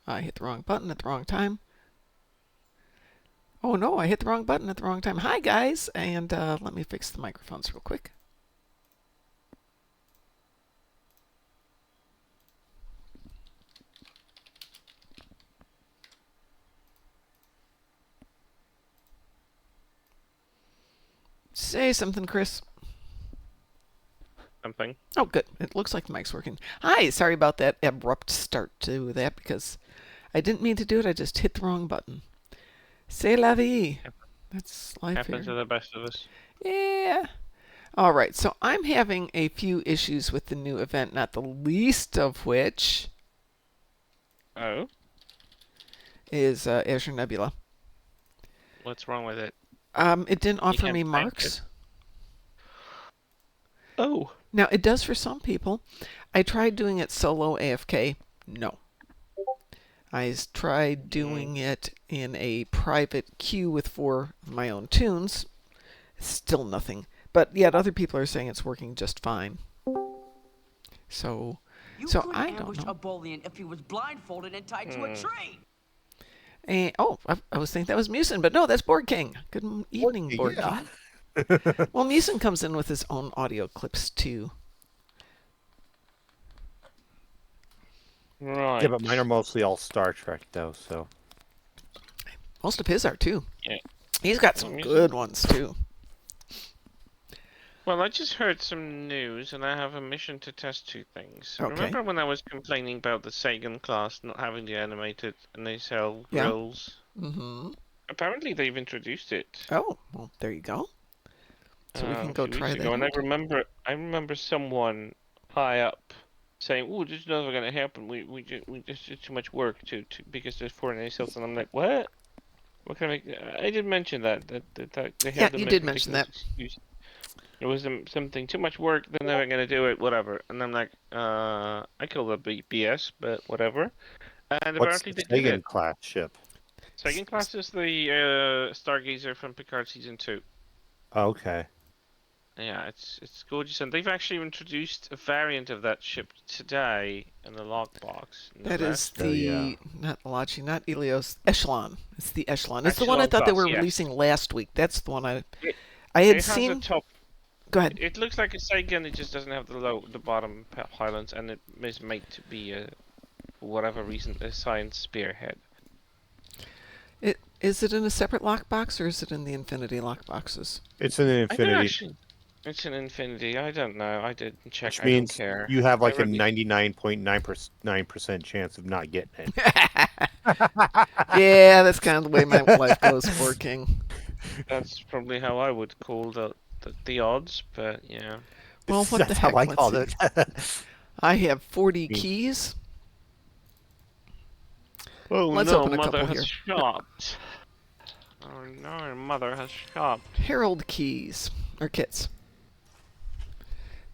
I hit the wrong button at the wrong time. Oh no, I hit the wrong button at the wrong time. Hi guys, and let me fix the microphones real quick. Say something, Chris. Something. Oh, good. It looks like the mic's working. Hi, sorry about that abrupt start to that because I didn't mean to do it. I just hit the wrong button. C'est la vie. That's life Happens to here. the best of us. Yeah. All right. So I'm having a few issues with the new event, not the least of which Oh? is Azure Nebula. What's wrong with it? It didn't You offer can't me thank marks. it. Oh. Now, it does for some people. I tried doing it solo AFK. No. I tried doing it in a private queue with 4 of my own tunes. Still nothing. But yet other people are saying it's working just fine. So I don't know. A bullion if he was blindfolded and tied to a tree. And, oh, I was thinking that was Musin, but no, that's Board King. Good evening, Board King. Well, Musin comes in with his own audio clips too. Right. Yeah, but mine are mostly all Star Trek, though, so. Most of his are too. Yeah. He's got some good ones too. Well, I just heard some news, and I have a mission to test 2 things. Okay. Remember when I was complaining about the Sagan class not having the animated nacelle Yeah. grills? Mm-hmm. Apparently, they've introduced it. Oh, well, there you go. So we can go try that. And I remember someone high up saying, "Oh, this is never going to happen. We just did too much work to because there's 4 nacelles." And I'm like, "What? What can I make?" I did mention that they have the you did mention that. excuse. It was something too much work. They're never going to do it. Whatever. And I'm like, I call that BS, but whatever. And What's apparently the they did Sagan it. class ship? Sagan class is the Stargazer from Picard season 2. Oh, okay. Yeah, it's gorgeous, and they've actually introduced a variant of that ship today in the logbox. That is Oh, yeah. not Malachi, not Ilios, Echelon. It's the Echelon. It's the one I thought they were releasing last week. That's the one I had It seen. has a top. Go ahead. It looks like a Sagan. It just doesn't have the bottom pylons, and it is made to be for whatever reason a science spearhead. Is it in a separate lockbox or is it in the Infinity lockboxes? It's an Infinity. It's an Infinity. I don't know. I didn't check. Which means I don't care. you have like a 99.9% chance of not getting it. Yeah, that's kind of the way my life goes working. That's probably how I would call the odds, but yeah. Well, what the heck? How I called it. I have 40 keys. Oh Let's no, open a Mother couple has here. shopped. Oh no, Mother has shopped. Herald keys, or kits.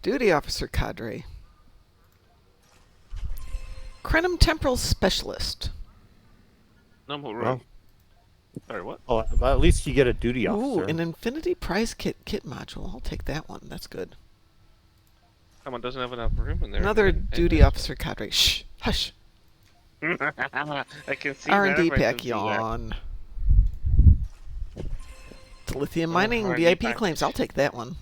Duty Officer Cadre. Crenum Temporal Specialist. No more room. Well, Sorry, what? well, at least you get a duty officer. Ooh, an Infinity Prize kit module. I'll take that one. That's good. Someone doesn't have enough room in there. Another Duty Officer Cadre. Shh, hush. I can see R&D that. pack, yawn. The lithium mining R&D VIP pack. claims. I'll take that one.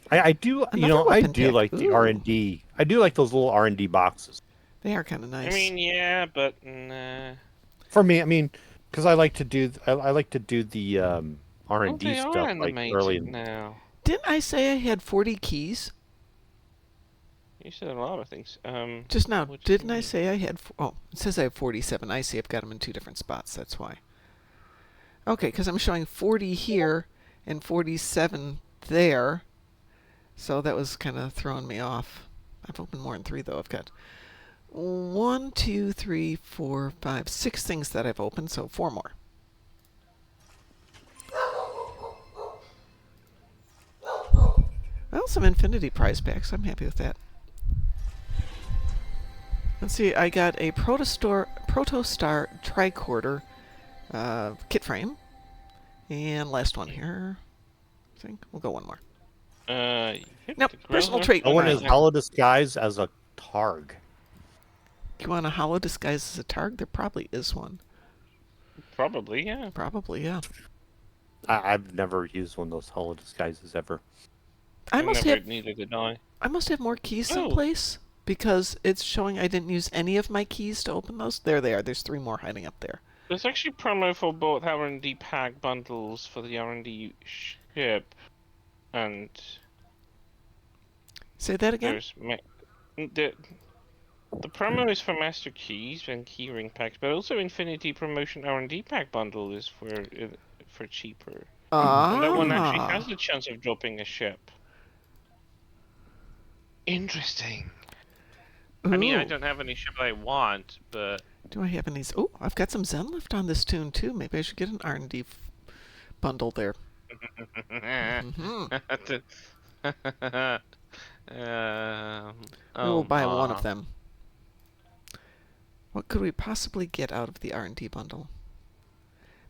I do, Another I weapon do pack. like the Ooh. R&D. I do like those little R&D boxes. They are kind of nice. I mean, yeah, but nah. For me, I mean, because I like to do the R&D they stuff are like animated early. now. Didn't I say I had 40 keys? You said a lot of things. Just now, what do didn't you I mean? say I had... Oh, it says I have 47. I see I've got them in 2 different spots. That's why. Okay, because I'm showing 40 here and 47 there. So that was kind of throwing me off. I've opened more than 3, though. I've got 1, 2, 3, 4, 5, 6 things that I've opened, so 4 more. Well, some Infinity prize packs. I'm happy with that. Let's see. I got a Protostar tricorder kit frame. And last one here. I think we'll go one more. You hit Nope, the personal ground trait. No one Right. is hollow disguised as a Targ. You want a hollow disguised as a Targ? There probably is one. Probably, yeah. Probably, yeah. I've never used one of those holo disguises ever. I must have Neither did I. more keys Oh. someplace because it's showing I didn't use any of my keys to open those. There they are. There's 3 more hiding up there. There's actually promo for both R&D pack bundles for the R&D ship, and Say that again? there's the promo is for Master Keys and Keyring packs, but also Infinity Promotion R&D pack bundle is for cheaper, and that one actually has the chance of dropping a ship. Interesting. I mean, I Ooh. don't have any ship I want, but Do I have any? Oh, I've got some Zen left on this tune too. Maybe I should get an R&D bundle there. We will buy one of them. What could we possibly get out of the R&D bundle?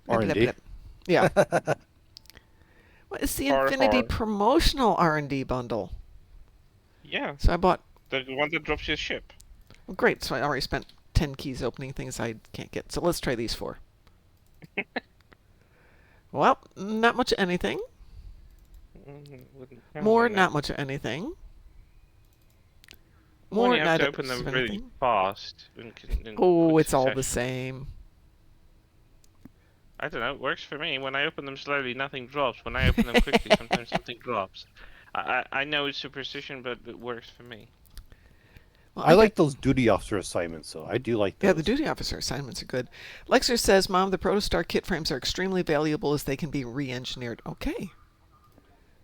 R&D? Yeah. Well, it's the Infinity Promotional R&D bundle. Yeah. So I bought... The one that drops your ship. Well, great. So I already spent 10 keys opening things I can't get. So let's try these 4. Well, not much of anything. More, not much of anything. More, More, you have not to open them really anything. fast. Oh, it's all the same. I don't know. It works for me. When I open them slowly, nothing drops. When I open them quickly, sometimes something drops. I know it's superstition, but it works for me. Well, I like those duty officer assignments, though. I do like those. Yeah, the duty officer assignments are good. Lexer says, Mom, the Protostar kit frames are extremely valuable as they can be re-engineered. Okay.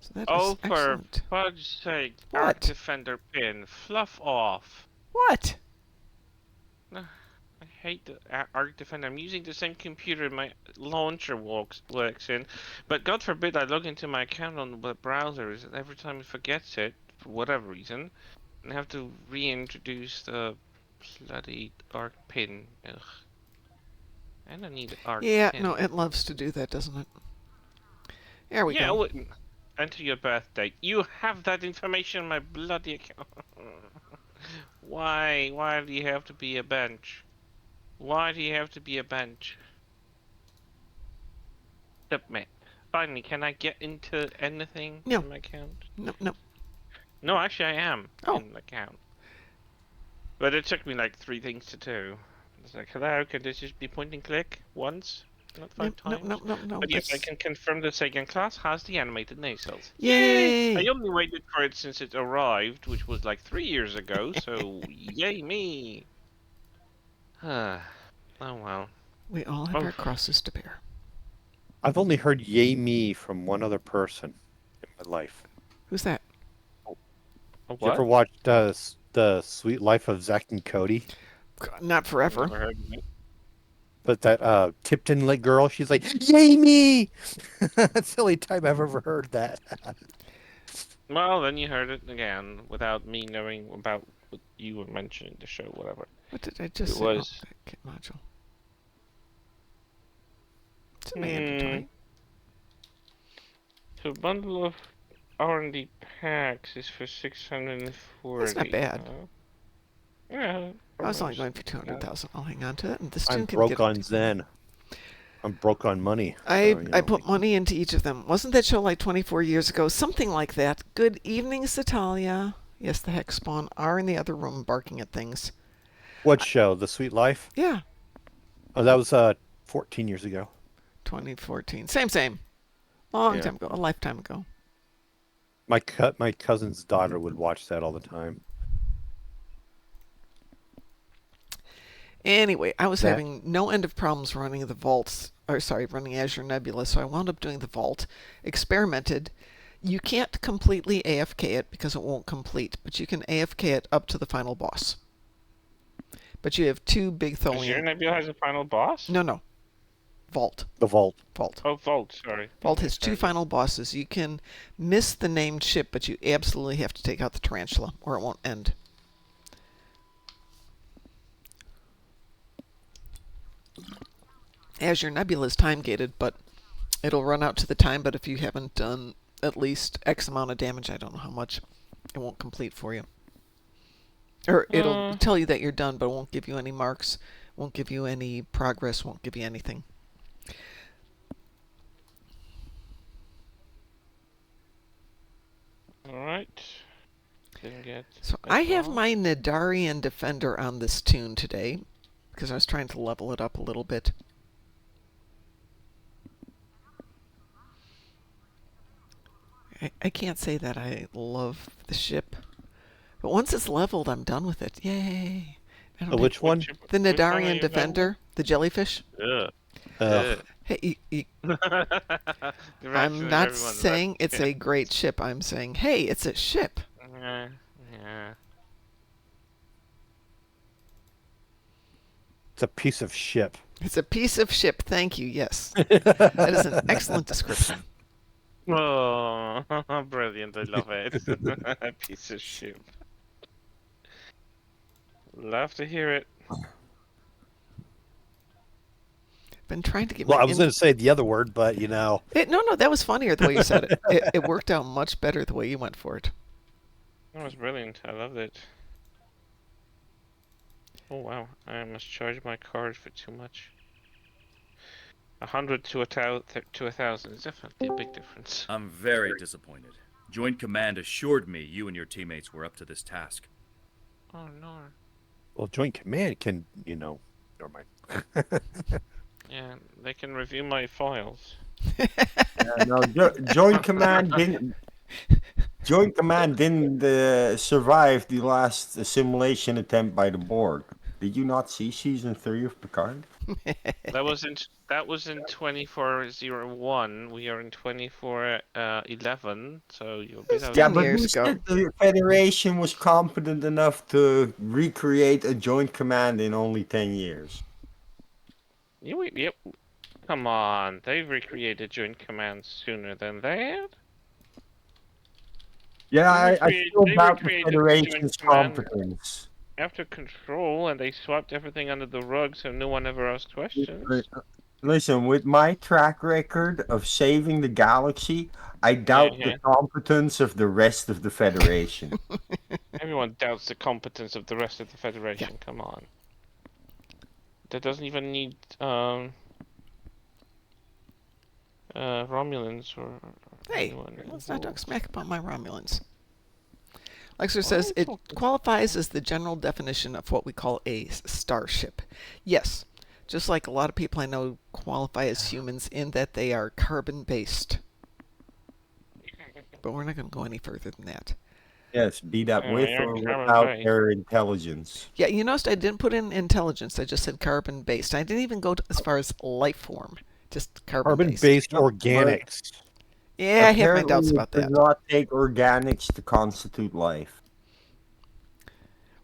So that is excellent. For fudge's sake, What? Arc Defender pin. Fluff off. What? I hate the Arc Defender. I'm using the same computer my launcher works in, but God forbid I log into my account on the browser. Every time it forgets it, for whatever reason, and I have to reintroduce the bloody Arc pin. Ugh. I don't need Arc pin. Yeah, no, it loves to do that, doesn't it? There we go. Enter your birth date. You have that information in my bloody account. Why? Why do you have to be a bench? Why do you have to be a bench? Submit. Finally, can I get into anything in my account? No. No, actually I am in the account. But it took me like 3 things to do. It's like, hello, can this just be point and click once? Not 5 times? No. But yes, I can confirm the Sagan class has the animated nacelles. Yay! I only waited for it since it arrived, which was like 3 years ago, so yay me! Oh well. We all have our crosses to bear. I've only heard yay me from one other person in my life. Who's that? What? You ever watched The Sweet Life of Zack and Cody? Not forever. Never heard of it. But that Tipton Lake girl, she's like, yay me! That's the only time I've ever heard that. Well, then you heard it again without me knowing about what you were mentioning the show, whatever. What did I just say? Was... Oh, that kit module. It's in my inventory. So a bundle of R&D packs is for 640. That's not bad. Yeah. I was only going for 200,000. I'll hang on to it. And this I'm tune can broke get on Zen. I'm broke on money. I put money into each of them. Wasn't that show like 24 years ago? Something like that. Good evening, Satalia. Yes, the hex spawn are in the other room barking at things. What show? The Sweet Life? Yeah. Oh, that was 14 years ago. 2014. Same. Long time ago. A lifetime ago. My cousin's daughter would watch that all the time. Anyway, I was having no end of problems running the vaults, running Azure Nebula, so I wound up doing the vault, experimented. You can't completely AFK it because it won't complete, but you can AFK it up to the final boss. But you have 2 big Tholian... Azure Nebula has a final boss? No. Vault. The Vault. Oh, Vault, sorry. Vault has 2 final bosses. You can miss the named ship, but you absolutely have to take out the tarantula, or it won't end. Azure Nebula is time-gated, but it'll run out to the time, but if you haven't done at least X amount of damage, I don't know how much, it won't complete for you. Or it'll Uh, tell you that you're done, but it won't give you any marks, won't give you any progress, won't give you anything. Alright. Didn't get So that I have far. my Nadarian Defender on this tune today because I was trying to level it up a little bit. I can't say that I love the ship, but once it's leveled, I'm done with it. Yay! I don't have Which one? the Which one are Nadarian you leveling? Defender, the jellyfish. Ugh. Ugh. Ugh. Hey, The I'm reaction of not everyone to that saying it's a ship. great ship. I'm saying, hey, it's a ship. Yeah. Yeah. It's a piece of shit. It's a piece of ship. Thank you. Yes, that is an excellent description. Oh, brilliant. I love it. Piece of shit. Love to hear it. Been trying to get Well, my I was going to say the other word, but you know. No, that was funnier the way you said it. It worked out much better the way you went for it. That was brilliant. I loved it. Oh wow, I must charge my card for too much. 100 to a thousand is definitely a big difference. I'm very disappointed. Joint Command assured me you and your teammates were up to this task. Oh no. Well, Joint Command can, never mind. Yeah, they can review my files. No, Joint Command didn't. Joint Command didn't survive the last simulation attempt by the Borg. Did you not see season 3 of Picard? That was in 2401. We are in 2411, so you're a bit That's out. Yeah, 10 but years who ago. said the Federation was competent enough to recreate a Joint Command in only 10 years? Yep. Come on, they've recreated Joint Command sooner than that. Yeah, I feel They about the recreated Joint Federation's Command competence. after Control, and they swept everything under the rug, so no one ever asked questions. Listen, with my track record of saving the galaxy, I doubt the Yeah, competence of the rest of the Federation. everyone doubts the competence of the rest of the Yeah. Federation. Come on, that doesn't even need Romulans or Hey, anyone let's not talk involved. smack about my Romulans. Lexer What are says you it talking qualifies as the general definition of what we call a starship. Yes, just like a lot of people I know qualify as humans in that they are carbon based. But we're not going to go any further than that. Yes, be that Yeah, with you're or carbon without based. their intelligence. Yeah, you noticed I didn't put in intelligence. I just said carbon based. I didn't even go as far as life form. Just carbon based. Carbon-based No, organics. Yeah, I have my Apparently, doubts it about does that. not take organics to constitute life.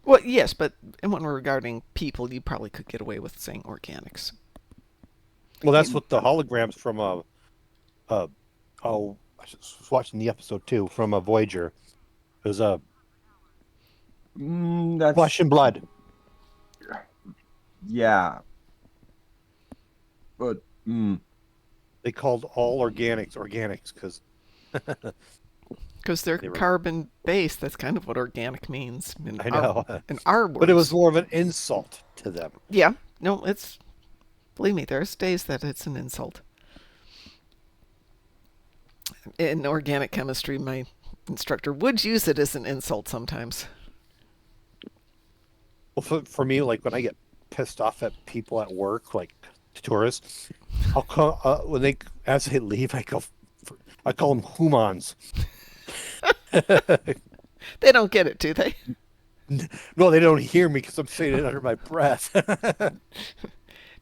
Well, yes, but when we're regarding people, you probably could get away with saying organics. Well, that's what the holograms from I was watching the episode too from a Voyager. It was That's flesh and blood. yeah, but They called all organics because Because they're They were- carbon based. That's kind of what organic means in I know, our words. but it was more of an insult to them. Yeah, no, it's, believe me, there's days that it's an insult. In organic chemistry, my instructor would use it as an insult sometimes. Well, for me, like when I get pissed off at people at work, like tourists, I'll call as they leave. I call them humans. They don't get it, do they? No, they don't hear me because I'm saying it under my breath.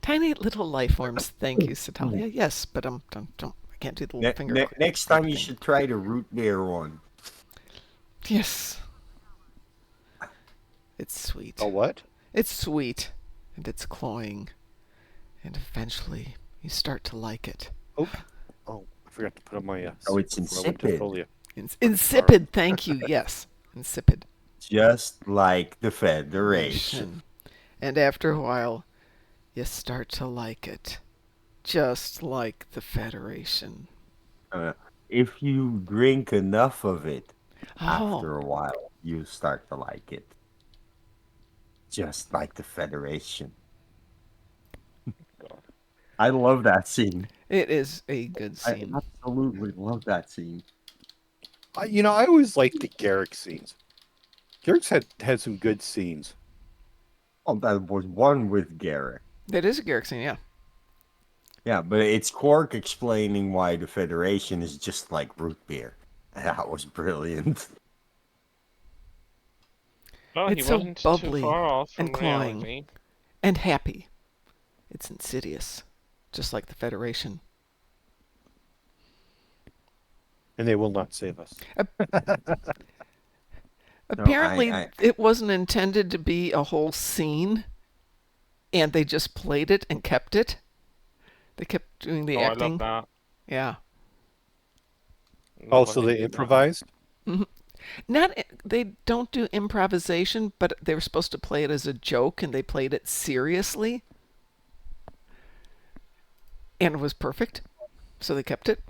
Tiny little life forms. Thank you, Satalia. Yes, but don't. I can't do the little finger. next time you thing. should try the root beer one. Yes. It's sweet. Oh, what? It's sweet, and it's cloying, and eventually you start to like it. Oh, I forgot to put on my. Oh, it's before I went to insipid. Folia. Insipid. Thank you. Yes, insipid. Just like the Federation. And after a while, you start to like it, just like the Federation. If you drink enough of it, Oh, after a while, you start to like it. just like the Federation. God. I love that scene. It is a good I scene. absolutely love that scene. I always liked the Garrick scenes. Garrick's had some good scenes. Oh, that was one with Garrett. That is a Garrick scene, yeah. Yeah, but it's Quark explaining why the Federation is just like root beer. That was brilliant. Well, he It's so wasn't too bubbly far off and from cloying. reality. And happy. It's insidious, just like the Federation. And they will not save us. Apparently, it wasn't intended to be a whole scene, and they just played it and kept it. They kept doing the Oh, I acting. love Yeah. that. Oh, Love so when they do that. improvised? They don't do improvisation, but they were supposed to play it as a joke, and they played it seriously. And it was perfect, so they kept it.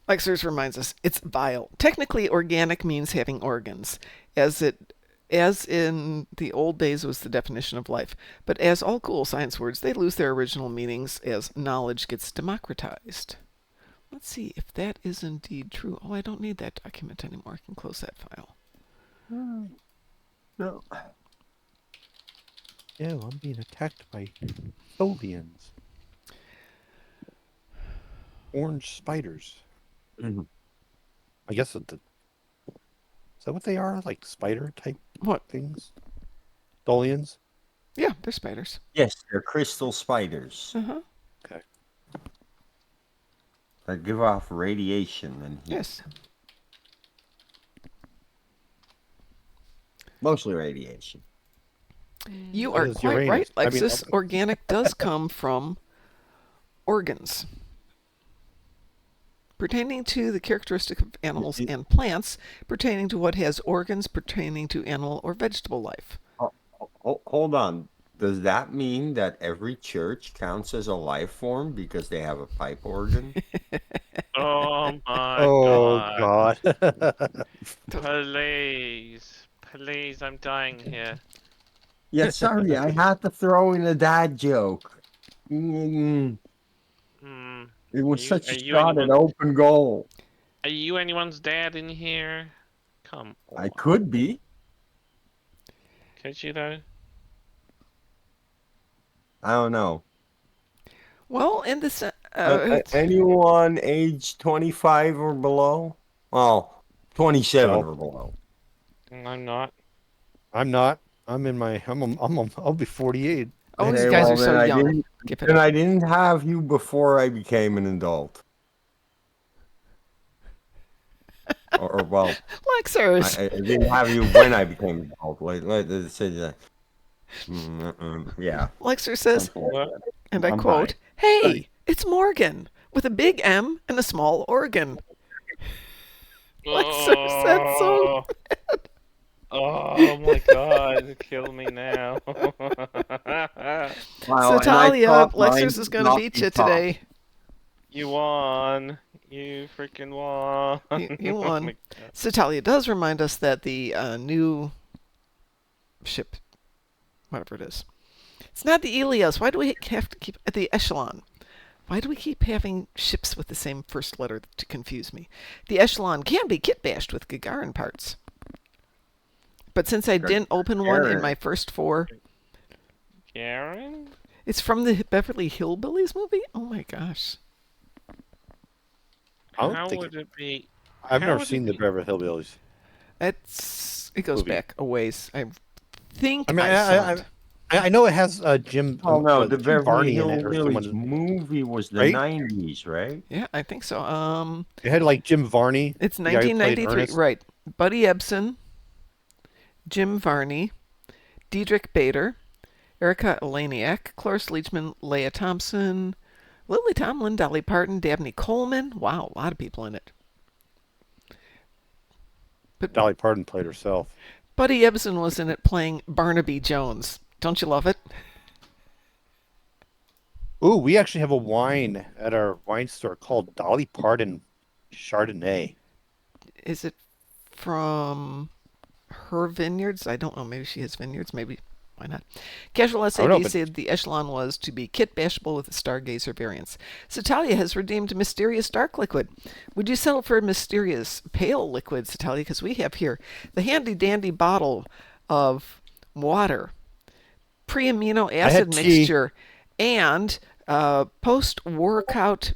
Lexers reminds us it's vile. Technically, organic means having organs, as in the old days was the definition of life. But as all cool science words, they lose their original meanings as knowledge gets democratized. Let's see if that is indeed true. Oh, I don't need that document anymore. I can close that file. No. Yeah, I'm being attacked by Tholians. Orange spiders. Mhm. I guess is that what they are? Like spider type What? things? Tholians? Yeah, they're spiders. Yes, they're crystal spiders Uh-huh. Okay. that give off radiation and heat. Yes. Mostly radiation. You What are is quite Uranus? right, I mean, Lexus. Organic does come from organs. Pertaining to the characteristic of animals and plants, pertaining to what has organs, pertaining to animal or vegetable life. Hold on. Does that mean that every church counts as a life form because they have a pipe organ? Oh my oh God. God. Please. Please, I'm dying here. Yeah, sorry, I had to throw in a dad joke. Mm, Hmm. It was Are such a you shot at anyone- open goal. Are you anyone's dad in here? Come on. I could be. Could you though? I don't know. Well, in this, Anyone age 25 or below? Well, 27 No. or below. I'm not. I'm not. I'll be 48. oh, Okay, you guys well, are so then young. Give it Then up. I didn't have you before I became an adult. Or well, Lexers. I didn't have you when I became an adult. Let's say that. Yeah. Lexer says, something like What? that. and I I'm quote, high. "Hey, it's Morgan with a big M and a small organ." Lexer said so. Oh my God! Kill me now. Wow, So and I Talia, thought mine Lexers is going to not beat be you tough. today. You won. You freaking won. You Oh won. my God. So Talia does remind us that the new ship, whatever it is, it's not the Ilios. Why do we have to keep the Echelon? Why do we keep having ships with the same first letter to confuse me? The Echelon can be kit bashed with Gagarin parts. But since I didn't open one in my first 4, Karen? it's from the Beverly Hillbillies movie? Oh my gosh. I don't How think would it be? I've how never would it seen the be- Beverly Hillbillies. It goes Movie. back a ways. I think I mean, saw it. I know it has Jim. Oh no, the Jim Beverly Varney in it, or Hillbillies someone. movie was the Right? 90s, right? Yeah, I think so. It had like Jim Varney. It's the guy who played 1993, Ernest. right? Buddy Ebsen, Jim Varney, Diedrich Bader, Erica Eleniak, Cloris Leachman, Leah Thompson, Lily Tomlin, Dolly Parton, Dabney Coleman. Wow, a lot of people in it. But Dolly Parton played herself. Buddy Ebsen was in it playing Barnaby Jones. Don't you love it? Ooh, we actually have a wine at our wine store called Dolly Parton Chardonnay. Is it from her vineyards. I don't know. Maybe she has vineyards. Maybe. Why not? Casual don't SAB know, but- said the echelon was to be kit bashable with the Stargazer variants. Satalia has redeemed mysterious dark liquid. Would you settle for mysterious pale liquid, Satalia? Because we have here the handy dandy bottle of water, pre-amino acid tea. mixture, and post-workout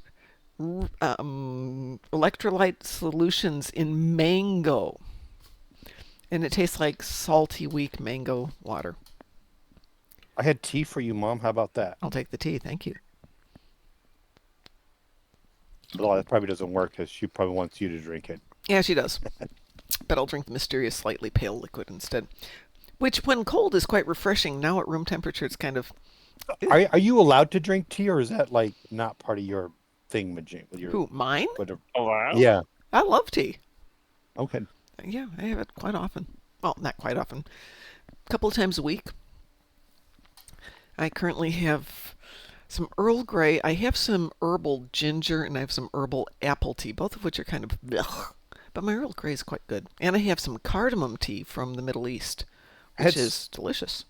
electrolyte solutions in mango. And it tastes like salty, weak mango water. I had tea for you, Mom. How about that? I'll take the tea, thank you. Well, that probably doesn't work because she probably wants you to drink it. Yeah, she does. But I'll drink the mysterious, slightly pale liquid instead. Which, when cold, is quite refreshing. Now at room temperature, it's kind of... Are you allowed to drink tea, or is that like not part of your thing, Majin? With your Who, mine? whatever? Oh, wow. Yeah. I love tea. Okay. Yeah, I have it quite often. Well, not quite often. A couple of times a week. I currently have some Earl Grey. I have some herbal ginger, and I have some herbal apple tea, both of which are kind of blech. But my Earl Grey is quite good. And I have some cardamom tea from the Middle East, which is delicious.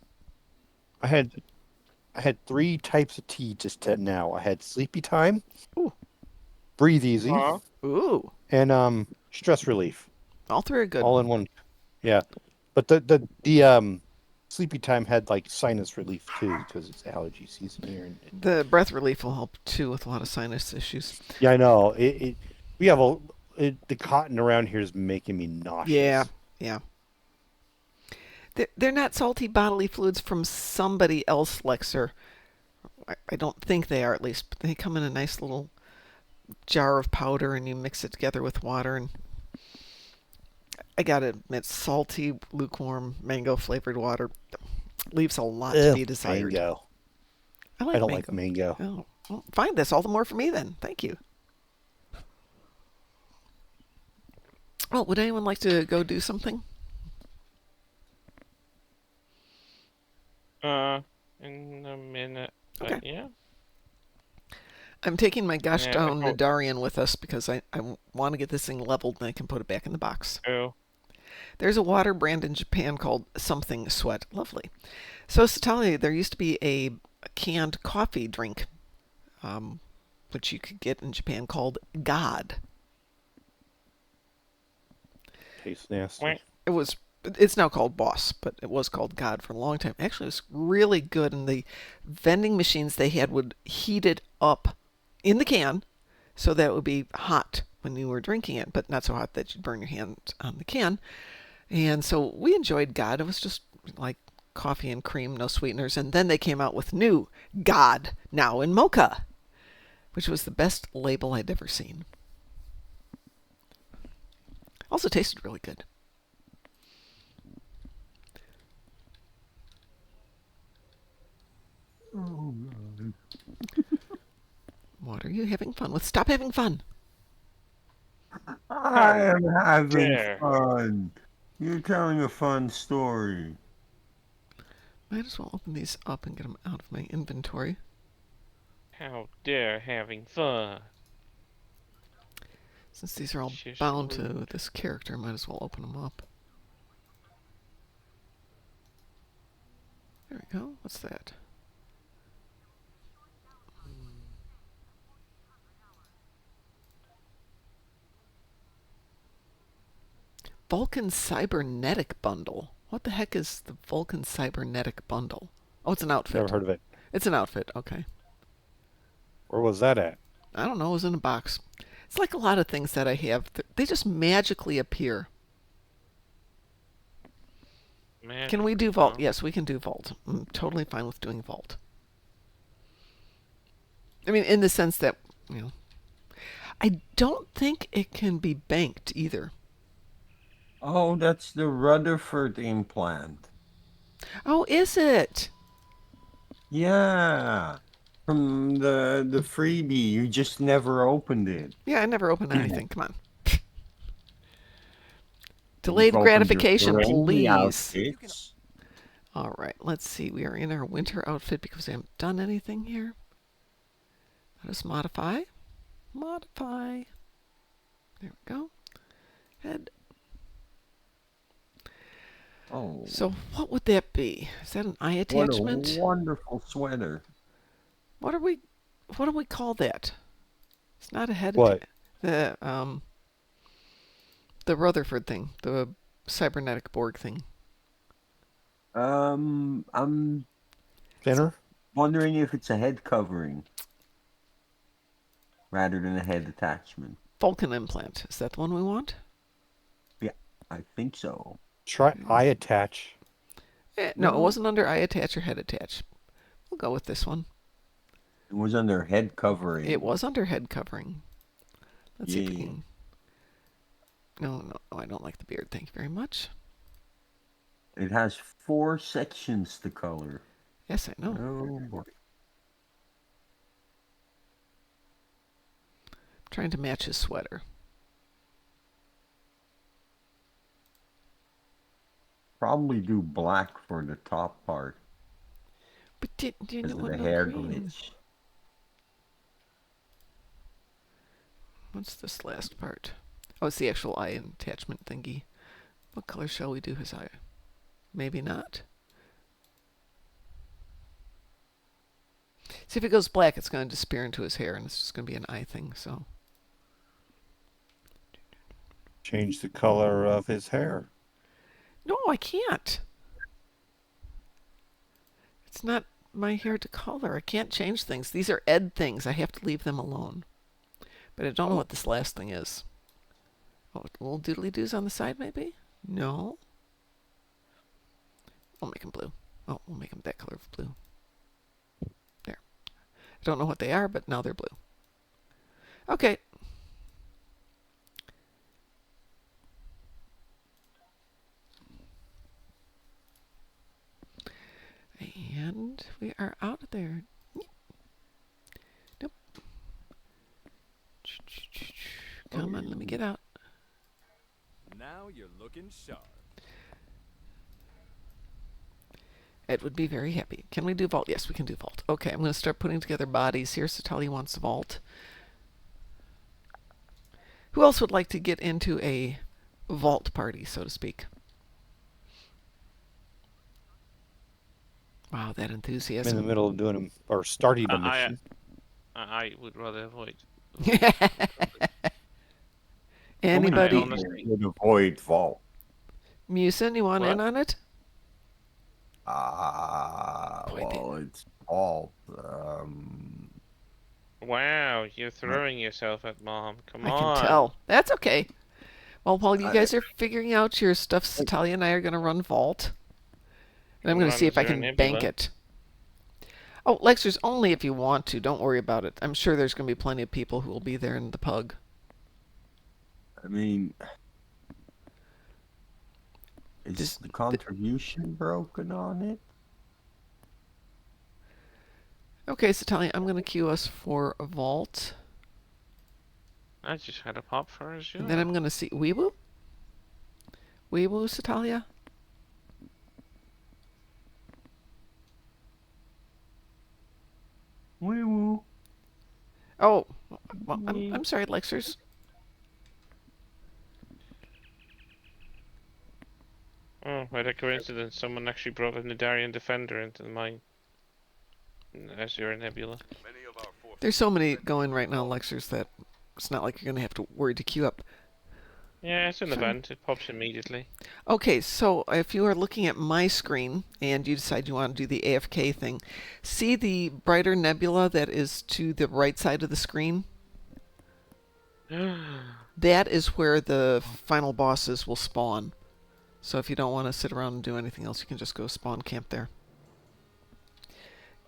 I had 3 types of tea just now. I had sleepy time, Ooh. breathe easy, Ooh. and stress relief. All three are good. All in one. Yeah. But the sleepy time had like sinus relief too because it's allergy season here. And The breath relief will help too with a lot of sinus issues. yeah, I know. We have the cotton around here is making me nauseous. Yeah. They're not salty bodily fluids from somebody else, Lexer. I don't think they are, at least. But they come in a nice little jar of powder, and you mix it together with water. And I gotta admit, salty, lukewarm, mango-flavored water leaves a lot to be desired. Mango. I I don't like mango. Oh, well, fine. That's all the more for me then. Thank you. Well, would anyone like to go do something? In a minute. Okay. Yeah. I'm taking my gosh Yeah, down I hope- Nadarian with us because I want to get this thing leveled and I can put it back in the box. Oh. There's a water brand in Japan called Something Sweat. Lovely. So, Satalia, there used to be a canned coffee drink, which you could get in Japan called God. Tastes nasty. Wait. It's now called Boss, but it was called God for a long time. Actually, it was really good, and the vending machines they had would heat it up in the can so that it would be hot when you were drinking it, but not so hot that you'd burn your hand on the can. And so we enjoyed God. It was just like coffee and cream, no sweeteners. And then they came out with new God, now in mocha, which was the best label I'd ever seen. Also tasted really good. What are you having fun with? Stop having fun. I am having dare. fun. You're telling a fun story. Might as well open these up and get them out of my inventory. How dare having fun. Since these are all She's bound to rude. this character, might as well open them up. There we go. What's that? Vulcan Cybernetic Bundle. What the heck is the Vulcan Cybernetic Bundle? Oh, it's an outfit. Never heard of it. It's an outfit. Okay. Where was that at? I don't know. It was in a box. It's like a lot of things that I have. They just magically appear. Can we do Vault? Yes, we can do Vault. I'm totally fine with doing Vault. I mean, in the sense that, I don't think it can be banked either. Oh, that's the Rutherford implant. Oh, is it? Yeah. From the freebie, you just never opened it. Yeah, I never opened anything. Come on. You've Delayed opened your gratification, Ferengi please. outfits. All right, let's see. We are in our winter outfit because we haven't done anything here. Let us modify. Modify. There we go. Head. Oh, So what would that be? Is that an eye what a attachment? wonderful sweater. What do we call that? It's not a head What? the Rutherford thing, the cybernetic Borg thing. I'm Thinner? wondering if it's a head covering rather than a head attachment. Vulcan implant. Is that the one we want? Yeah, I think so. Try eye attach. No, it No. wasn't under eye attach or head attach. We'll go with this one. It was under head covering. It was under head covering. Let's see if we Yeah. can. No, I don't like the beard. Thank you very much. It has 4 sections to color. Yes, I know. Oh boy. Trying to match his sweater. Probably do black for the top part But do you because know of what? the No hair green. glitch. What's this last part? Oh, it's the actual eye attachment thingy. What color shall we do his eye? Maybe not. See, if it goes black, it's going to disappear into his hair, and it's just going to be an eye thing. So Change the color of his hair. no, I can't. It's not my hair to color. I can't change things. These are Ed things. I have to leave them alone. But I don't know what this last thing is. Oh, little doodly doos on the side, maybe? No. We'll make them blue. Oh, we'll make them that color of blue. There. I don't know what they are, but now they're blue. Okay. And we are out of there. Nope. Come on, let me get out. Now you're looking sharp. Ed would be very happy. Can we do vault? Yes, we can do vault. Okay, I'm going to start putting together bodies here. Satali wants vault. Who else would like to get into a vault party, so to speak? Wow, that I'm in enthusiasm. the middle of doing them or starting a I mission. I would rather avoid. Anybody? I honestly- Would avoid vault. Musin, you want in What? on it? Boy, Well, it's vault. Wow, you're throwing yourself at Mom. Come I on. can tell. That's okay. Well, while you I- guys are figuring out your stuff, Satalia and I are going to run vault. And I'm going to Run see if I Zero can Nebula. bank it. Oh, Lexers, only if you want to. Don't worry about it. I'm sure there's going to be plenty of people who will be there in the pug. I mean, is This- the contribution broken on it? Okay, Satalia, I'm going to queue us for a vault. I just had a pop for a sure. And then I'm going to see... Weewoo? Weewoo, Satalia? Woo woo. Oh, well, I'm sorry, Lexers. Oh, what a coincidence. Someone actually brought a Nidarian Defender into my Azure Nebula. There's so many going right now, Lexers, that it's not like you're going to have to worry to queue up. Yeah, it's an Sure. event. It pops immediately. Okay, so if you are looking at my screen and you decide you want to do the AFK thing, see the brighter nebula that is to the right side of the screen? That is where the final bosses will spawn. So if you don't want to sit around and do anything else, you can just go spawn camp there.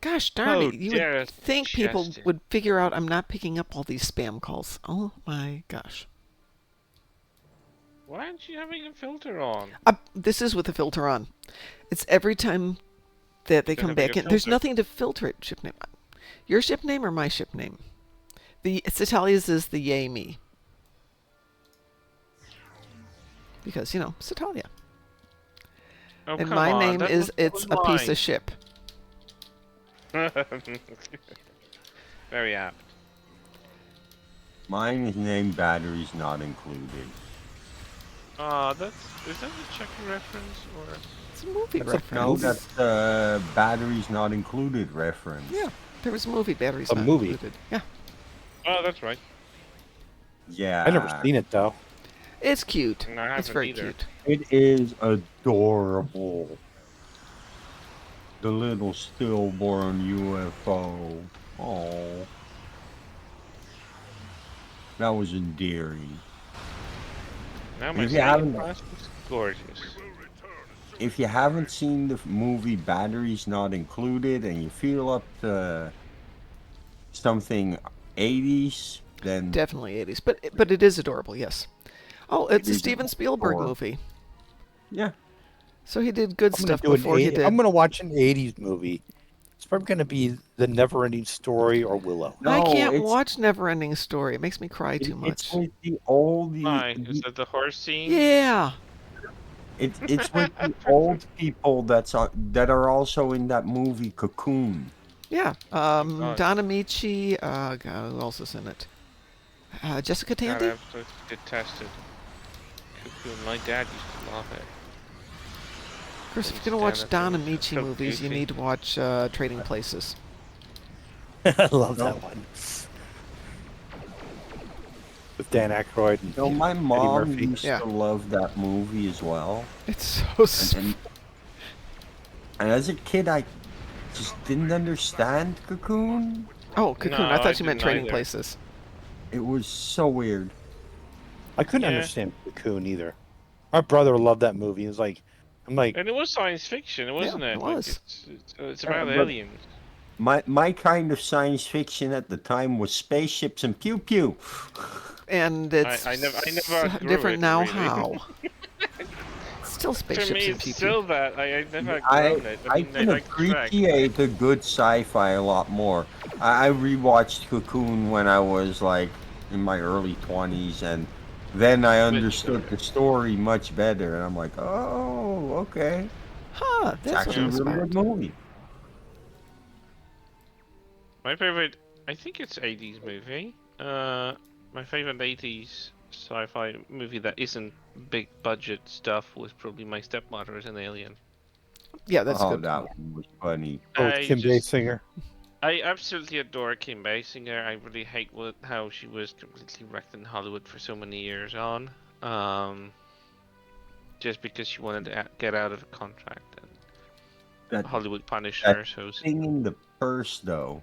Gosh darn Oh, it, you dear, would think people Chester. would figure out I'm not picking up all these spam calls. Oh my gosh. Why aren't you having a filter on? This is with the filter on. It's every time that they Should come have back a in. There's filter. nothing to filter it. Ship name. Your ship name or my ship name? The Satalia's is the Yay Me. Because, you know, Satalia. Oh, And come my on, name that is, was it's a piece mine. of ship. Very apt. Mine is named Batteries Not Included. Is that a Chucky reference or? It's a movie That's a reference. No, that's batteries not included reference. Yeah, there was a movie, batteries A not movie. included. Yeah, Oh, that's right. Yeah. I never seen it though. it's cute. No, I It's haven't very either. cute. It is adorable. The little stillborn UFO. Oh, that was endearing. Now my If you second haven't, class is gorgeous. if you haven't seen the movie Batteries Not Included, and you feel up to something 80s, then Definitely 80s, but it is adorable. Yes. Oh, it's a is Steven Spielberg adorable. movie. Yeah. So he did good I'm gonna stuff do an before he 80, did. I'm gonna watch an '80s movie. It's probably gonna be The Never-Ending Story or Willow. I No, can't watch Neverending Story. It makes me cry too it's much. with the old Why? Is that the horse scene? Yeah. it's with the old people that are also in that movie Cocoon. Yeah. God. Don Amici. God, who else is in it? Jessica God, I Tandy? absolutely detested Cocoon. My dad used to love it. Of course, if Couldn't you're gonna watch stand it. Don It was Amici so movies, you goofy. need to watch Trading Places. I love No. that one with Dan Aykroyd and No, my Eddie mom Murphy. used Yeah. to love that movie as well. It's so And, sweet. and as a kid, I just didn't understand Cocoon. Oh, Cocoon. No, I thought I you meant didn't Trading either. Places. It was so weird. I couldn't Yeah. understand Cocoon either. My brother loved that movie. It's like, I'm like, And it was science fiction, wasn't Yeah, it? it Like was. it's about but aliens. my kind of science fiction at the time was spaceships and pew pew. And it's I never outgrew different it, now. really. How? It's still For spaceships me, and it's pew still that. I never I outgrown it. I I mean, I can like Shrek. appreciate a good sci-fi a lot more. I rewatched Cocoon when I was like in my early 20s, and then I understood the story much better. And I'm like, oh, okay, Huh? it's That's actually really a really smart. good movie. My favorite, I think it's 80s movie. My favorite 80s sci-fi movie that isn't big budget stuff was probably My Stepmother as an Alien. Yeah, that's Oh, good. that one was funny. oh, with Kim Basinger. I absolutely adore Kim Basinger. I really hate how she was completely wrecked in Hollywood for so many years on. Just because she wanted to get out of a contract and That Hollywood punished that her. So thing in the purse, though.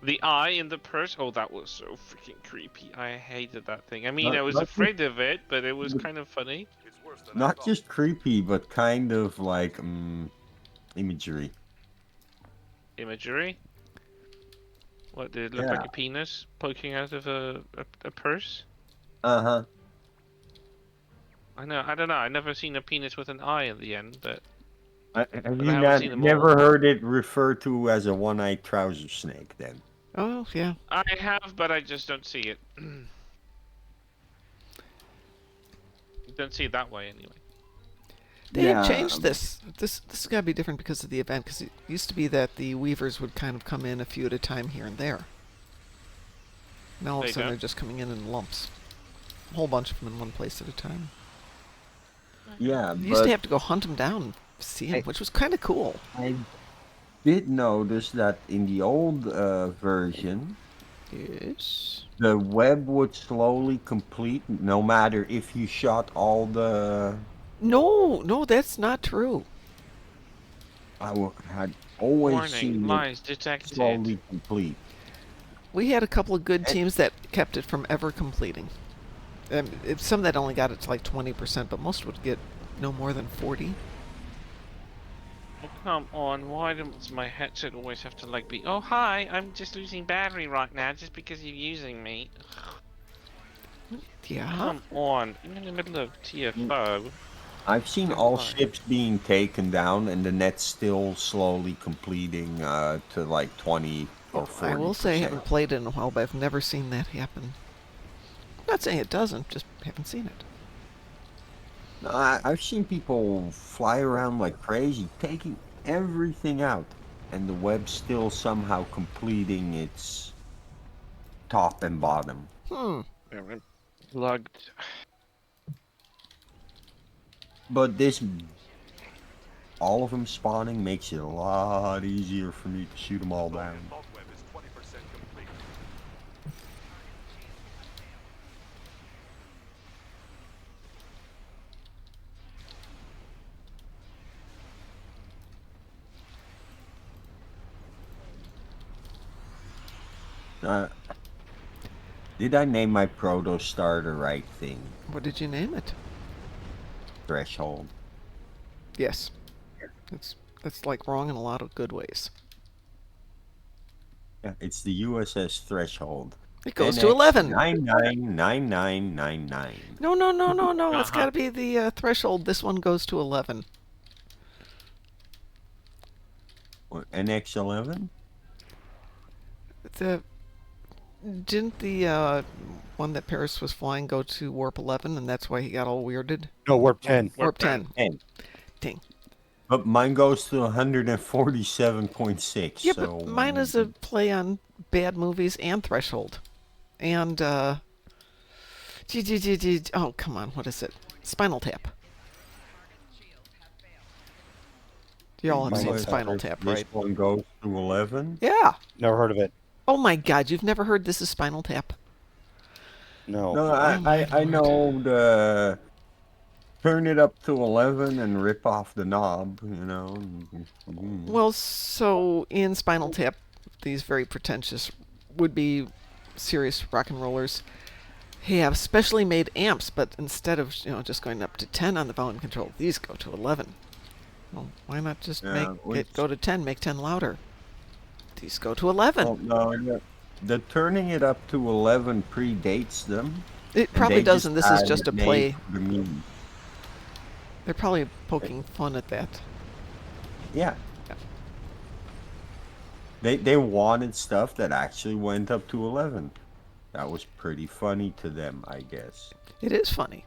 the eye in the purse, oh, that was so freaking creepy. I hated that thing. I mean, Not I was not just, afraid of it, but it was kind of funny. not just creepy, but kind of like imagery. Imagery. What, did it look Yeah. like a penis poking out of a purse? Uh huh. I don't know. I never seen a penis with an eye at the end, but Have but you I haven't seen them never all. heard it referred to as a one-eyed trouser snake? Then Oh, yeah. I have, but I just don't see it. Don't see it that way anyway. They have yeah, changed this. This has got to be different because of the event. Because it used to be that the Weavers would kind of come in a few at a time here and there. Now all of a They sudden don't? they're just coming in lumps. A whole bunch of them in one place at a time. yeah, You used to but have to go hunt them down and see them, I- which was kind of cool. I did notice that in the old version, Yes. the web would slowly complete, no matter if you shot all the. No, that's not true. Had always Warning, seen it lies detected. slowly complete. We had a couple of good And- teams that kept it from ever completing. Some that only got it to like 20%, but most would get no more than 40. Oh, come on, why does my headset always have to like be, oh hi, I'm just losing battery right now just because you're using me. Yeah. Come on, I'm in the middle of TFO. I've seen Come all on. ships being taken down, and the net's still slowly completing to like 20 or 40%. I will say I haven't played it in a while, but I've never seen that happen. Not saying it doesn't, just haven't seen it. No, I've seen people fly around like crazy, taking everything out, and the web still somehow completing its top and bottom. Hmm. Plugged. But this, all of them spawning makes it a lot easier for me to shoot them all down. Did I name my proto star the right thing? What did you name it? Threshold. Yes. That's like wrong in a lot of good ways. Yeah, it's the USS Threshold. It goes to 11. 999999. No, no, no, no, no. It's Uh-huh. got to be the threshold. This one goes to 11. NX11? Didn't the one that Paris was flying go to warp 11, and that's why he got all weirded? No, warp 10. Warp 10. 10. Dang. But mine goes to 147.6. Yeah, so but mine is a play on bad movies and Threshold. And, oh, come on, what is it? Spinal Tap. You all have Mine seen was Spinal Tap, right? This one goes to 11. Yeah. Never heard of it. Oh my God, you've never heard This is Spinal Tap? No. No, Oh my I know the turn it up to 11 and rip off the knob, you know. Well, so in Spinal Tap, these very pretentious would-be serious rock and rollers have specially made amps, but instead of just going up to 10 on the volume control, these go to 11. Well, why not just Yeah, make it go to 10, make 10 louder? These go to 11. Oh, no, the turning it up to 11 predates them. It and probably they does, just and this is add just a name play. for the meme. They're probably poking fun at that. Yeah. Yeah. They wanted stuff that actually went up to 11. That was pretty funny to them, I guess. It is funny.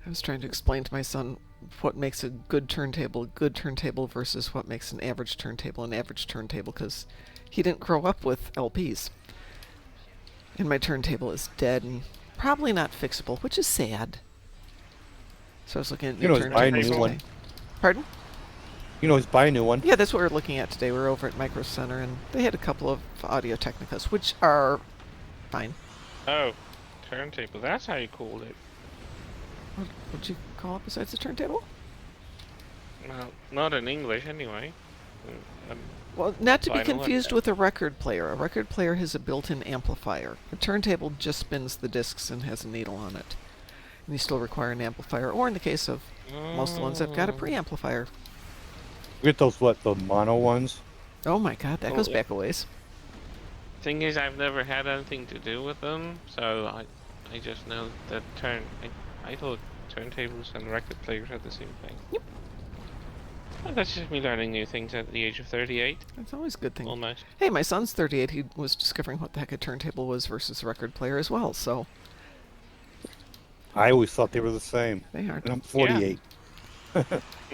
I was trying to explain to my son what makes a good turntable versus what makes an average turntable, because he didn't grow up with LPs. And my turntable is dead and probably not fixable, which is sad. So I was looking at new just buy a new turntables one. today. Pardon? Just buy a new one. Yeah, that's what we're looking at today. We're over at Micro Center, and they had a couple of Audio Technicas, which are fine. Oh, turntable. That's how you called it. What'd you call it besides the turntable? Well, not in English anyway. Well, not to be Vinyl confused and- with a record player. A record player has a built-in amplifier. A turntable just spins the discs and has a needle on it. And you still require an amplifier, or in the case of most of the ones, I've got a preamplifier. Get those, the mono ones? Oh my God, that Oh, goes yeah. back a ways. Thing is, I've never had anything to do with them, so I just know that I thought turntables and record players are the same thing. Yep. Well, that's just me learning new things at the age of 38, That's always a good thing. almost. Hey, my son's 38. He was discovering what the heck a turntable was versus a record player as well, so I always thought they were the same. they aren't. And I'm 48.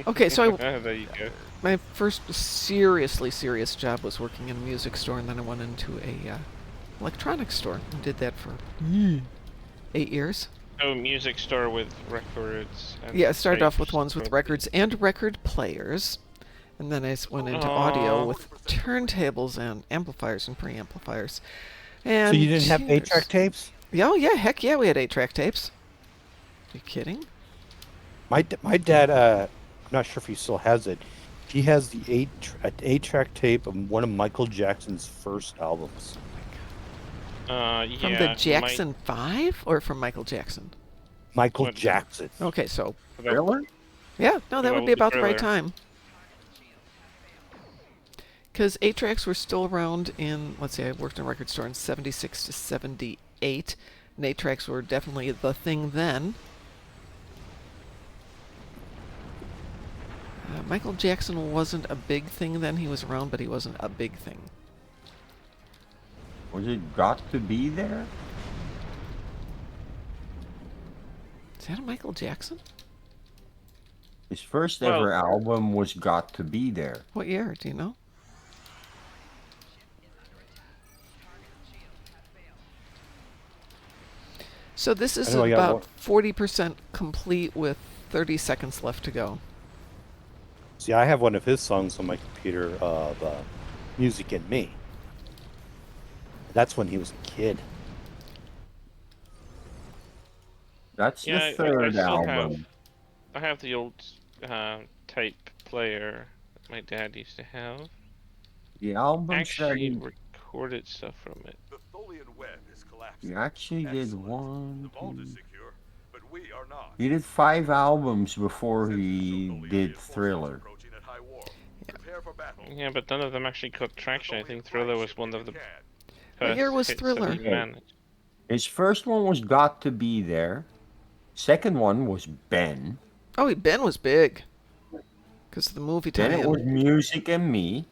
Okay, so There you go. my first seriously serious job was working in a music store, and then I went into a electronics store and did that for 8 years. Oh, music store with records. And Yeah, I started off with tapes ones with for- records and record players, and then I went into audio Aw. with turntables and amplifiers and preamplifiers. And So you didn't have tuners. 8-track tapes? Yeah, oh yeah, heck yeah, we had 8-track tapes. Are you kidding? My dad, I'm not sure if he still has it. He has the 8-track tape of one of Michael Jackson's first albums. Yeah. From the Jackson 5 or from Michael Jackson? Michael What- Jackson. Okay, so Really? yeah, no, that What would be was the about the right Thriller? time. Because 8-tracks were still around in, let's see, I worked in a record store in 76 to 78, and 8-tracks were definitely the thing then. Michael Jackson wasn't a big thing then. He was around, but he wasn't a big thing. Was it Got to Be There? Is that a Michael Jackson? His first Well- ever album was Got to Be There. What year? Do you know? So this is I know I got about one. 40% complete with 30 seconds left to go. See, I have one of his songs on my computer of Music in Me. That's when he was a kid. That's Yeah, the I third still have. album. I have the old tape player that my dad used to have. The albums that Actually he, recorded stuff from it. The Tholian web is collapsing. he actually did Excellent. one, The vault is two. secure, but we are not. He did 5 albums before Sensors he show Tholian did reinforcements Thriller. approaching at high warp. Prepare for battle. Yeah, but none of them actually caught traction. I think Thriller was one of the What year first was hits Thriller? that he managed. His first one was Got to Be There. Second one was Ben. Oh, Ben was big. Because of the movie Then it was tie-in. Music and Me.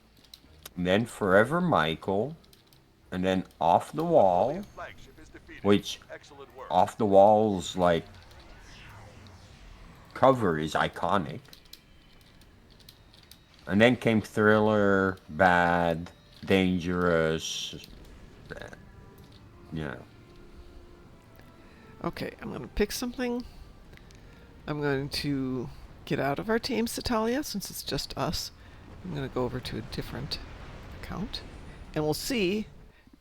And then Forever Michael. And then Off the Wall. Tholian flagship is defeated. Which, Excellent work. Off the Wall's, like, cover is iconic. And then came Thriller, Bad, Dangerous. Yeah. Okay, I'm going to pick something. I'm going to get out of our team, Satalia, since it's just us. I'm going to go over to a different account. And we'll see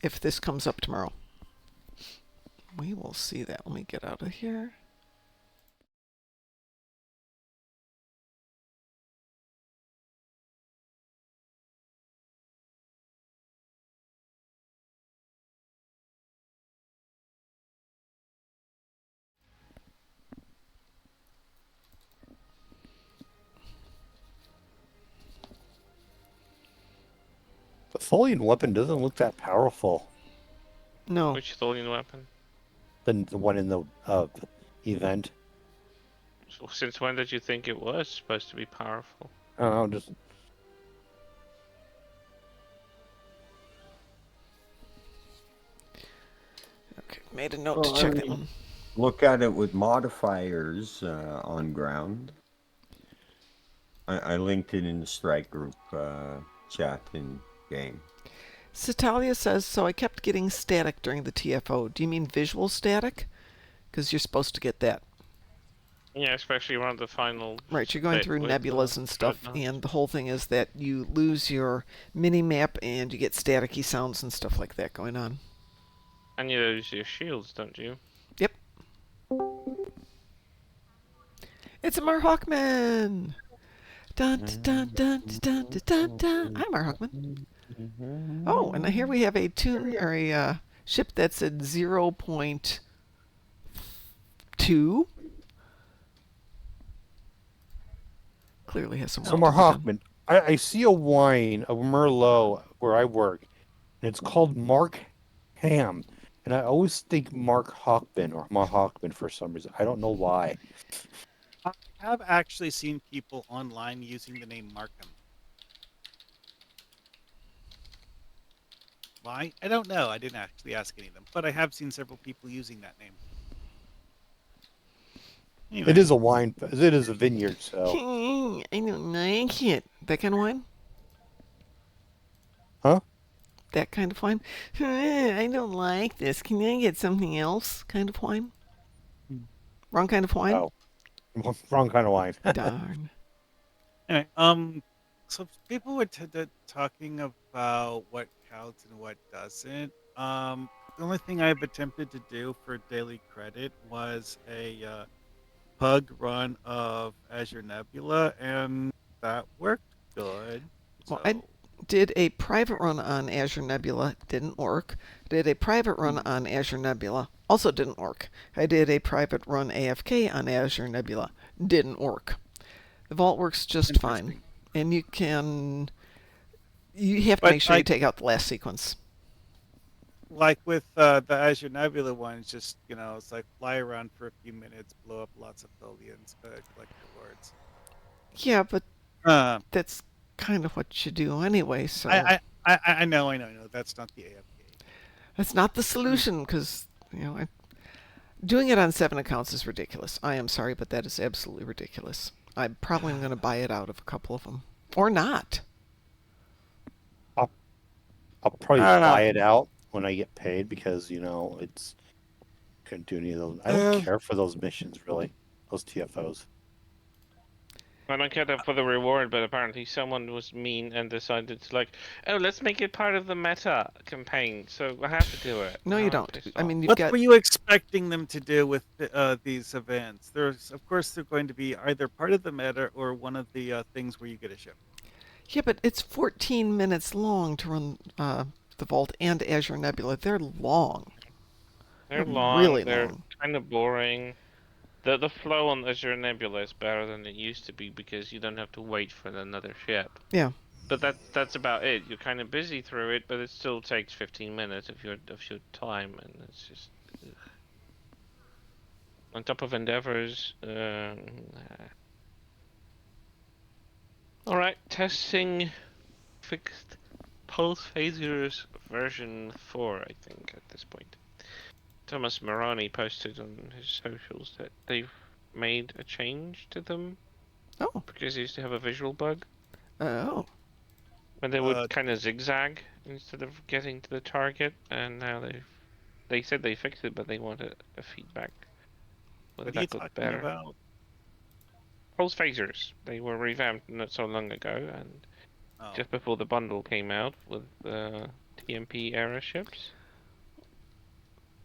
if this comes up tomorrow. We will see that. Let me get out of here. The Tholian weapon doesn't look that powerful. No. Which Tholian weapon? The one in the event. So since when did you think it was supposed to be powerful? I don't know, just Okay, made a note to check that one. Look at it with modifiers on ground. I linked it in the strike group chat in game. Satalia says, so I kept getting static during the TFO. Do you mean visual static? Because you're supposed to get that. Yeah, especially around the final. Right, you're going bit through with, nebulas and stuff, Dreadnought. and the whole thing is that you lose your mini-map and you get staticky sounds and stuff like that going on. And you lose your shields, don't you? Yep. It's a Marhawkman! Dun dun dun dun dun dun dun dun. I'm Marhawkman. Oh, and here we have a tune or a ship that's at 0.2. Clearly has some work Somewhere to be done. Hoffman. I see a wine, a Merlot, where I work, and it's called Mark Ham. And I always think Mark Hockman or Mark Hockman for some reason. I don't know why. I have actually seen people online using the name Markham. Why? I don't know. I didn't actually ask any of them, but I have seen several people using that name. Anyway, It is a wine. It is a vineyard, so. I don't like it. That kind of wine? Huh? That kind of wine? I don't like this. Can I get something else? Kind of wine? Wrong kind of wine? Oh, wrong kind of wine. Darn. Anyway, so people were talking about what counts and what doesn't. The only thing I've attempted to do for daily credit was a pug run of Azure Nebula, and that worked good. Well, So, I did a private run on Azure Nebula. Didn't work. Did a private run on Azure Nebula. Also didn't work. I did a private run AFK on Azure Nebula. Didn't work. The vault works just fine. And you can... You have to But make sure you I- take out the last sequence. like with the Azure Nebula one, it's just, it's like fly around for a few minutes, blow up lots of Tholians, collect rewards. Yeah, but Uh, that's kind of what you do anyway, so... I know. That's not the AFK. That's not the solution, because, doing it on 7 accounts is ridiculous. I am sorry, but that is absolutely ridiculous. I'm probably going to buy it out of a couple of them. Or not. I'll probably I don't know. buy it out when I get paid because it's couldn't do any of those. I don't Yeah. care for those missions, really. Those TFOs. I don't care that for the reward, but apparently someone was mean and decided to like, oh, let's make it part of the meta campaign, so I have to do it. No, Now you I'm don't. pissed I off. mean, you've What got. were you expecting them to do with these events? There's, of course, they're going to be either part of the meta or one of the things where you get a ship. Yeah, but it's 14 minutes long to run the Vault and Azure Nebula. They're long. They're They're long, really they're long. kind of boring. The flow on Azure Nebula is better than it used to be because you don't have to wait for another ship. Yeah. But that's about it. You're kind of busy through it, but it still takes 15 minutes of your time, and it's just on top of endeavors. All right, testing fixed pulse phasers version 4, I think at this point. Thomas Morani posted on his socials that they've made a change to them Oh. because they used to have a visual bug Oh. when they would kind of zigzag instead of getting to the target, and now they said they fixed it, but they want a feedback whether What are you that got talking better. about? Pulse phasers, they were revamped not so long ago, and Oh. just before the bundle came out with TMP era ships.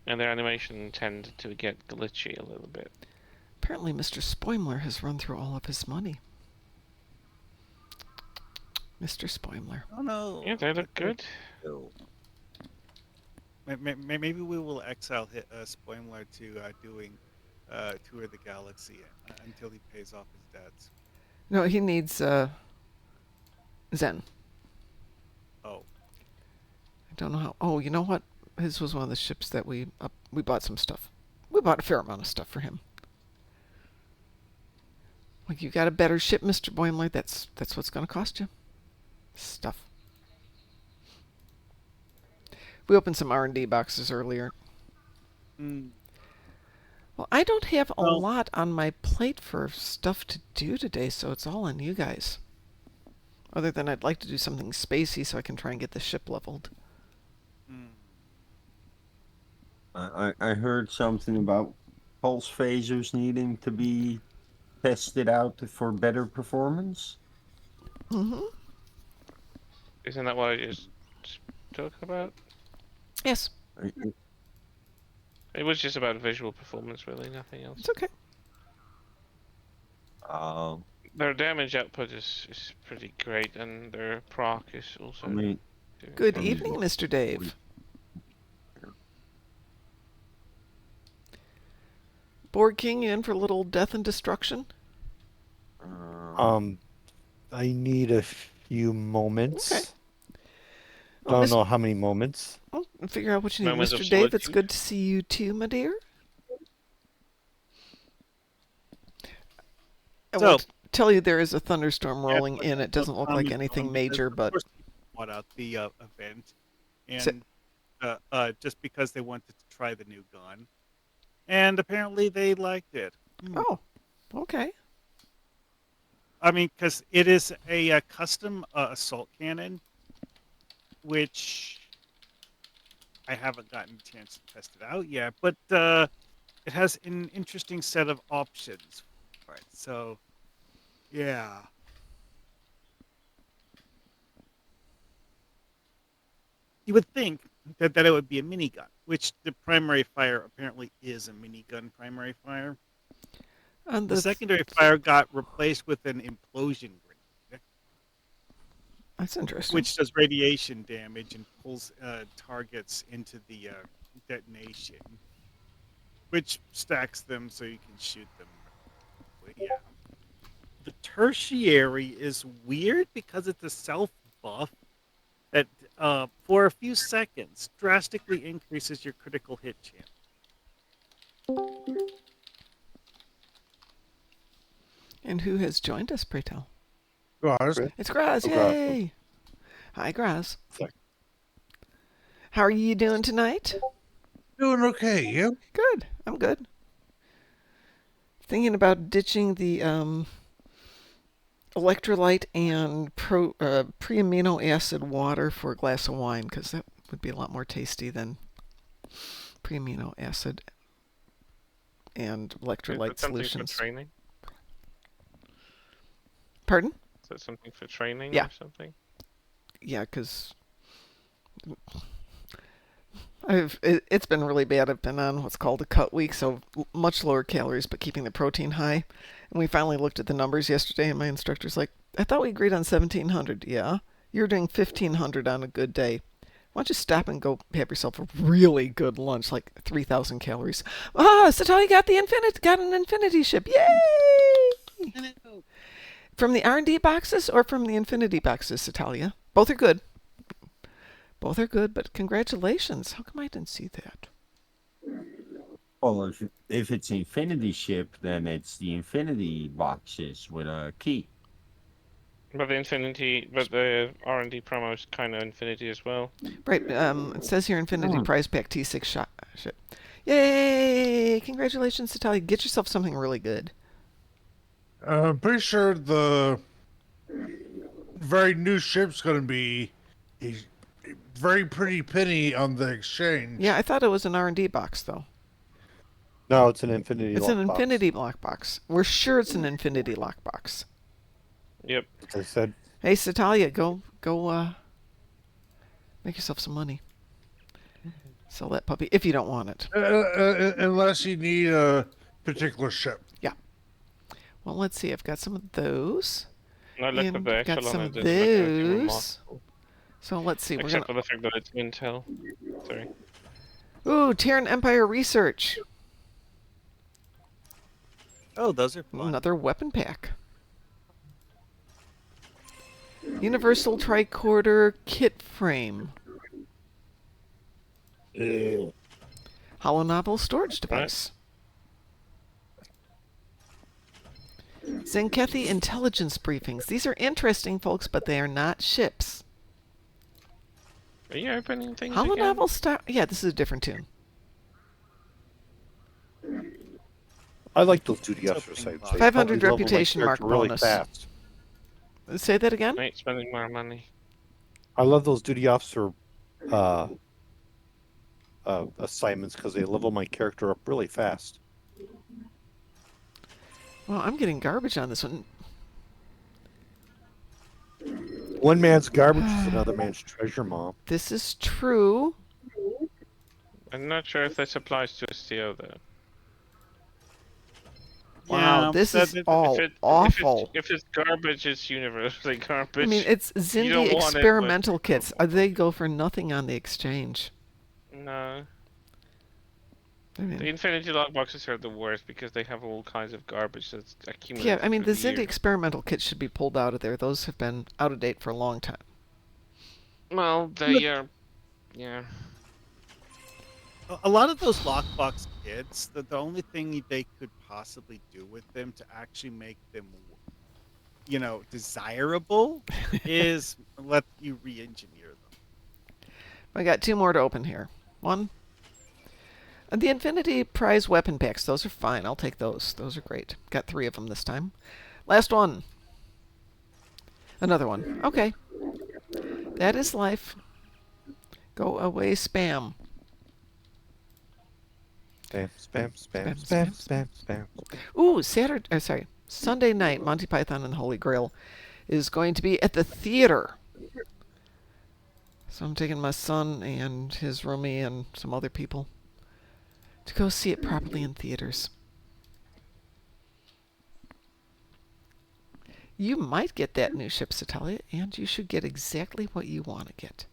And their animation tended to get glitchy a little bit. Apparently, Mr. Spoimler has run through all of his money. Mr. Spoimler. Oh no. Yeah, they look good. Maybe we will exile Spoimler to doing Tour of the Galaxy until he pays off his debts. No, he needs Zen. Oh. I don't know how. Oh, you know what? His was one of the ships that we bought some stuff. We bought a fair amount of stuff for him. Like, you got a better ship, Mr. Boimler, that's what's going to cost you. Stuff. We opened some R&D boxes earlier. Mm. Well, I don't have a Well- lot on my plate for stuff to do today, so it's all on you guys. Other than I'd like to do something spacey so I can try and get the ship leveled. Mm. I heard something about pulse phasers needing to be tested out for better performance. Mm-hmm. Isn't that what I just spoke about? Yes, It was just about visual performance, really, nothing else. it's okay. Their damage output is pretty great, and their proc is also. I mean, Good I mean, evening, Mr. Dave. Board King, you in for a little death and destruction? I need a few moments. Okay. I don't know how many moments. Well, figure out what you need. Moments of Mr. Dave, it's solitude. good to see you too, my dear. I So- will tell you there is a thunderstorm Yeah, rolling but in. It doesn't look like comment anything on major, because, but of course, people bought out the event, So- and just because they wanted to try the new gun, and apparently they liked it. oh, okay. I mean, because it is a custom assault cannon, which I haven't gotten a chance to test it out yet, but it has an interesting set of options for it. So, yeah. You would think that it would be a minigun, which the primary fire apparently is a minigun primary fire. And The secondary fire got replaced with an implosion grenade, that's interesting. which does radiation damage and pulls targets into the detonation, which stacks them so you can shoot them. But yeah. The tertiary is weird because it's a self buff that for a few seconds drastically increases your critical hit chance. And who has joined us, pray tell? Graz. It's Graz, Oh, Graz. yay! Hi, Graz. Sorry. How are you doing tonight? Doing okay, you? Good. I'm good. Thinking about ditching the electrolyte and pre-amino acid water for a glass of wine, because that would be a lot more tasty than pre-amino acid and Is electrolyte that something for solutions. training? Pardon? Is that something for training Yeah. or something? Yeah, because it's been really bad. I've been on what's called a cut week, so much lower calories, but keeping the protein high. And we finally looked at the numbers yesterday, and my instructor's like, I thought we agreed on 1,700. Yeah, you're doing 1,500 on a good day. Why don't you stop and go have yourself a really good lunch, like 3,000 calories? Ah, Satali got an infinity ship. Yay! From the R&D boxes or from the infinity boxes, Satalia? Both are good. Both are good, but congratulations. How come I didn't see that? Well, if it's Infinity ship, then it's the Infinity boxes with a key. But the R&D promo is kind of Infinity as well. Right, it says here Infinity Prize Pack T6 ship. Yay! Congratulations, Satalia. Get yourself something really good. I'm pretty sure the very new ship's going to be a very pretty penny on the exchange. Yeah, I thought it was an R&D box, though. No, it's an Infinity It's an lockbox. Infinity lockbox. We're sure it's an Infinity lockbox. Yep. As I said, Hey, Satalia, go, make yourself some money. Sell that puppy if you don't want it. Unless you need a particular ship. Well, let's see. I've got some of those. I looked at And the got Echelon some and of didn't look anything those. remarkable. So let's see. Except for the fact that it's Intel. Sorry. Ooh, Terran Empire Research. Oh, those are fun. Another weapon pack. Universal Tricorder Kit Frame. Hollow Novel Storage Device. Zenkethi Intelligence Briefings. These are interesting, folks, but they are not ships. Are you opening things Hollow again? Novel Star... Yeah, this is a different tune. I like those duty officer sites. They 500 help me level my reputation mark character really bonus. fast. Say that again? I ain't spending more money. I love those duty officer assignments because they level my character up really fast. Well, I'm getting garbage on this one. One man's garbage is another man's treasure, Mom. This is true. I'm not sure if this applies to STO though. Wow, Yeah, this is that- all awful. If it's garbage, it's universally garbage. I mean, it's You Zindi don't want it, experimental but- kits. They go for nothing on the exchange. No. I mean, The Infinity lockboxes are the worst because they have all kinds of garbage that's accumulated. yeah, I mean, the through Zindi years. experimental kits should be pulled out of there. Those have been out of date for a long time. Well, they are. Yeah. A lot of those lockbox kits, the only thing they could possibly do with them to actually make them, desirable is let you re-engineer them. I got two more to open here. One. The Infinity Prize weapon packs. Those are fine. I'll take those. Those are great. Got 3 of them this time. Last one. Another one. Okay. That is life. Go away, spam. Spam, spam, spam, spam, spam, spam. Ooh, Sunday night, Monty Python and the Holy Grail is going to be at the theater. So I'm taking my son and his roomie and some other people to go see it properly in theaters. You might get that new ship, Satalia, and you should get exactly what you want to get.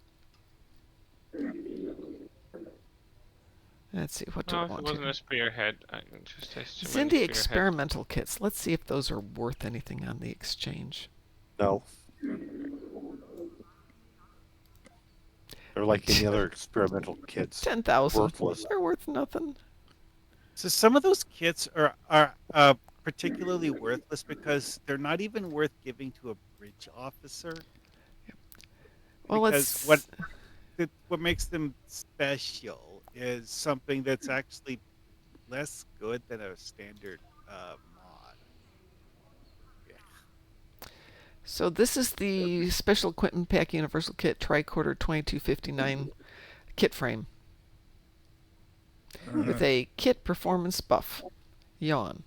Let's see, what do I Well, if it want wasn't here? a spearhead, I just has too many Zindi spearheads. experimental kits. Let's see if those are worth anything on the exchange. No. They're like any other experimental kits. 10,000. Worthless. They're worth nothing. So some of those kits are particularly worthless because they're not even worth giving to a bridge officer. Well, Because what makes them special is something that's actually less good than a standard mod. So this is the Special Equipment Pack Universal Kit Tricorder 2259 kit frame with a kit performance buff. Yawn.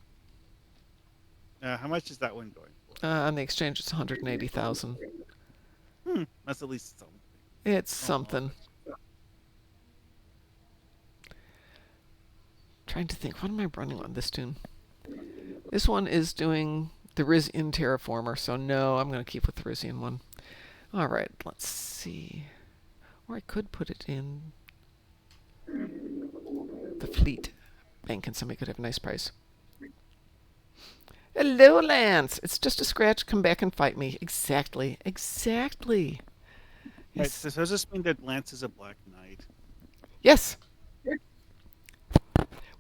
How much is that one going for? On the exchange, it's 180,000. That's at least something. It's Oh, something. Trying to think, what am I running on this tune? This one is doing the Rizian Terraformer, so no, I'm going to keep with the Rizian one. All right, let's see. Or I could put it in the Fleet Bank, and somebody could have a nice price. Hello, Lance. It's just a scratch. Come back and fight me. Exactly. Exactly. Right, Yes. so does this mean that Lance is a Black Knight? Yes.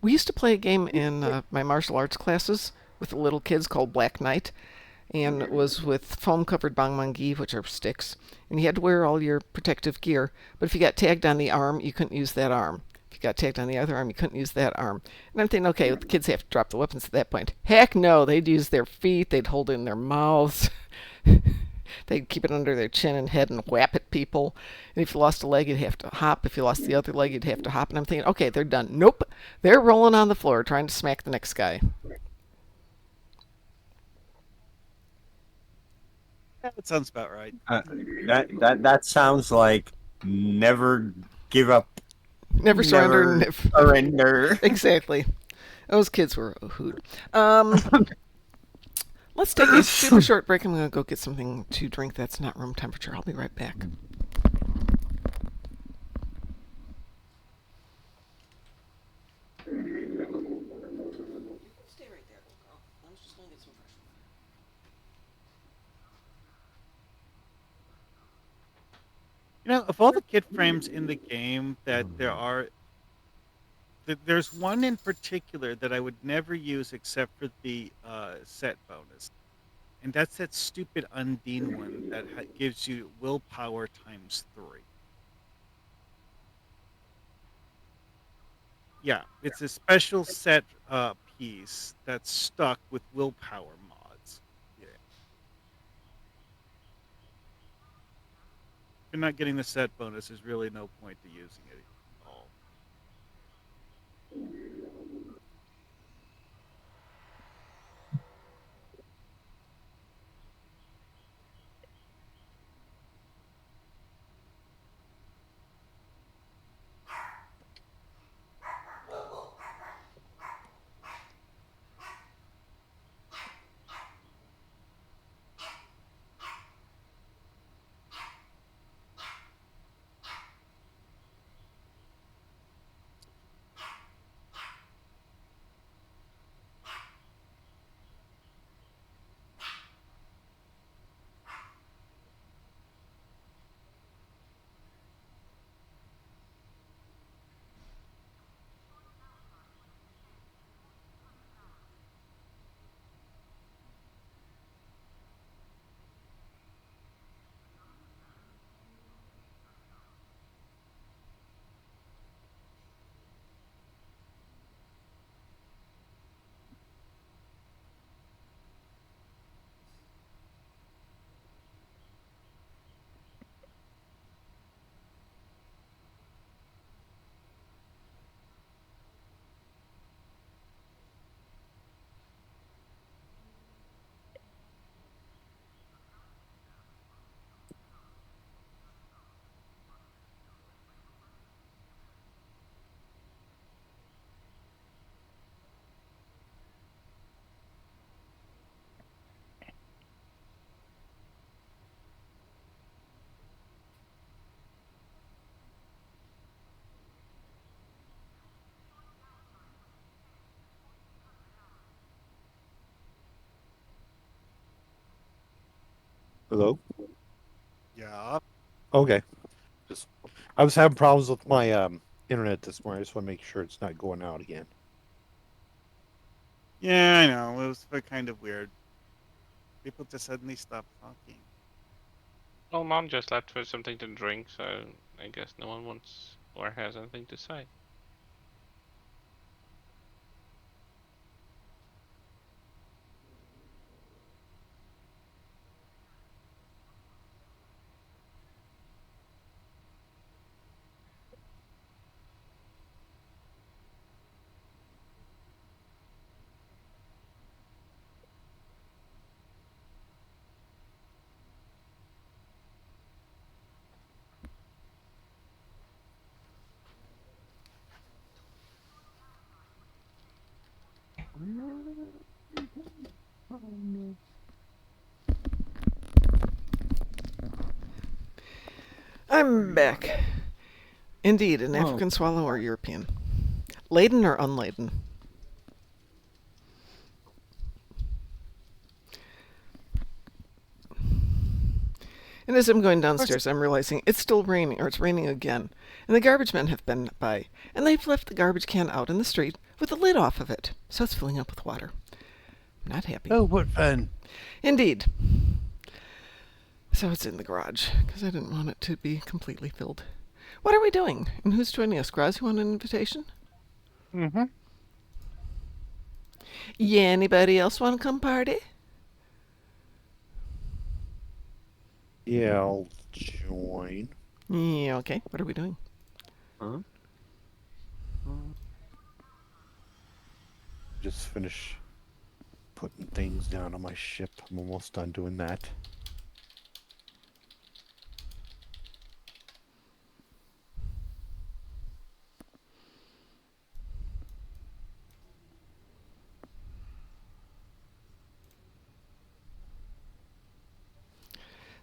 We used to play a game in my martial arts classes with the little kids called Black Knight, and it was with foam-covered bangmangi, which are sticks, and you had to wear all your protective gear, but if you got tagged on the arm, you couldn't use that arm. If you got tagged on the other arm, you couldn't use that arm. And I'm thinking, okay, the kids have to drop the weapons at that point. Heck no, they'd use their feet, they'd hold it in their mouths. They'd keep it under their chin and head and whap at people. And if you lost a leg, you'd have to hop. If you lost the other leg, you'd have to hop. And I'm thinking, okay, they're done. Nope. They're rolling on the floor trying to smack the next guy. Yeah, that sounds about right. That sounds like never give up, Never surrender. never surrender. Exactly. Those kids were a hoot. Let's take a super short break. I'm going to go get something to drink that's not room temperature. I'll be right back. Stay right there, little girl. I was just going to get some fresh water. You know, of all the kit frames in the game that there are, there's one in particular that I would never use except for the set bonus. And that's that stupid Undine one that gives you willpower times 3. Yeah, it's a special set piece that's stuck with willpower mods. Yeah. If you're not getting the set bonus, there's really no point to using it at all. Hello? Yeah. Okay. Just I was having problems with my internet this morning. I just want to make sure it's not going out again. Yeah, I know. It was kind of weird. People just suddenly stopped talking. Well, Mom just left for something to drink, so I guess no one wants or has anything to say. I'm back. Indeed, an Oh. African swallow or European. Laden or unladen? And as I'm going downstairs, I'm realizing it's still raining, or it's raining again. And the garbage men have been by, and they've left the garbage can out in the street with the lid off of it. So it's filling up with water. I'm not happy. Oh, what fun. Indeed. So it's in the garage, because I didn't want it to be completely filled. What are we doing? And who's joining us? Graz, you want an invitation? Mm-hmm. Yeah, anybody else want to come party? Yeah, I'll join. Yeah, okay. What are we doing? Huh? Just finish putting things down on my ship. I'm almost done doing that.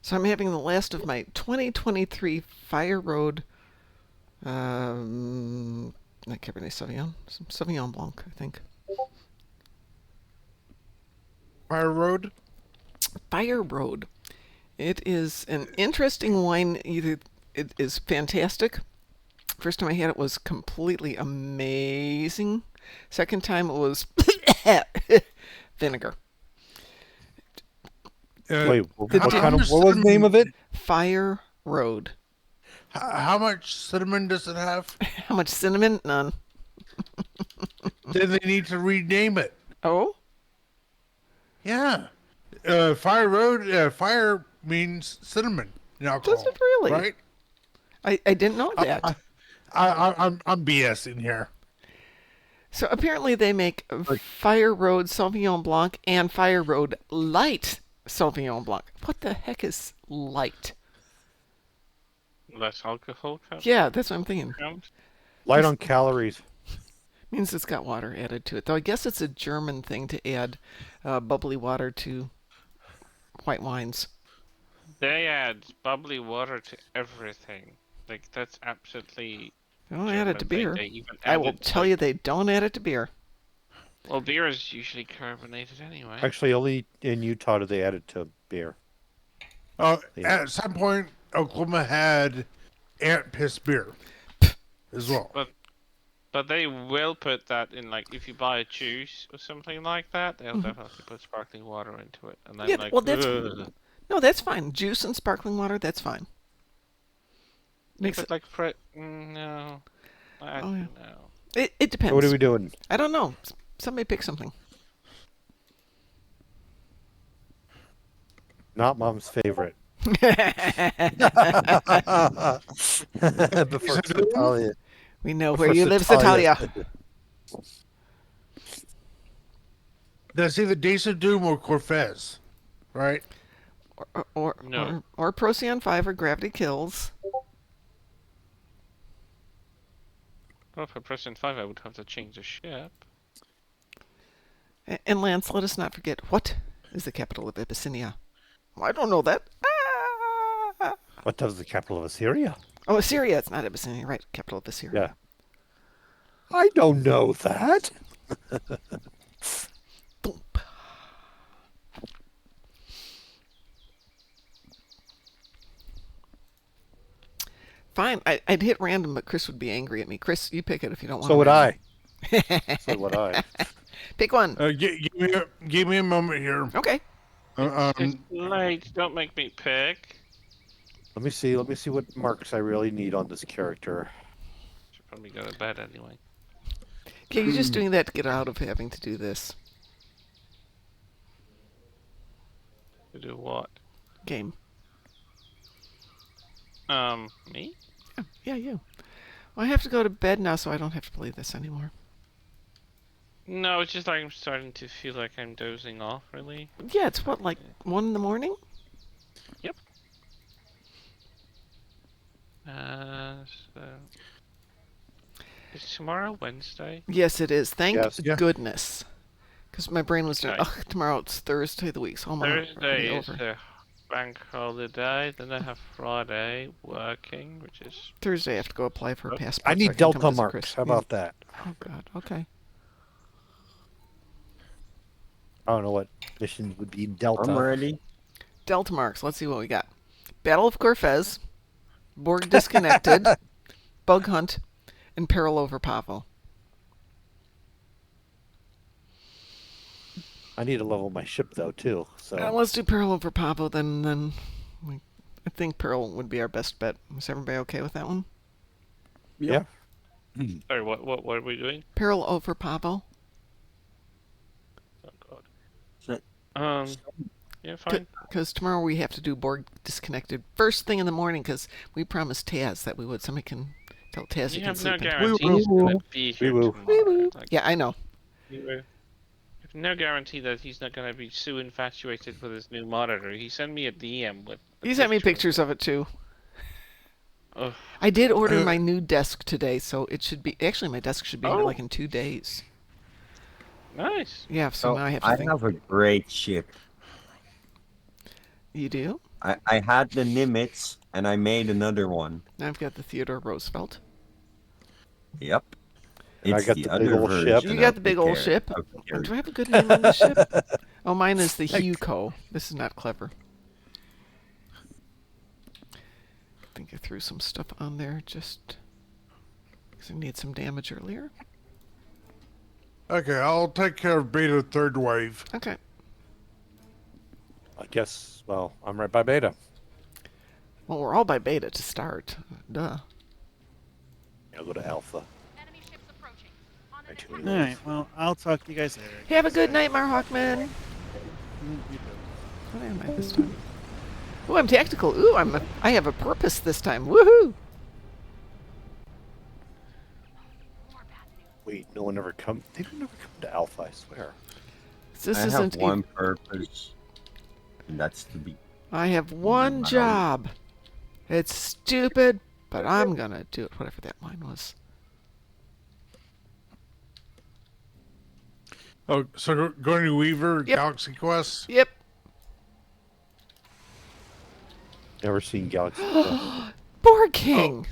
So I'm having the last of my 2023 Fire Road, not Cabernet Sauvignon, some Sauvignon Blanc, I think. Fire Road? Fire Road. It is an interesting wine. Either it is fantastic. First time I had it was completely amazing. Second time it was vinegar. Wait, what the kind of? how What was the name of it? Fire Road. How much cinnamon does it have? How much cinnamon? None. Then they need to rename it. Oh? Yeah. Fire Road, fire means cinnamon in alcohol. Does it really? Right? I didn't know that. I'm BSing here. So apparently they make Fire Road Sauvignon Blanc and Fire Road Light Sauvignon Blanc. What the heck is light? Less alcohol Yeah, that's what I'm thinking. comes. Light on calories. Means it's got water added to it. Though I guess it's a German thing to add bubbly water to white wines. They add bubbly water to everything. Like that's absolutely. They don't add it to German. beer. They even I will added, tell you, they don't add it to beer. Well, beer is usually carbonated anyway. Actually, only in Utah do they add it to beer. Oh, Yeah. at some point, Oklahoma had ant piss beer as well. But they will put that in, like, if you buy a juice or something like that, they'll definitely put sparkling water into it. And then, Yeah, like, well, that's ugh. no, that's fine. Juice and sparkling water, that's fine. Makes But it. like, no. Oh, yeah. No. It depends. So what are we doing? I don't know. Somebody pick something. Not Mom's favorite. Before Natalia. We know where you live, Natalia. That's either Days of Doom or Corfez, right? No. Or Procyon 5 or Gravity Kills. Well, for President 5, I would have to change the ship. And Lance, let us not forget, what is the capital of Abyssinia? I don't know that. Ah! What was the capital of Assyria? Oh, Assyria. It's not Abyssinia, right? Capital of Assyria. Yeah. I don't know that. Boom. Fine. I'd hit random, but Chris would be angry at me. Chris, you pick it if you don't want to. So would I. So would I. Pick one. Give me a moment here. Okay. It's late. Don't make me pick. Let me see what marks I really need on this character. Should probably go to bed anyway. Okay, you're just doing that to get out of having to do this To do what? game. Me? Yeah, you. Well, I have to go to bed now, so I don't have to play this anymore. No, it's just like I'm starting to feel like I'm dozing off, really. Yeah, it's what, like 1 in the morning? Yep. So... Is tomorrow Wednesday? Yes, it is. Thank Yes. Yeah. goodness. Because my brain was doing, Right. ugh, tomorrow it's Thursday of the week, so I'm already Thursday is over. the bank holiday. Then I have Friday working, which is Thursday I have to go apply for a passport. I so need can come Delta visit marks. Chris. How about that? Oh, God. Okay. I don't know what missions would be Delta. I'm ready. Delta marks. Let's see what we got. Battle of Corfez, Borg Disconnected, Bug Hunt, and Peril over Pavo. I need to level my ship though too. So Let's do Peril over Pavo, then I think Peril would be our best bet. Is everybody okay with that one? yeah. sorry. What are we doing? Peril over Pavo. Oh God. So- Yeah, fine. Because tomorrow we have to do Borg Disconnected first thing in the morning because we promised Taz that we would. Somebody can tell Taz he You can have no sleep in. guarantee he's gonna be here Wee-woo. tomorrow. Like, Yeah, I know. you have no guarantee that he's not gonna be so infatuated with his new monitor. He sent me a DM with. He sent me pictures of it too. Ugh. I did order my new desk today, so it should be. Actually, my desk should be here Oh. like in 2 days. Nice. Yeah, so So now I have to I think. have a great ship. You do? I had the Nimitz and I made another one. Now I've got the Theodore Roosevelt. Yep. And I It's got the the big other old ship. version You got of the big old Carrier- ship. of the Oh, Carrier. do I have a good name on this ship? Oh, mine is the Hugo. This is not clever. I think I threw some stuff on there just because I need some damage earlier. Okay, I'll take care of Beta third wave. Okay. I guess. Well, I'm right by Beta. Well, we're all by beta to start. Duh. I'll go to Alpha. Enemy ships approaching. On an Right, attack. two All right. Well, I'll talk to you guys later. Have a good night, Marhawkman. You too. What am I this time? Ooh, I'm tactical. Ooh, I have a purpose this time. Woohoo! Wait, no one ever come. They don't ever come to Alpha. I swear. This I isn't. have one purpose, and that's to be. I have one Wow. job. It's stupid, but I'm gonna do it. Whatever that line was. Oh, so going to Weaver, Yep. Galaxy Quest? Yep. Never seen Galaxy. Quest. Borg King.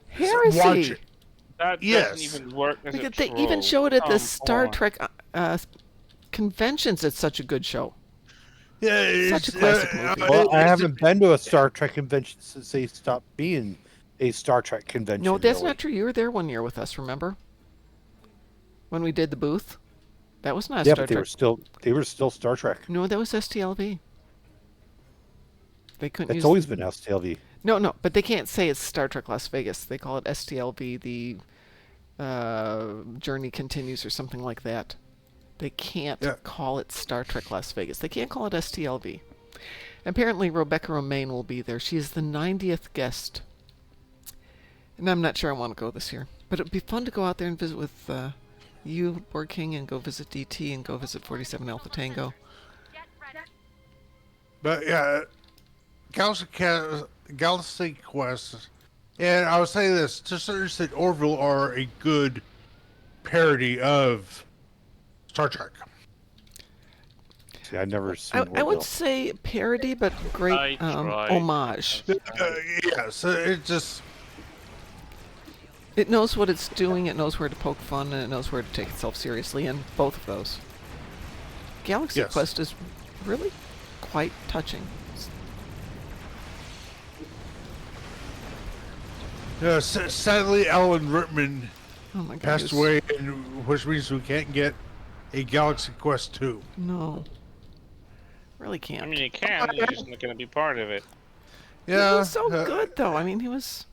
Heresy. Watch it. That Yes. doesn't even work as Look a at they troll. even show it at the Come Star on. Trek conventions. It's such a good show. Yeah, Such a it's, classic movie. Well, I it's- haven't been to a Star Trek convention since they stopped being a Star Trek convention. No, that's really. not true. You were there one year with us. Remember when we did the booth? That was not Yeah, Star but they Trek. were still Star Trek. No, that was STLV. They couldn't It's use. always been STLV. No, but they can't say it's Star Trek Las Vegas. They call it STLV. The journey continues or something like that. They can't Yeah. call it Star Trek Las Vegas. They can't call it STLV. Apparently, Rebecca Romaine will be there. She is the 90th guest. And I'm not sure I want to go this year. But it'd be fun to go out there and visit with you, Borg King, and go visit DT and go visit 47 Alpha Tango. Get ready. But yeah, Galaxy Quest, and I would say this: to a certain extent, Orville are a good parody of Star Trek. See, I've never seen. I would Orville. say parody, but I great tried. homage. Yeah, so it just It knows what it's doing, it knows where to poke fun, and it knows where to take itself seriously, and both of those. Galaxy Yes. Quest is really quite touching. sadly, Alan Rickman Oh my god. passed away, which means we can't get a Galaxy Quest 2. No. Really I can't. mean, you can. You're just not going to be part of it. Yeah, He was so good, though. I mean, he was.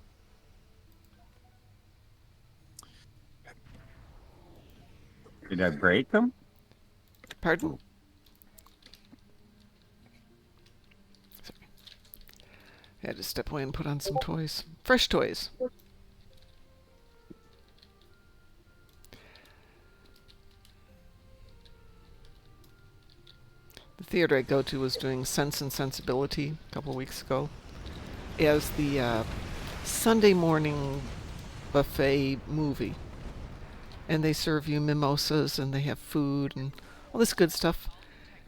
Did I break them? Pardon? Sorry. I had to step away and put on some toys. Fresh toys. The theater I go to was doing Sense and Sensibility a couple of weeks ago as the Sunday morning buffet movie. and they serve you mimosas, and they have food and all this good stuff.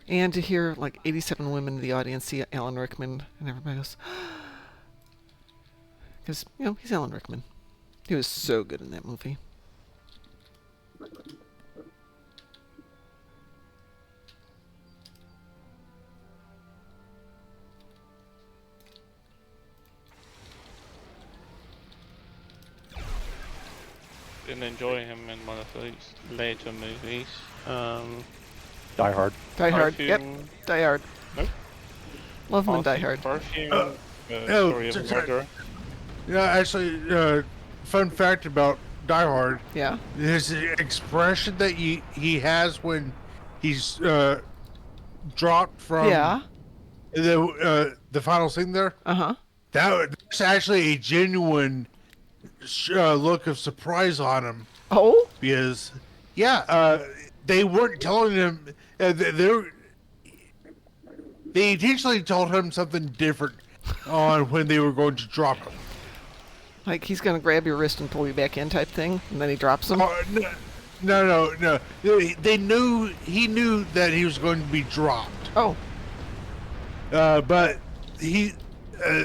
And to hear like 87 women in the audience see Alan Rickman, and everybody goes, because he's Alan Rickman. He was so good in that movie. Didn't enjoy him in one of these later movies. Die Hard. Die Hard. Yep. Perfume- Die Hard. Nope. Love him in Die Hard. Perfume. Oh, Story of a sorry. Murderer. Yeah, actually, fun fact about Die Hard: Yeah. his expression that he has when he's dropped from Yeah. the final scene there. Uh-huh. That's actually a genuine look of surprise on him, Oh? because they weren't telling him they intentionally told him something different on when they were going to drop him. Like he's gonna grab your wrist and pull you back in type thing, and then he drops him? No. He knew that he was going to be dropped. Oh. But he.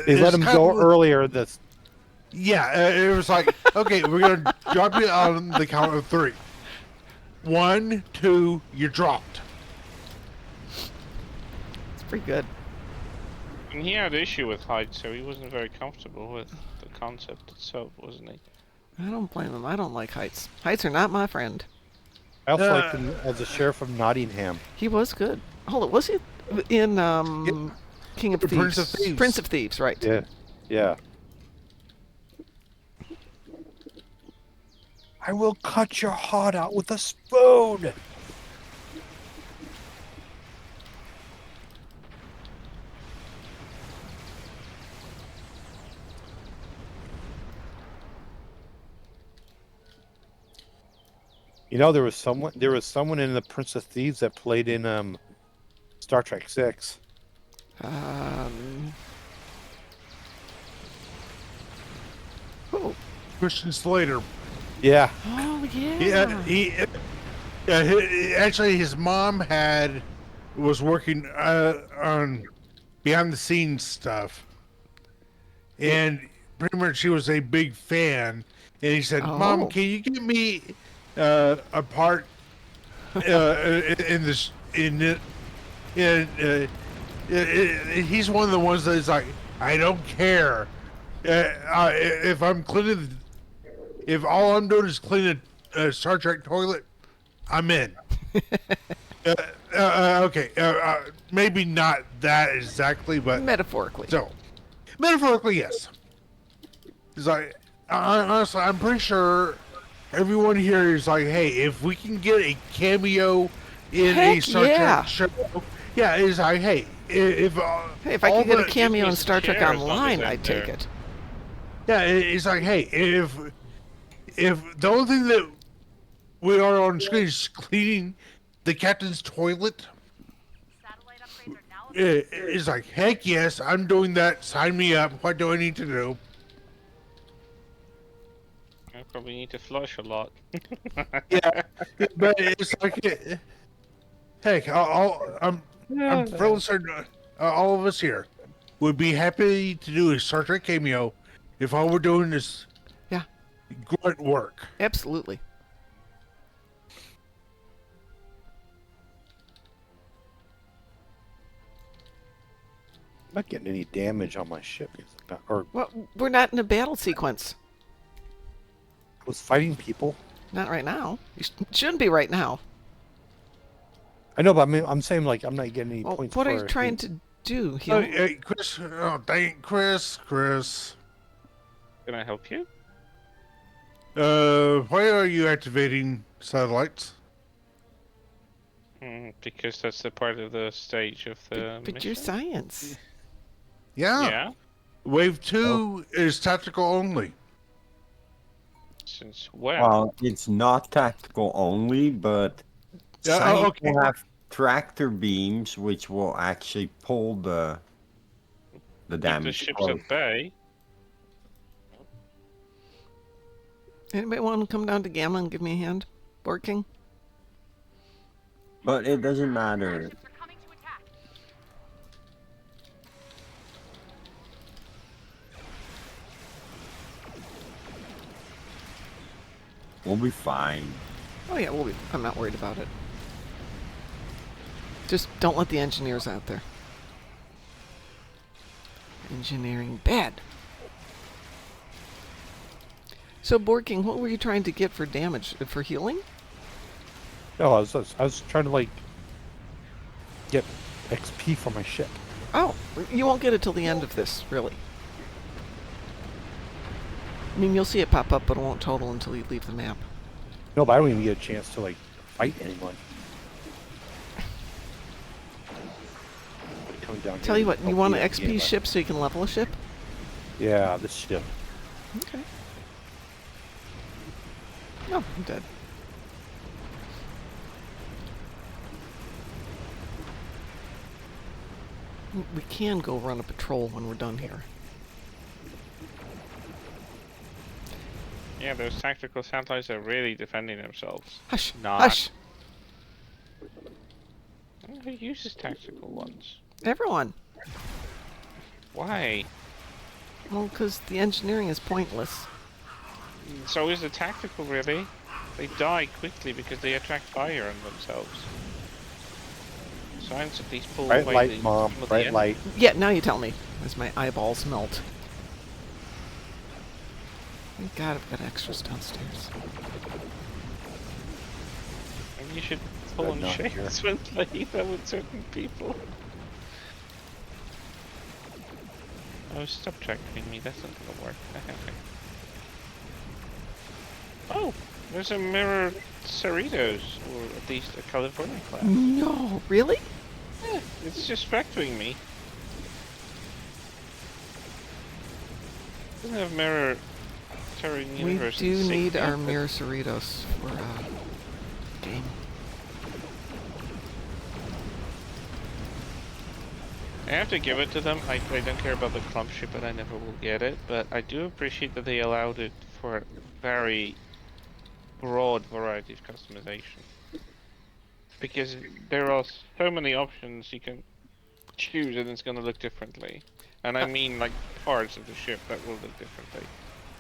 They let him go earlier. This. Yeah, it was like, okay, we're gonna drop you on the count of 3. 1, 2, you're dropped. It's pretty good. And he had issue with heights, so he wasn't very comfortable with the concept itself, wasn't he? I don't blame him. I don't like heights. Heights are not my friend. I also liked him as a sheriff of Nottingham. He was good. Hold on, was he in King of Thieves? Prince of Thieves. Prince of Thieves, right. Yeah. Yeah. I will cut your heart out with a spoon. There was someone in the Prince of Thieves that played in Star Trek 6. Oh. Christian Slater. Yeah. Oh, yeah. Actually, his mom was working on behind the scenes stuff, and pretty much she was a big fan. And he said, "Mom, Oh. can you give me a part in this? He's one of the ones that is like, I don't care if I'm cleaning. If all I'm doing is cleaning a Star Trek toilet, I'm in." Okay, maybe not that exactly, but Metaphorically. so metaphorically, yes. It's like, honestly, I'm pretty sure everyone here is like, hey, if we can get a cameo in a Heck Star yeah. Trek show, yeah, it's like, hey, if Hey, if I all could get a the- cameo in was Star Trek chair as long as Online, they're I'd take there. it. yeah, it's like, hey, if the only thing that we are on screen is cleaning the captain's toilet, Satellite upgrades are now it's like, heck yes, I'm doing that. Sign me up. What do I need to do? I probably need to flush a lot. Yeah, but it's like, heck, I'm fairly certain all of us here would be happy to do a Star Trek cameo if all we're doing is Yeah. grunt work. Absolutely. I'm not getting any damage on my ship. Or Well, we're not in a battle sequence. I was fighting people. Not right now. You shouldn't be right now. I know, but I'm saying like I'm not getting any Well, points. what are for you trying it. to do? Oh, Heal? hey, Chris, oh, dang, Chris. Can I help you? Why are you activating satellites? Because that's the part of the stage of the But you're mission. science. Yeah. Yeah. Wave 2 is tactical only. Since when? Well, it's not tactical only, but Yeah, some okay. will have tractor beams, which will actually pull the Keep the damage. ships close. at bay. Anybody want to come down to Gamma and give me a hand? Working? But it doesn't matter. Ships are coming to attack. We'll be fine. Oh yeah, I'm not worried about it. Just don't let the engineers out there. Engineering bad. So, Borking, what were you trying to get for damage? For healing? No, I was trying to like get XP for my ship. Oh, you won't get it till the end of this, really. I mean, you'll see it pop up, but it won't total until you leave the map. No, but I don't even get a chance to like fight anyone. Coming down Tell here you what, and you want an help me XP ship so you can level a ship? Yeah, this ship. Okay. Oh, I'm dead. We can go run a patrol when we're done here. Yeah, those tactical satellites are really defending themselves. Hush! Not. Hush! Who uses tactical ones? Everyone! Why? Well, because the engineering is pointless. So is the tactical, really. They die quickly because they attract fire on themselves. Science at least pull Bright away light, the Mom. some of the Bright en- light. Yeah, now you tell me, as my eyeballs melt. Thank God I've got extras downstairs. And you should pull on not here. shades when playing that with certain people. Oh, stop tracking me. That's not gonna work. Okay. Oh, there's a mirror Cerritos, or at least a California class. No, really? Yeah, it's just factoring me. Doesn't have mirror Terran We universe. do in sync need yet, our but- mirror Cerritos for game. I have to give it to them. I don't care about the clump ship and I never will get it, but I do appreciate that they allowed it for a very broad variety of customization. Because there are so many options you can choose and it's going to look differently. And I mean like parts of the ship that will look differently.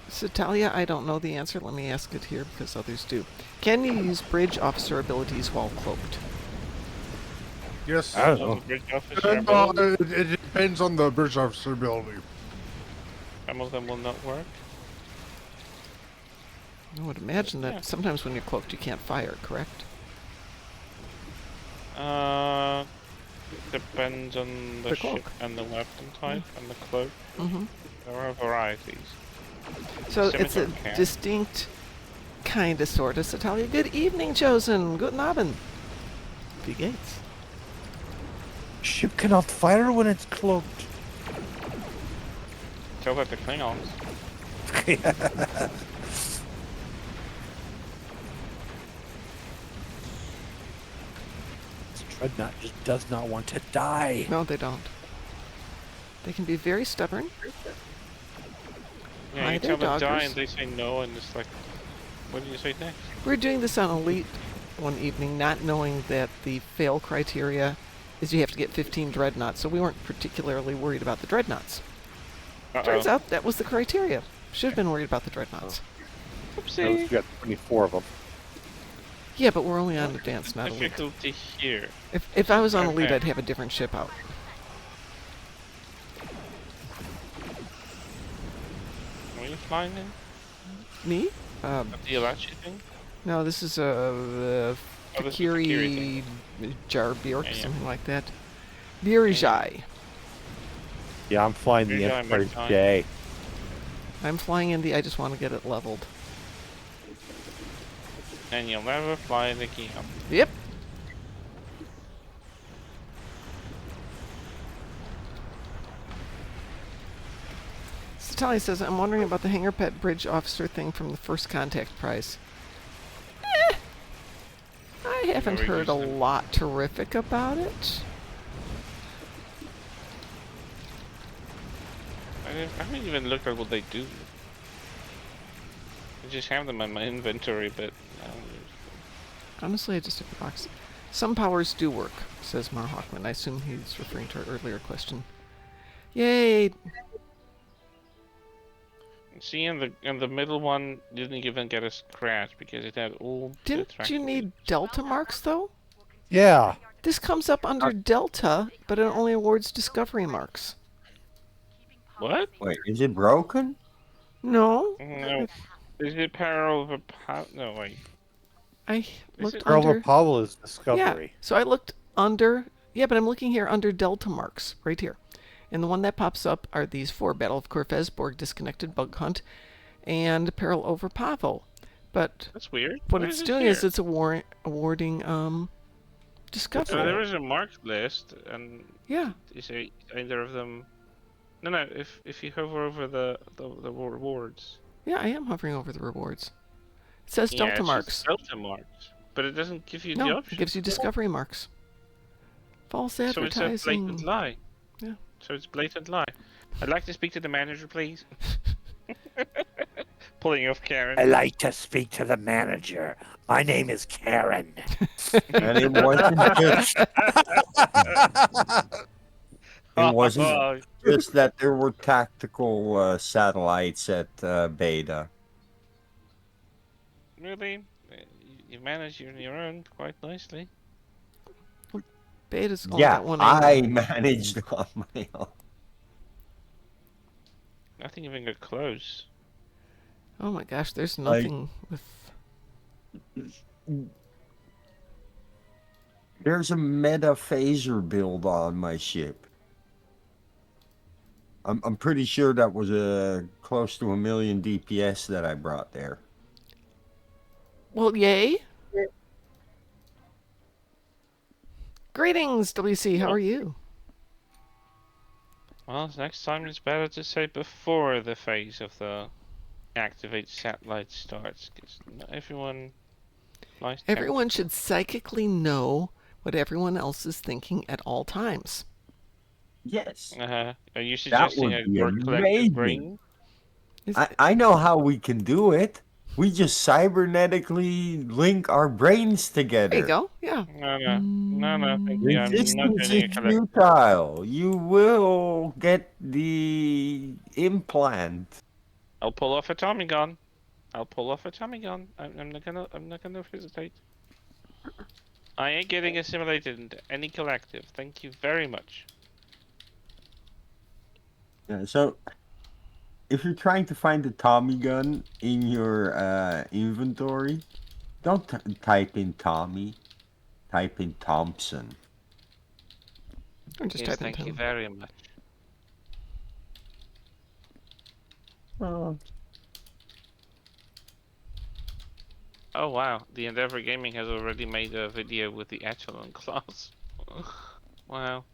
So, Talia, I don't know the answer. Let me ask it here because others do. Can you use bridge officer abilities while cloaked? Yes. I don't So know. the bridge officer And, ability, it depends on the bridge officer ability. some of them will not work. I would imagine that Yeah. sometimes when you're cloaked, you can't fire, correct? Depends on the The ship cloak. and the weapon type and the cloak. Mm-hmm. There are varieties. So it's a Scimitar can. distinct kind of sort of. So, Talia, good evening, Chosen. Guten Abend. Wie geht's? Ship cannot fire when it's cloaked. So that the Klingons. This dreadnought just does not want to die. No, they don't. They can be very stubborn. Yeah, Hi you there, tell them die doggers. and they say no and it's like, what do you say next? We're doing this on Elite one evening, not knowing that the fail criteria is you have to get 15 dreadnoughts, so we weren't particularly worried about the dreadnoughts. Turns out that was the criteria. Should have been worried about the dreadnoughts. Oopsie. You got 24 of them. Yeah, but we're only on Advanced, not Elite. Difficulty here. If I was on Elite, Okay. I'd have a different ship out. Are you flying in? Me? The Ilachi thing? No, this is a Oh, this is the Fikiri Fikiri Jarbirk, Yeah, yeah. something like that. Birijai. Yeah, I'm flying the Here's Emperor my time. Day. I'm flying in the. I just want to get it leveled. And you'll never fly the Keyham. Yep. Sally says, I'm wondering about the hangar pet bridge officer thing from the first contact prize. I haven't Never heard a used them. lot terrific about it. I haven't even looked at what they do. I just have them in my inventory, but I don't use Honestly, I just took the box. Some powers do work, says Mar Hawkman. I assume he's referring to our earlier question. Yay! See, in the middle one didn't even get a scratch because it had all the Didn't you attractive need Delta marks, though? Yeah. This comes up under Delta, but it only awards Discovery marks. What? Wait, is it broken? No. No. Is it power over power? No, wait. I Is looked it- Pearl under... of Apollo is Yeah, Discovery. so I looked under... Yeah, but I'm looking here under Delta marks, right here. And the one that pops up are these 4. Battle of Corfez, Borg Disconnected, Bug Hunt, and Peril over Pavo. But That's weird. what Why it's is it doing here? is it's awarding Discovery. So there is a marked list, and Yeah. is either of them? No. If you hover over the rewards. Yeah, I am hovering over the rewards. It says Yeah, Delta it's marks. just Delta marks, but it doesn't give you the No, option. it gives you Discovery marks. False So it's a advertising. blatant lie. Yeah. So it's blatant lie. I'd like to speak to the manager, please. Pulling off Karen. I like to speak to the manager. My name is Karen. And it wasn't just, it wasn't just that there were tactical satellites at Beta. Really? You manage your own quite nicely. Beta's only Yeah, got one I angle. managed on my own. Nothing even got close. Oh my gosh, there's Like- nothing with... There's a meta phaser build on my ship. I'm pretty sure that was close to 1 million DPS that I brought there. Well, yay. Greetings, WC. How are you? Well, next time it's better to say before the phase of the activate satellite starts, because not everyone likes Everyone should psychically know what everyone else is thinking at all times. Yes. Are you That suggesting would a be more collective amazing. brain? I know how we can do it. We just cybernetically link our brains together. There you go. Yeah. No, thank you. I'm not Resistance joining a is collective. futile. You will get the implant. I'll pull off a Tommy gun. I'm not gonna hesitate. I ain't getting assimilated into any collective. Thank you very much. Yeah, so if you're trying to find the Tommy gun in your inventory, don't type in Tommy. Type in Thompson. Or just Yes, type in thank you Tom. very much. Oh wow, the Endeavor Gaming has already made a video with the Echelon class. Wow.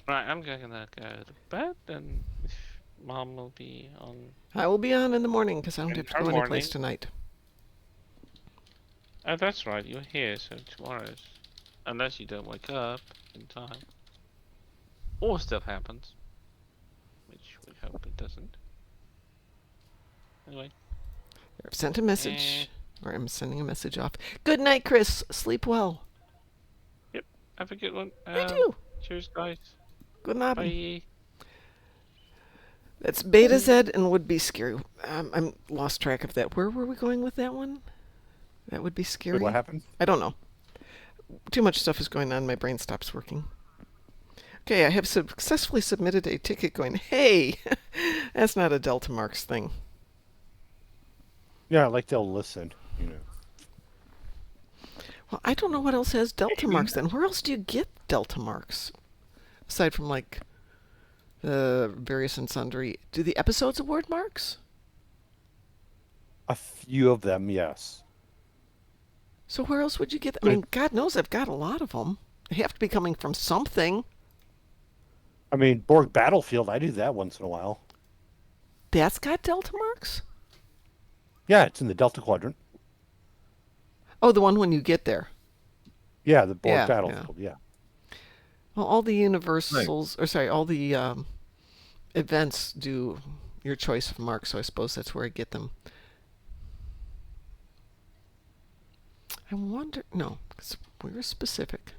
Right, I'm gonna go to bed, and Mom will be on. I will be on in the morning because I don't In have to her go anyplace morning. tonight. Oh, that's right, you're here, so tomorrow's. Unless you don't wake up in time. Or stuff happens. Which we hope it doesn't. Anyway. I've sent a message. Or I'm sending a message off. Good night, Chris. Sleep well. Yep, have a good one. You too. Cheers, guys. Good night. Bye. That's Beta Z and Would Be Scary. I'm lost track of that. Where were we going with that one? That would be scary. What happened? I don't know. Too much stuff is going on. My brain stops working. Okay, I have successfully submitted a ticket going, hey, that's not a Delta Marks thing. Yeah, like they'll listen. You know. Well, I don't know what else has Delta Marks then. Where else do you get Delta Marks? Aside from, like, the various and sundry. Do the episodes award marks? A few of them, yes. So where else would you get them? I mean, God knows I've got a lot of them. They have to be coming from something. I mean, Borg Battlefield, I do that once in a while. That's got Delta Marks? Yeah, it's in the Delta Quadrant. Oh, the one when you get there. Yeah, the Borg Yeah, Battlefield, yeah. Well, all the universals, or sorry, all the events do your choice of mark, so I suppose that's where I get them. I wonder, no, 'cause we're specific.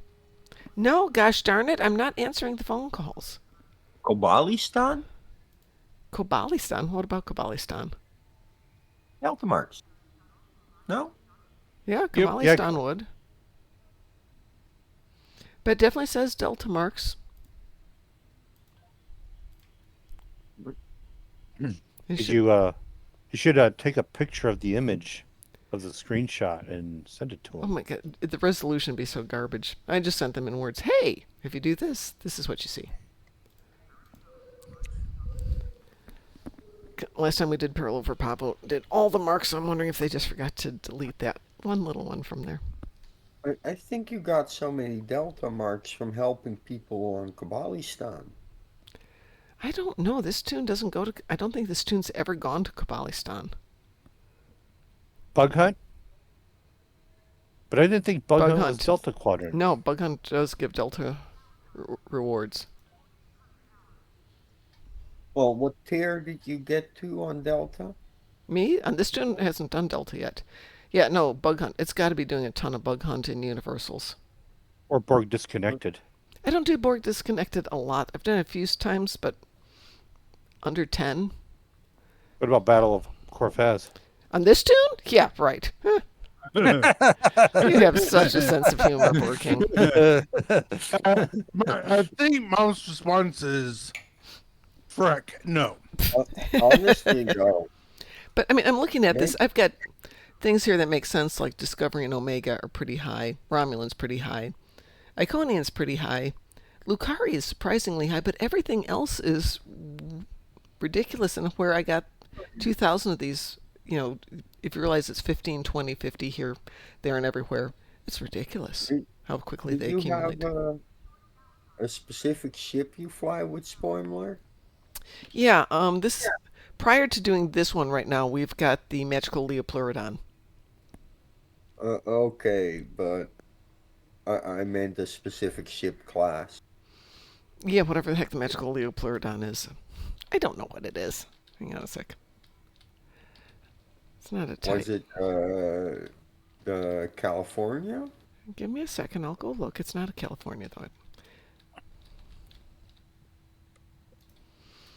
No, gosh darn it, I'm not answering the phone calls. Kobalistan? Kobalistan? What about Kobalistan? Delta marks. No? Yeah, Yep, Kobalistan would. But it definitely says Delta marks. It Did should- you should take a picture of the image of the screenshot and send it to Oh him. my god, the resolution would be so garbage. I just sent them in words. Hey, if you do this, this is what you see. Last time we did Pearl over Pablo, did all the marks. I'm wondering if they just forgot to delete that one little one from there. I think you got so many Delta marks from helping people on Kobalistan. I don't know. This tune doesn't go to. I don't think this tune's ever gone to Kobalistan. Bug Hunt? But I didn't think Bug, Bug Hunt was Hunt. Delta Quadrant. No, Bug Hunt does give Delta rewards. Well, what tier did you get to on Delta? Me? And this tune hasn't done Delta yet. Yeah, no, Bug Hunt. It's got to be doing a ton of Bug Hunt in Universals. Or Borg Disconnected. I don't do Borg Disconnected a lot. I've done it a few times, but under 10. What about Battle of Corfez? On this tune? Yeah, right. Huh. You have such a sense of humor, Borg King. I think Mom's response is, "Frick, no." Honestly, no. But I mean, I'm looking at this. I've got things here that make sense, like Discovery and Omega are pretty high. Romulan's pretty high. Iconian's pretty high. Lucari is surprisingly high, but everything else is ridiculous. And where I got 2,000 of these, you know, if you realize it's 15, 20, 50 here, there, and everywhere, it's ridiculous how quickly Did they you accumulate. have a specific ship you fly with Spoimler? Yeah, this prior to doing this one right now, we've got the Magical Leopleurodon. Okay, but I meant a specific ship class. Yeah, whatever the heck the Magical Leopleurodon is. I don't know what it is. Hang on a sec. It's not a type. Was it the California? Give me a second. I'll go look. It's not a California, though.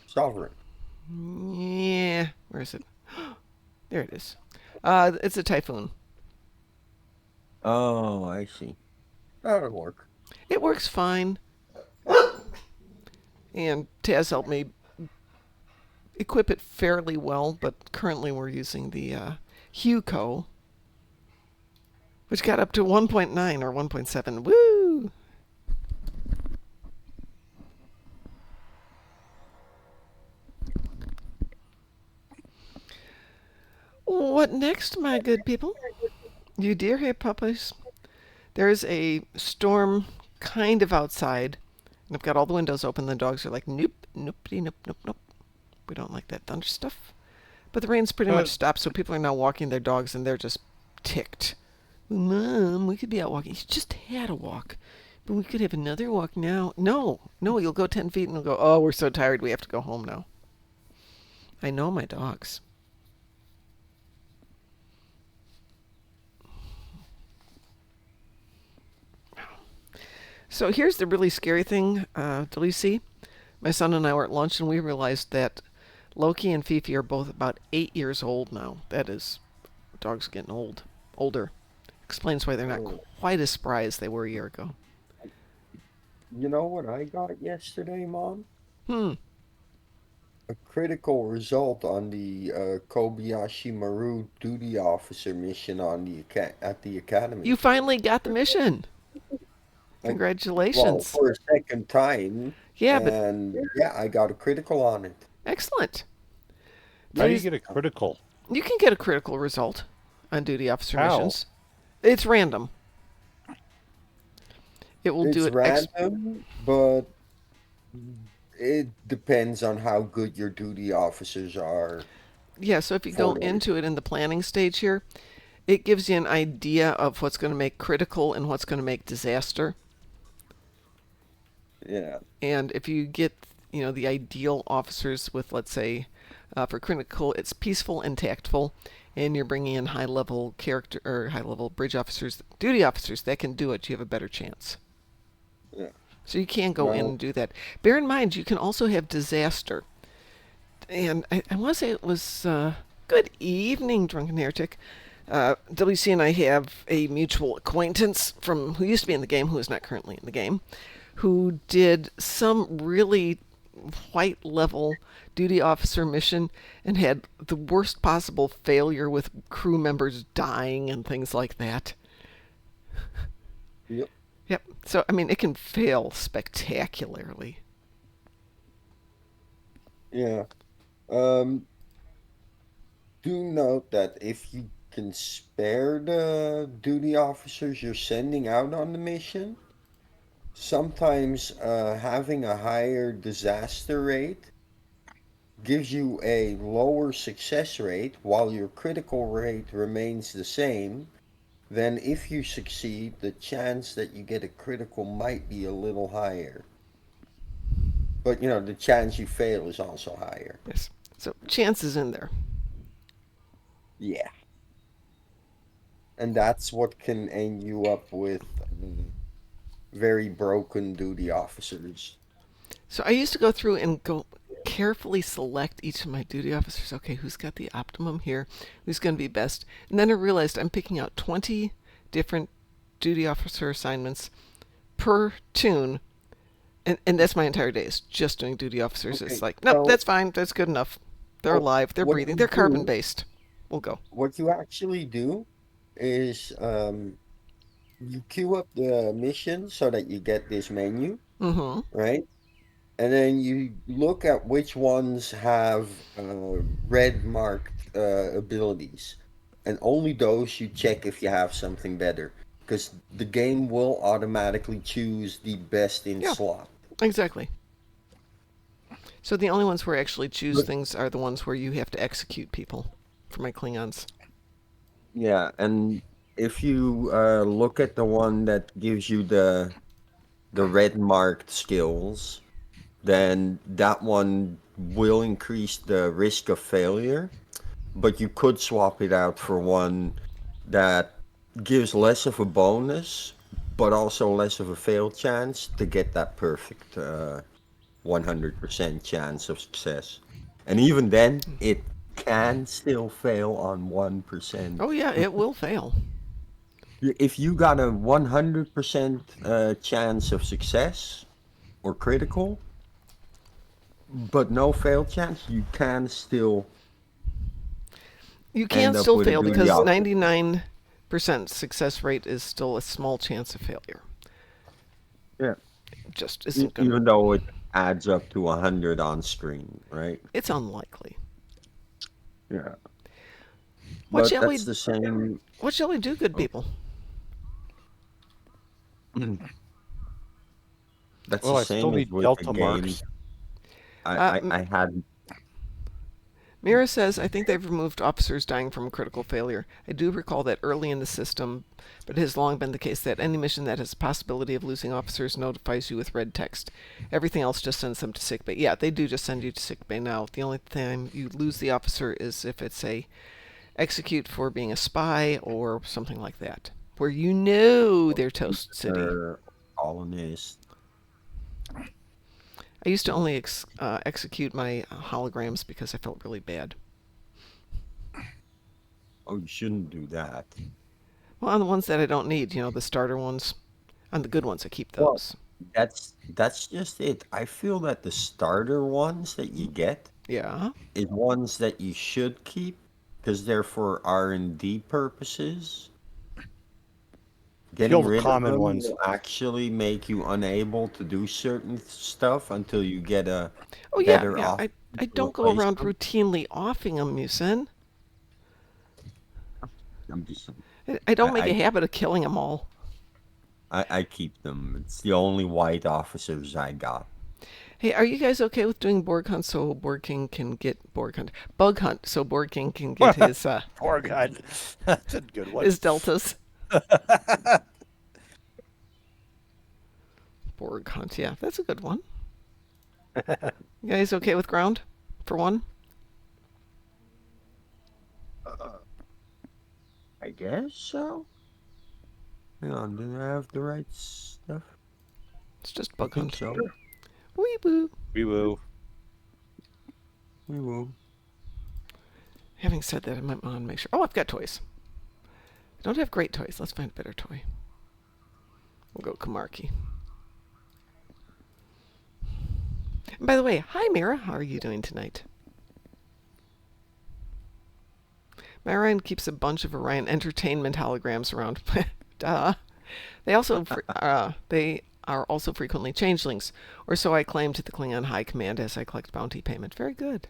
Sovereign. Yeah. Where is it? There it is. It's a Typhoon. Oh, I see. That'll work. It works fine. And Taz helped me equip it fairly well, but currently we're using the Huco, which got up to 1.9 or 1.7. Woo! What next, my good people? You dear hey puppies. There's a storm kind of outside, and I've got all the windows open. The dogs are like, nope, nope, nope, nope, nope. We don't like that thunder stuff. But the rain's pretty much stopped, so people are now walking their dogs, and they're just ticked. Mom, we could be out walking. You just had a walk, but we could have another walk now. No, you'll go 10 feet and you'll go, oh, we're so tired, we have to go home now. I know my dogs. So here's the really scary thing, Delisi. My son and I were at lunch, and we realized that Loki and Fifi are both about 8 years old now. That is, dogs are getting older. Explains why they're not quite as spry as they were a year ago. You know what I got yesterday, Mom? A critical result on the Kobayashi Maru duty officer mission on at the academy. You finally got the mission. Congratulations. Well, for a second time. Yeah, and yeah, I got a critical on it. Excellent. How do you get a critical? You can get a critical result on duty officer How? missions. It's random. It will do it. It's random, but it depends on how good your duty officers are. Yeah, so if you go into it in the planning stage here, it gives you an idea of what's going to make critical and what's going to make disaster. Yeah. And if you get, the ideal officers with, let's say, for critical, it's peaceful and tactful, and you're bringing in high-level character or high-level bridge officers, duty officers that can do it, you have a better chance. Yeah. So you can go in Well, and do that. Bear in mind, you can also have disaster. And I want to say it was good evening, Drunken Heretic. WC and I have a mutual acquaintance from who used to be in the game, who is not currently in the game, who did some really white level duty officer mission and had the worst possible failure with crew members dying and things like that. yep. Yep. So, I mean, it can fail spectacularly. Yeah. Um, do note that if you can spare the duty officers you're sending out on the mission, sometimes having a higher disaster rate gives you a lower success rate while your critical rate remains the same. Then, if you succeed, the chance that you get a critical might be a little higher. But the chance you fail is also higher. Yes. So, chances in there. Yeah. And that's what can end you up with very broken duty officers. So I used to go through and go carefully select each of my duty officers. Okay, who's got the optimum here? Who's going to be best? And then I realized I'm picking out 20 different duty officer assignments per tune. And that's my entire day. It's just doing duty officers. Okay, It's like, nope, so that's fine. That's good enough. They're alive. They're what breathing. you They're carbon do, based. We'll go. what you actually do is you queue up the mission so that you get this menu, Mm-hmm. right? And then you look at which ones have red marked abilities, and only those you check if you have something better, because the game will automatically choose the best in Yeah. slot. Exactly. So the only ones where I actually choose But things are the ones where you have to execute people for my Klingons. yeah, and if you look at the one that gives you the red marked skills, then that one will increase the risk of failure. But you could swap it out for one that gives less of a bonus, but also less of a fail chance to get that perfect 100% chance of success. And even then, it can still fail on 1%. Oh yeah, it will fail. If you got a 100% chance of success or critical, but no fail chance, you can still You can end up still with a fail duty because officer. 99% success rate is still a small chance of failure. Yeah. It just isn't going Even to. though it adds up to 100 on screen, right? It's unlikely. Yeah. What But shall that's we? the same. What shall we do, good Oh, people? that's Well, the I still same as need with the delta game. marks. I had. Mira says, I think they've removed officers dying from critical failure. I do recall that early in the system, but it has long been the case that any mission that has a possibility of losing officers notifies you with red text. Everything else just sends them to sickbay. Yeah, they do just send you to sickbay now. The only time you lose the officer is if it's a execute for being a spy or something like that, where they're Toast City. Colonist. I used to only execute my holograms because I felt really bad. Oh, you shouldn't do that. Well, on the ones that I don't need, the starter ones. On the good ones, I keep Well, those. that's just it. I feel that the starter ones that you get Yeah. is ones that you should keep because they're for R&D purposes. Kill Getting the rid of common them ones. will actually make you unable to do certain stuff until you get a Oh, yeah, better yeah. option I to don't go replace around them. routinely offing them, Musen. I'm just, I don't make I, a habit of killing them all. I keep them. It's the only white officers I got. Hey, are you guys okay with doing Borg Hunt so Borg King can get Borg Hunt? Bug Hunt so Borg King can get his Poor guy. That's a good one. his deltas. Borg hunt. Yeah, that's a good one. You guys okay with ground for one? I guess so. Hang on, do I have the right stuff? It's just I bug think hunt. so. Wee boo. We will. We will. Having said that, I might want to make sure. Oh, I've got toys. I don't have great toys. Let's find a better toy. We'll go Kamarki. And by the way, hi Mira. How are you doing tonight? My Orion keeps a bunch of Orion Entertainment holograms around. Duh. They are also frequently changelings, or so I claim to the Klingon High Command as I collect bounty payment. Very good.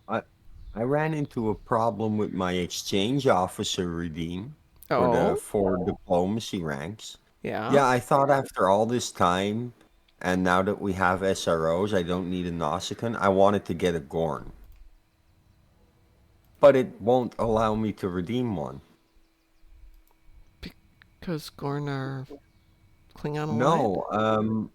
I ran into a problem with my exchange officer redeem for the Oh, 4 diplomacy ranks. yeah. Yeah, I thought after all this time, and now that we have SROs, I don't need a Nausicaan. I wanted to get a Gorn. But it won't allow me to redeem one. Because Gorn are Klingon alive? No,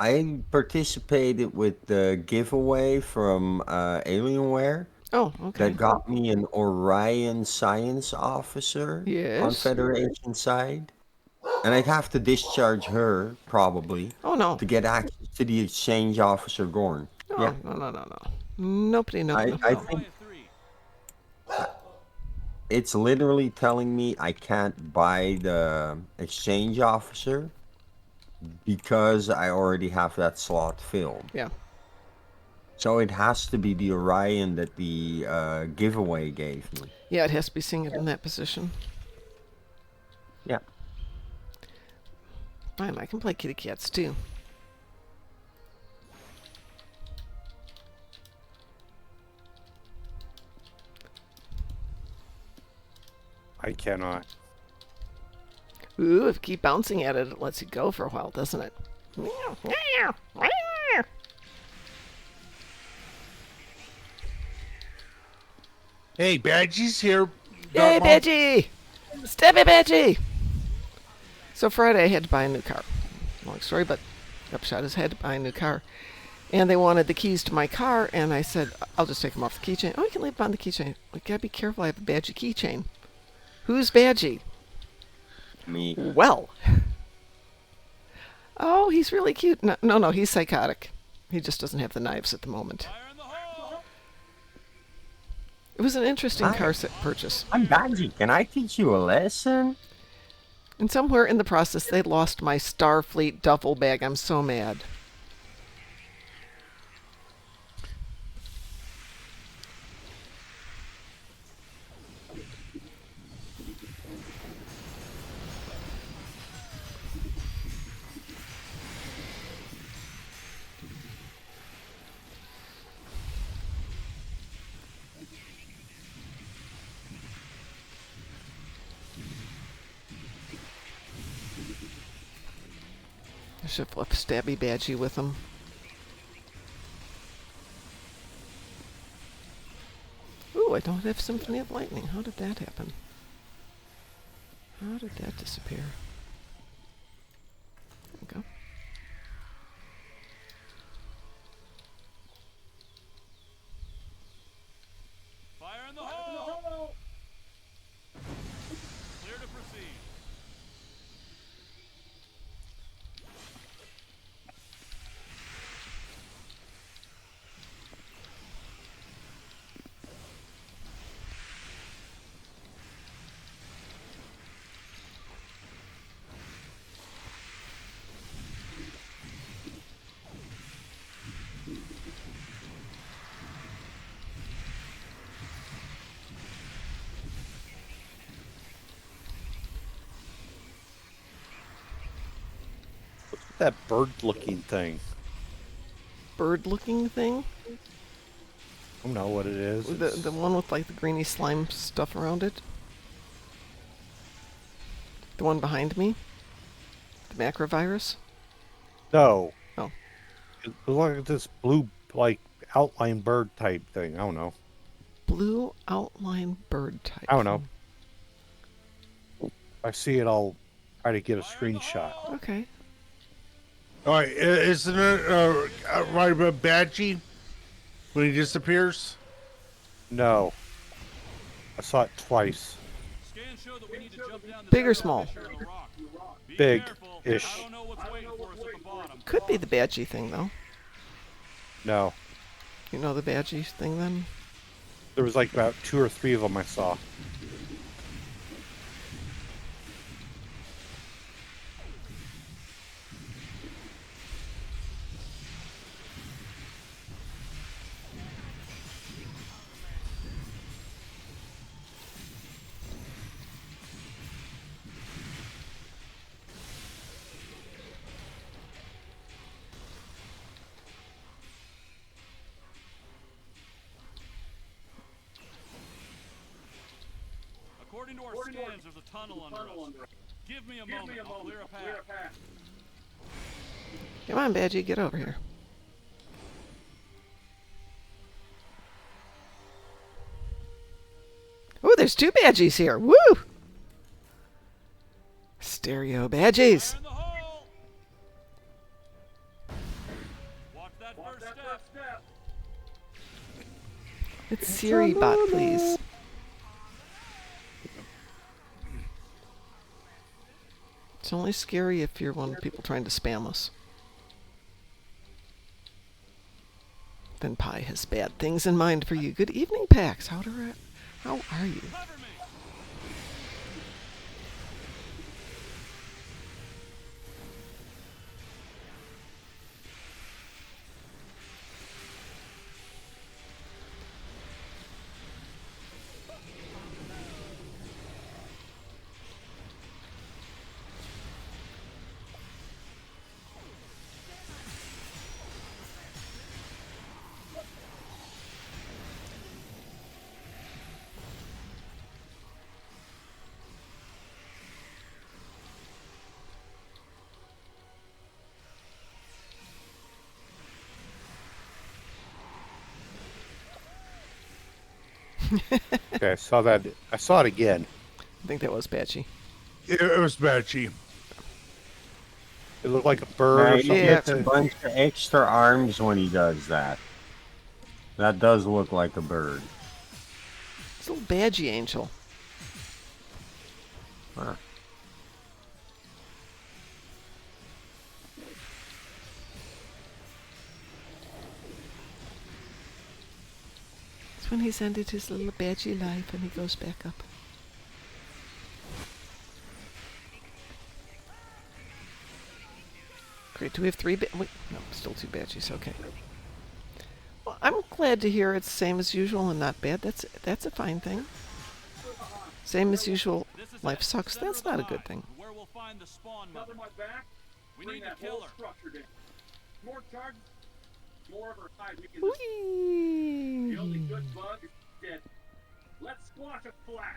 I participated with the giveaway from Alienware Oh, okay. that got me an Orion Science Officer on Yes. Federation side. And I'd have to discharge her, probably, Oh, no. to get access to the Exchange Officer Gorn. No, Yeah. no. Nobody, no. I think it's literally telling me I can't buy the Exchange Officer because I already have that slot filled. Yeah. So it has to be the Orion that the giveaway gave me. Yeah, it has to be seeing it in that position. Yeah. Fine, I can play kitty cats too. I cannot. Ooh, if you keep bouncing at it, it lets you go for a while, doesn't it? Hey, Badgie's here. Yay, Darkmom. Badgie! Stabby Badgie! So Friday I had to buy a new car. Long story, but upshot is I had to buy a new car. And they wanted the keys to my car, and I said, I'll just take them off the keychain. Oh, you can leave them on the keychain. We gotta be careful, I have a Badgie keychain. Who's Badgie? Me. Well. Oh, he's really cute. No, he's psychotic. He just doesn't have the knives at the moment. It was an interesting Hi. car purchase. I'm Badgie. Can I teach you a lesson? And somewhere in the process, they lost my Starfleet duffel bag. I'm so mad. I should have left Stabby Badgie with him. Ooh, I don't have Symphony of Lightning. How did that happen? How did that disappear? There we go. Fire in the hole! Clear to proceed. That bird-looking thing. Bird-looking thing? I don't know what it is. The one with like the greeny slime stuff around it? The one behind me? The macrovirus? No. Oh. It looks like this blue, like, outline bird type thing. I don't know. Blue outline bird type. I don't know. If I see it, I'll try to get a screenshot. Okay. All right, isn't it right about Badgie when he disappears? No. I saw it twice. Scans show that we need to jump down the Big or second small? fissure in the rock. Be careful. Big-ish. I don't know what's waiting for us at the bottom. Could be the Badgie thing, though. No. You know the Badgie thing, then? There was like about 2 or 3 of them I saw. According to our scans, there's a tunnel under us. Give me a moment. I'll clear a path. Come on, Badgie, get over here. Oh, there's 2 Badgies here. Woo! Stereo Badgies. Fire in the hole. Watch that first step. It's Siri bot, please. It's only scary if you're one of the people trying to spam us. Then Pi has bad things in mind for you. Good evening, Pax. How are you? Cover me. Okay, I saw that. I saw it again. I think that was Badgie. It was Badgie. It looked like a bird or Right, he something. gets a bunch of extra arms when he does that. That does look like a bird. It's a little Badgie angel. Huh. It's when he's ended his little Badgie life and he goes back up. Great. Do we have 3 wait, no, still 2 Badgies. Okay. Well, I'm glad to hear it's same as usual and not bad. That's a fine thing. Same as usual. This is Life it. sucks. Center That's of the not a good hive, thing. Where we'll find the spawn mother. We need to kill her. More charges, more of her hide. We can Whee! the only good bug is dead. Let's squash it flat.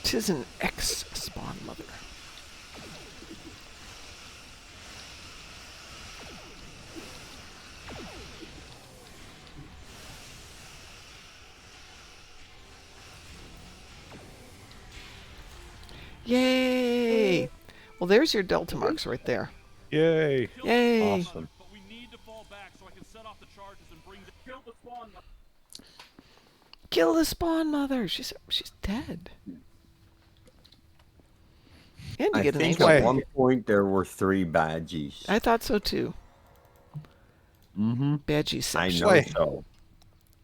Tis an ex-spawn mother. Yay! Well, there's your delta marks right there. Yay! Yay! Awesome. But we need to fall back so I can set off the charges and bring the Kill the spawn mother. Kill the spawn mother. She's dead. And you I get an think angel. at one point there were 3 badgies. I thought so too. Mm-hmm. Badgie I section. know Wait. so.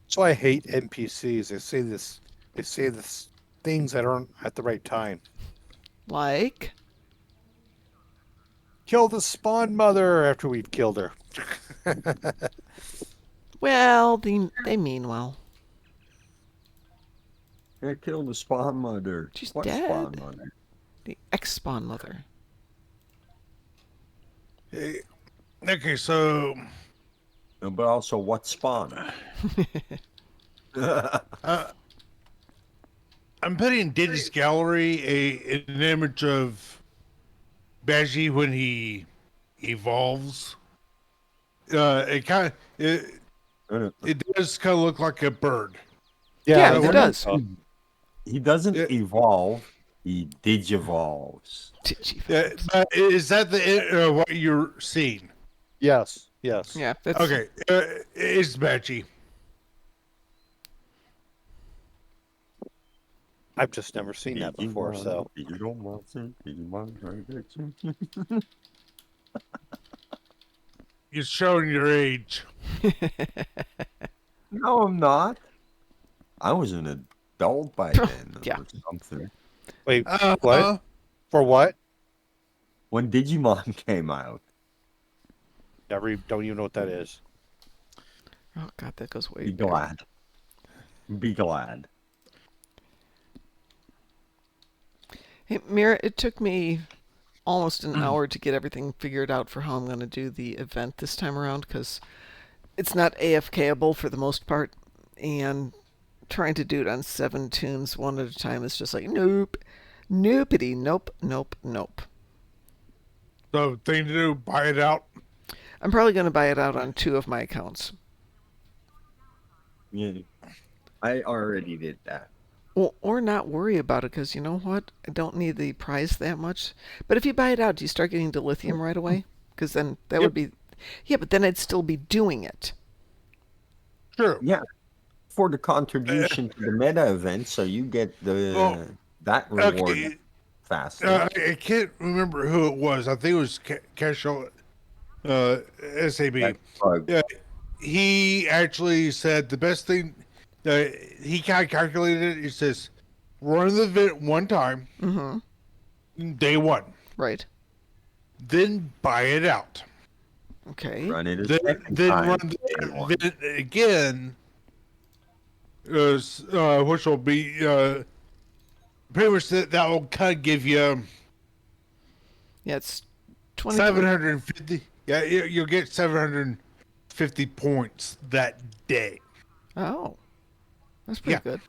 That's why I hate NPCs. They say this. They say this things that aren't at the right time. Like? Kill the spawn mother after we've killed her. Well, they mean well. I killed the spawn mother. She's What dead. spawn mother? The ex-spawn mother. Okay, so No, but also what spawn? I'm putting in Digi's gallery an image of Badgie when he evolves. It kind of it does kind of look like a bird. Yeah, it it does. He doesn't Yeah. evolve. He digivolves. But is that the what you're seeing? Yes, yes. Yeah, that's Okay, it's Badgie. I've just never seen that before, so. You're showing your age. No, I'm not. I was an adult by then. Yeah. Or something. Wait, what? For what? When Digimon came out. Don't even know what that is. Oh God, that goes way Be back. glad. Be glad. Hey, Mira, it took me almost an hour to get everything figured out for how I'm going to do the event this time around, because it's not AFKable for the most part, and trying to do it on 7 tunes one at a time is just like, nope, noopity, nope, nope, nope. So thing to do, buy it out. I'm probably going to buy it out on 2 of my accounts. Yeah. I already did that. Or not worry about it, because you know what? I don't need the prize that much. But if you buy it out, do you start getting dilithium right away? Because then that would be... Yeah, but then I'd still be doing it. Sure. Yeah. For the contribution to the meta event, so you get that reward faster. I can't remember who it was. I think it was Cashel SAB. He actually said the best thing he kind of calculated it. He says, run the event one time, day one. Right. Then buy it out. Okay. Run it a Then second time. run the event again, which will be pretty much that will kind of give you Yeah, it's 20. 750. Yeah, you'll get 750 points that day. Oh. That's pretty good.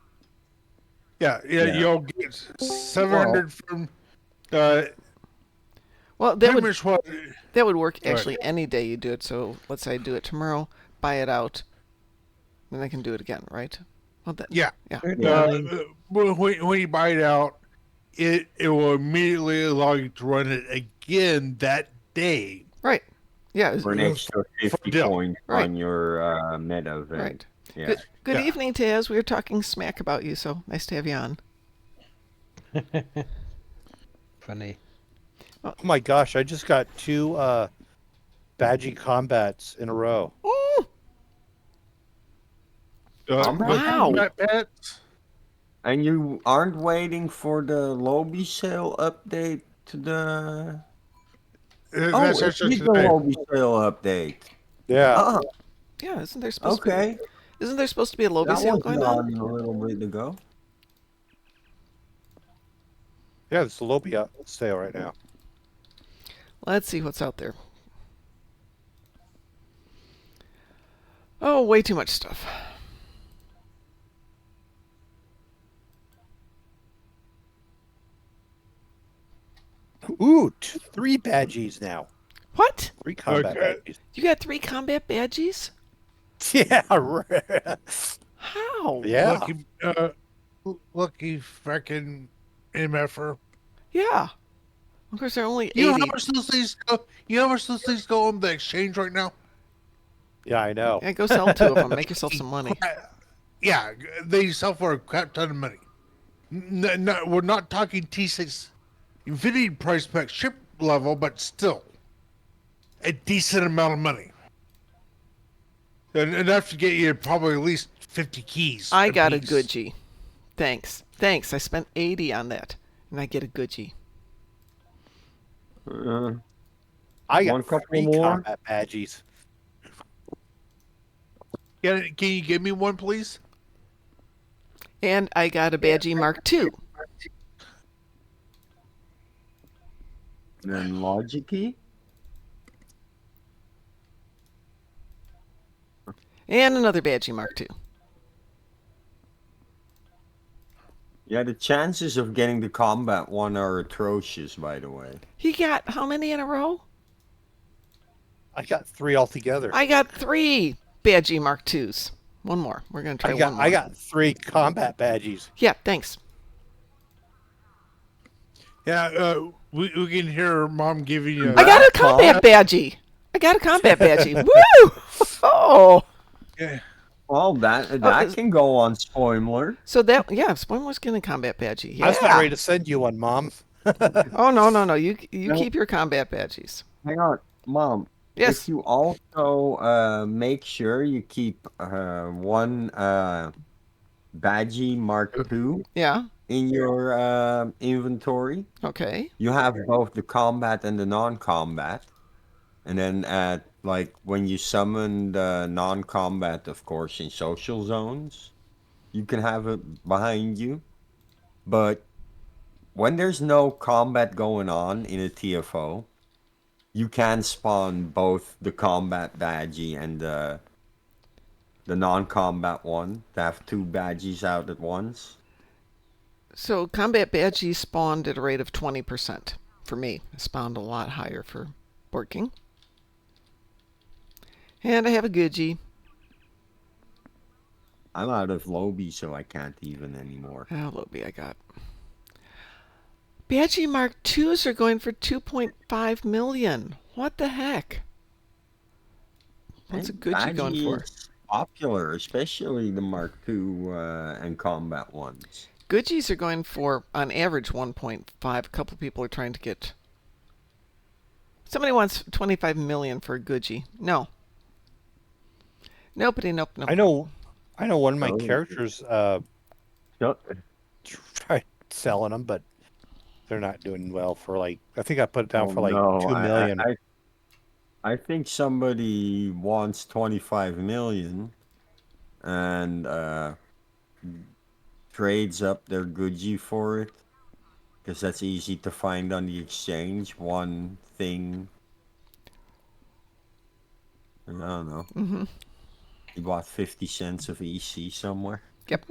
Yeah, you'll get 700 from. Well, that would much what, that would work actually any day you do it. So let's say I do it tomorrow, buy it out, then I can do it again, right? Well, yeah. Yeah. When you buy it out, it will immediately allow you to run it again that day. Right. Yeah. For an extra 50 points on your meta event. Right. Yeah. Good evening, Taz. We were talking smack about you, so nice to have you on. Funny. Oh my gosh, I just got 2 Badgie combats in a row. Ooh. Wow. And you aren't waiting for the lobby sale update to the... That's it's actually the today. lobby sale update. Yeah. Oh, Yeah, isn't there supposed to okay. be? Isn't there supposed to be a lobby That sale was going on? a little bit ago. Yeah, it's the Lobia sale right now. Let's see what's out there. Oh, way too much stuff. Ooh, 3 Badgies now. What? 3 combat Badgies. You got 3 combat badges? Yeah. Right. How? Yeah. Lucky frickin' MFer. Yeah. Of course, they're only 80. You know how much those things go? You know how much those things go on the exchange right now? Yeah, I know. Yeah, go sell 2 of them. Make yourself some money. Yeah, they sell for a crap ton of money. No, we're not talking T6 Infinity price spec ship level, but still a decent amount of money. And enough to get you probably at least 50 keys. I got a piece. Goodgie. Thanks. I spent 80 on that, and I get a Goodgie. I got One couple 3 more? combat Badgies. Can you give me one, please? And I got a Badgie Mark II. And then logic key. And another Badgie Mark II. Yeah, the chances of getting the combat one are atrocious, by the way. He got how many in a row? I got 3 altogether. I got 3 Badgie Mark IIs. One more. We're going to try one more. I got 3 combat badges. Yeah, thanks. Yeah, we can hear Mom giving you. I got a combat badgie. Woo! Oh. Yeah. Well, that can go on Spoimler. So Spoiler's getting a combat badgie. Yeah. I was about ready to send you one, Mom. Oh no! You No. keep your combat badgies. Hang on, Mom. Yes. If you also make sure you keep one Badgie Mark II Yeah. in your inventory, Okay. you have both the combat and the non-combat. And then when you summon the non-combat, of course, in social zones, you can have it behind you. But when there's no combat going on in a TFO, you can spawn both the combat badgie and the non-combat one to have 2 badgies out at once. So combat badgies spawned at a rate of 20% for me. It spawned a lot higher for working. And I have a Gucci. I'm out of Lobby, so I can't even anymore. Oh, Lobby I got. Badgie Mark IIs are going for 2.5 million. What the heck? What's a Gucci going Badgie for? is popular, especially the Mark II and combat ones. Gucci's are going for, on average, 1.5. A couple of people are trying to get... Somebody wants 25 million for a Gucci. No. Nobody, nope. I know one of my characters Yep. tried selling them, but they're not doing well for I think I put it down for no, 2 million. I think somebody wants 25 million and trades up their Gucci for it, because that's easy to find on the exchange. One thing, I don't know. Mm-hmm. He bought 50 cents of EC somewhere. Yep.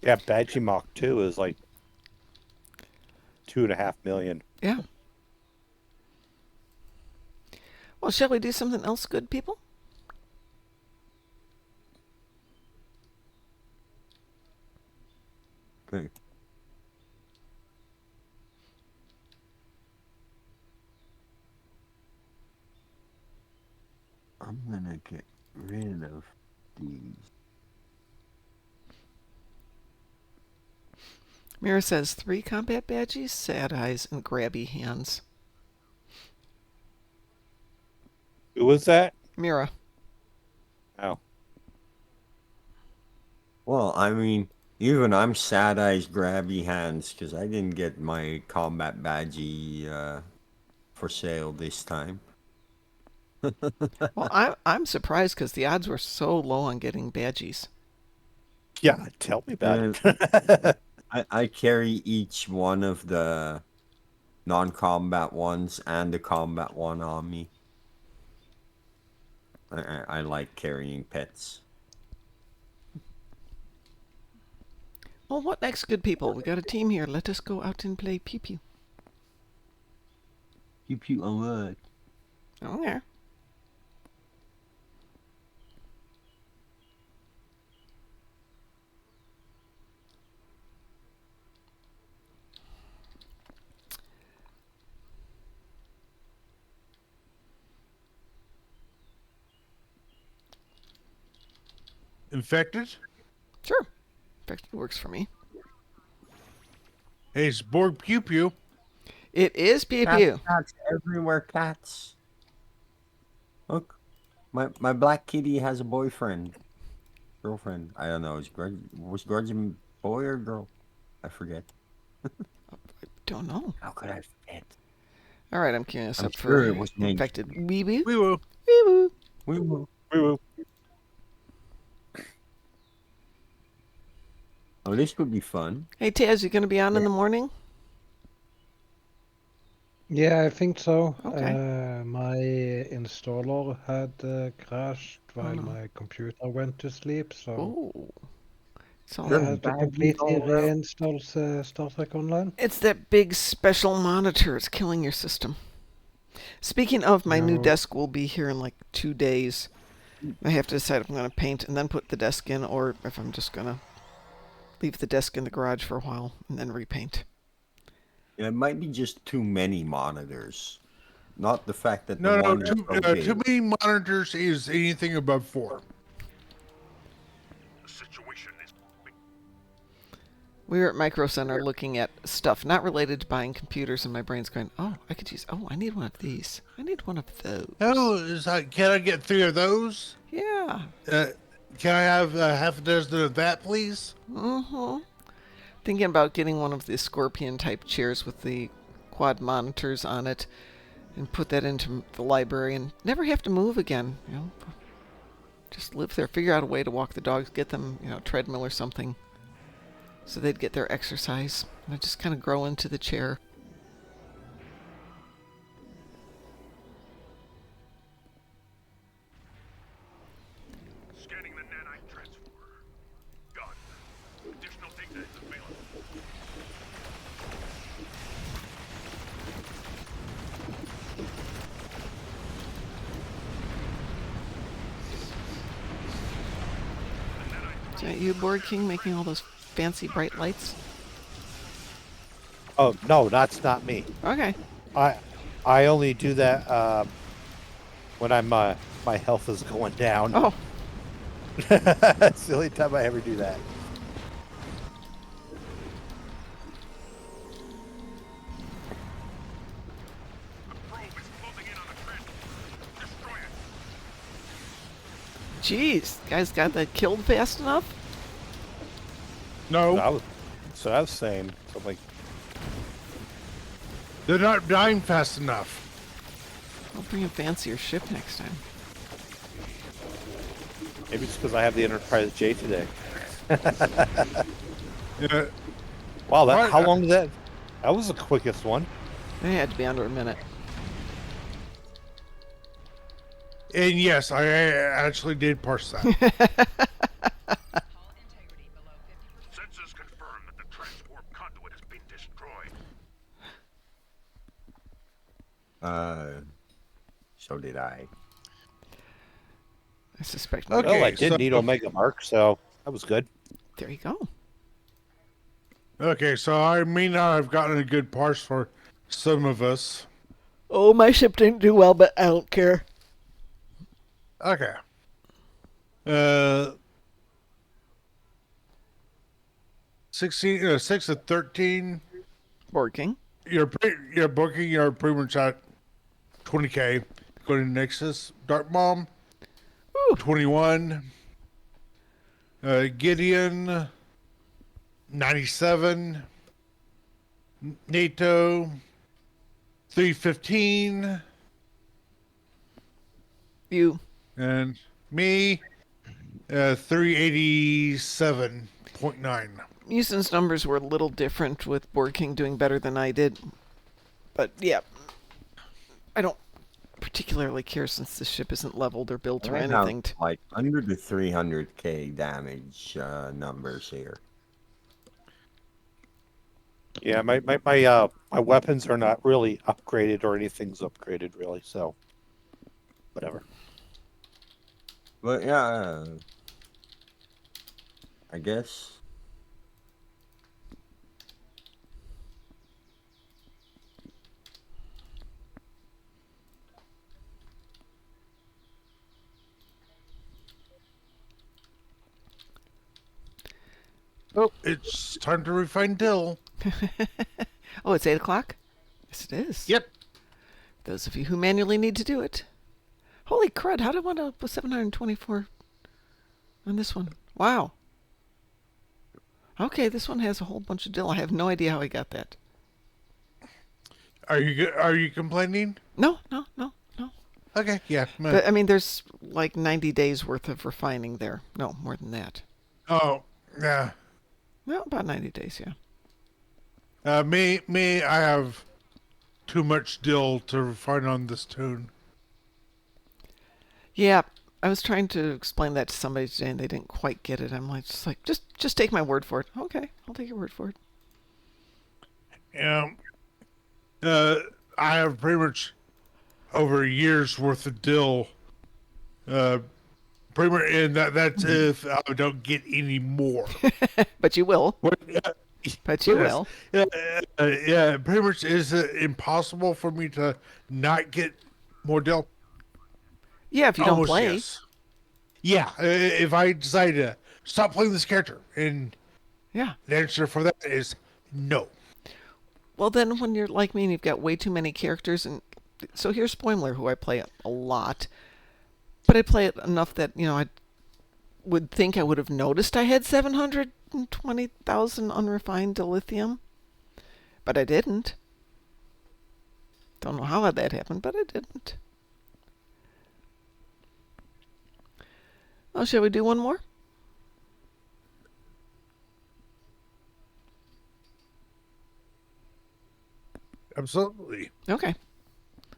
Yeah, Badgie Mark II is 2.5 million. Yeah. Well, shall we do something else good, people? Okay. I'm gonna get rid of these. Mira says 3 combat badgies, sad eyes, and grabby hands. Who was that? Mira. Oh. Well, I mean, even I'm sad eyes, grabby hands, because I didn't get my combat badgie for sale this time. Well, I'm surprised because the odds were so low on getting badgies. Yeah, tell me about it. I carry each one of the non-combat ones and the combat one on me. I like carrying pets. Well, what next, good people? We got a team here. Let us go out and play pew pew. Pew pew on what? Oh, yeah. Infected? Sure. Infected works for me. Hey, it's Borg Pew Pew. It is pew pew. Cats everywhere, cats. Look, my black kitty has a boyfriend. Girlfriend. I don't know. Was Grudge a boy or girl? I forget. Don't know. How could I forget? All right, I'm queuing us I'm up sure for it was me. infected. Wee woo. We will. Wee woo. We will. Woo-woo. Oh, this would be fun. Hey, Taz, you going to be on in the morning? Yeah, I think so. Okay. My installer had crashed Oh, while no. my computer went to sleep, so Oh. So I Just had to bad news completely all around. reinstall Star Trek Online. it's that big special monitor. It's killing your system. Speaking of, my new No, desk will be here in like 2 days. I have to decide if I'm going to paint and then put the desk in, or if I'm just going to leave the desk in the garage for a while and then repaint. Yeah, it might be just too many monitors. Not the fact that the No, one is so too big. many monitors is anything above 4. The situation is We were at Micro Center looking at stuff not related to buying computers, and my brain's going, oh, I could use, oh, I need one of these. I need one of those. Oh, can I get 3 of those? Yeah. Can I have half a dozen of that, please? Mm-hmm. Thinking about getting one of the Scorpion type chairs with the quad monitors on it and put that into the library and never have to move again, you know. Just live there. Figure out a way to walk the dogs, get them, you know, a treadmill or something so they'd get their exercise. And I just kind of grow into the chair. scanning the nanite transfer. Done. Additional data is available. Is that you, Board King, making all those fancy bright lights? Oh no, that's not me. Okay. I only do that when I'm my health is going down. Oh, That's the only time I ever do that. Probe is closing in on the transfer. Destroy it. geez. Guys got that killed fast enough? No, So I was saying, so I'm like, they're not dying fast enough. I'll bring a fancier ship next time. maybe it's because I have the Enterprise J today. Yeah, Wow, Right, how long did that? That was the quickest one. It had to be under a minute. and yes, I actually did parse that. Sensors confirm that the transport conduit has been destroyed. So did I. I suspect. Okay. Well, I did so- need Omega Mark, so that was good. There you go. Okay, so I may not have gotten a good parse for some of us. Oh, my ship didn't do well, but I don't care. Okay. 6 of 13. Board King. You're booking. You're pretty much at 20K. Go to Nexus. Darkmom. Ooh. 21. Gideon. 97. NATO. 315. You. And me. 387.9. Houston's numbers were a little different with Board King doing better than I did. But yeah, I don't particularly care since the ship isn't leveled or built or I have, anything. like under the 300k damage numbers here. Yeah, my weapons are not really upgraded or anything's upgraded really, so whatever. But yeah, I guess. Oh, it's time to refine Dill. Oh, it's 8 o'clock? Yes, it is. Yep. Those of you who manually need to do it. Holy crud, how did I wind up with 724 on this one? Wow. Okay, this one has a whole bunch of dill. I have no idea how I got that. Are you complaining? No. Okay, yeah. But, I mean, there's like 90 days worth of refining there. No, more than that. Oh, yeah. Well, about 90 days, yeah. Me, I have too much dill to refine on this tune. Yeah, I was trying to explain that to somebody today, and they didn't quite get it. I'm like, just take my word for it. Okay, I'll take your word for it. Yeah. I have pretty much over a year's worth of dill. Pretty much, and that's if I don't get any more. But you will. But you will. Yeah, pretty much. Is it impossible for me to not get more dill? Yeah, if you don't Almost play. yes. Yeah, if I decide to stop playing this character, and Yeah. the answer for that is no. Well, then when you're like me and you've got way too many characters, and so here's Spoimler, who I play a lot, but I play it enough that, you know, I would think I would have noticed I had 720,000 unrefined dilithium, but I didn't. Don't know how that happened, but I didn't. Well, shall we do one more? Absolutely. Okay.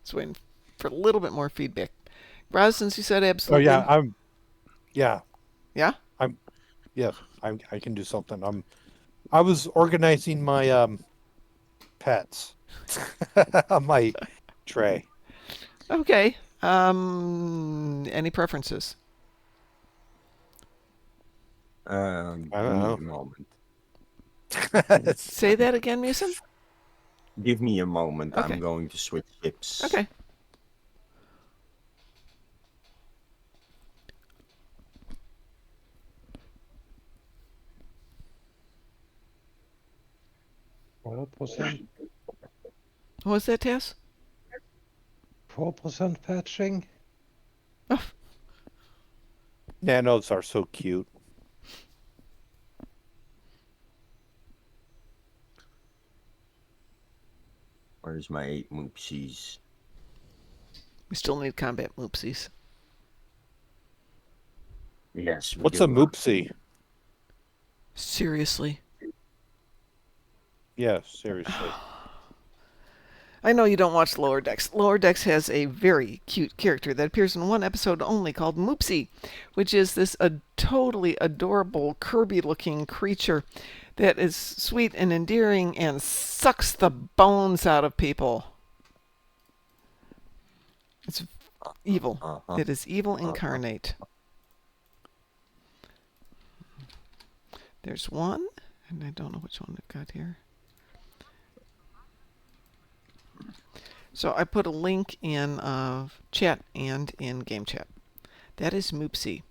Just waiting for a little bit more feedback. Roz, since you said Oh absolutely. yeah, Yeah. Yeah? Yes, I can do something. I was organizing my pets on my tray. Okay. Any preferences? I Give don't me know. a moment. Say that again, Mason? Give me a moment. Okay. I'm going to switch ships. Okay. Four percent. What was that, Tess? 4% patching. Oh, Nanos are so cute. Where's my 8 moopsies? we still need combat moopsies. Yes. we What's do. a moopsie? Seriously. Yeah, seriously. I know you don't watch Lower Decks. Lower Decks has a very cute character that appears in one episode only called Moopsie, which is this totally adorable Kirby-looking creature that is sweet and endearing and sucks the bones out of people. It's evil. It is evil incarnate. There's one, and I don't know which one I've got here. So I put a link in chat and in game chat. That is Moopsie.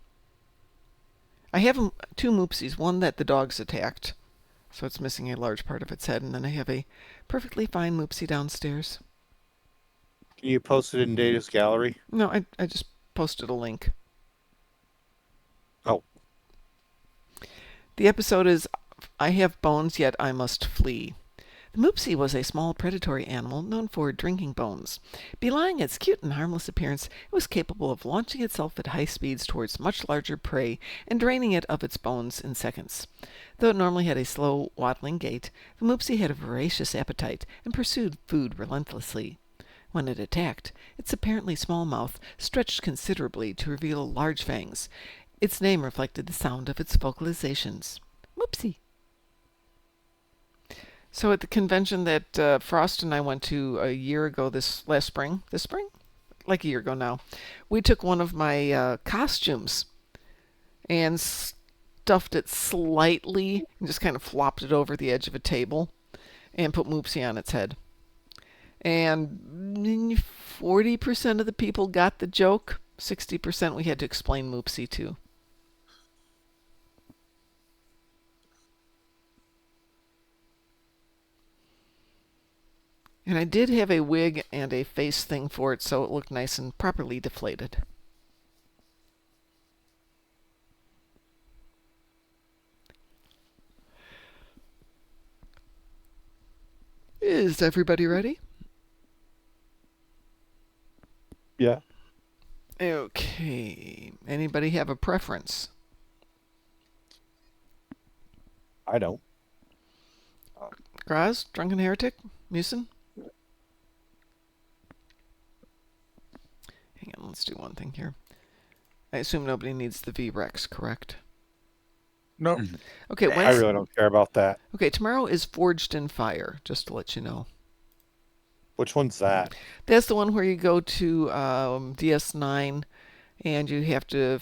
I have two Moopsies. One that the dogs attacked, so it's missing a large part of its head, and then I have a perfectly fine Moopsie downstairs. Can you post it in Data's gallery? No, I just posted a link. Oh. The episode is I Have Bones, Yet I Must Flee. The Moopsie was a small predatory animal known for drinking bones. Belying its cute and harmless appearance, it was capable of launching itself at high speeds towards much larger prey and draining it of its bones in seconds. Though it normally had a slow, waddling gait, the Moopsie had a voracious appetite and pursued food relentlessly. When it attacked, its apparently small mouth stretched considerably to reveal large fangs. Its name reflected the sound of its vocalizations. Moopsie. So at the convention that Frost and I went to a year ago, this spring, like a year ago now, we took one of my costumes and stuffed it slightly and just kind of flopped it over the edge of a table and put Moopsie on its head. And 40% of the people got the joke. 60% we had to explain Moopsie to. And I did have a wig and a face thing for it, so it looked nice and properly deflated. Is everybody ready? Yeah. Okay. Anybody have a preference? I don't. Graz, Drunken Heretic, Musin? Hang on, let's do one thing here. I assume nobody needs the V-Rex, correct? Nope. Okay, I really don't care about that. Okay, tomorrow is Forged in Fire, just to let you know. Which one's that? That's the one where you go to DS9 and you have to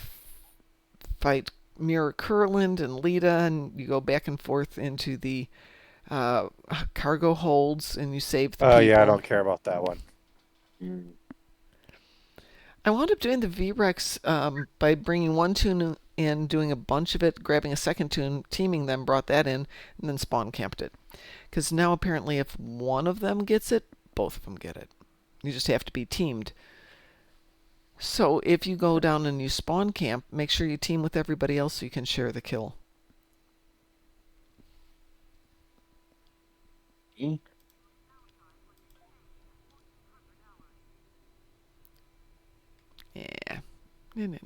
fight Mirror Kurland and Lita, and you go back and forth into the cargo holds and you save the people. Oh, yeah, I don't care about that one. I wound up doing the V-Rex by bringing one tune in, doing a bunch of it, grabbing a second tune, teaming them, brought that in, and then spawn camped it. Because now apparently if one of them gets it, both of them get it. You just have to be teamed. So if you go down and you spawn camp, make sure you team with everybody else so you can share the kill. Yeah. No.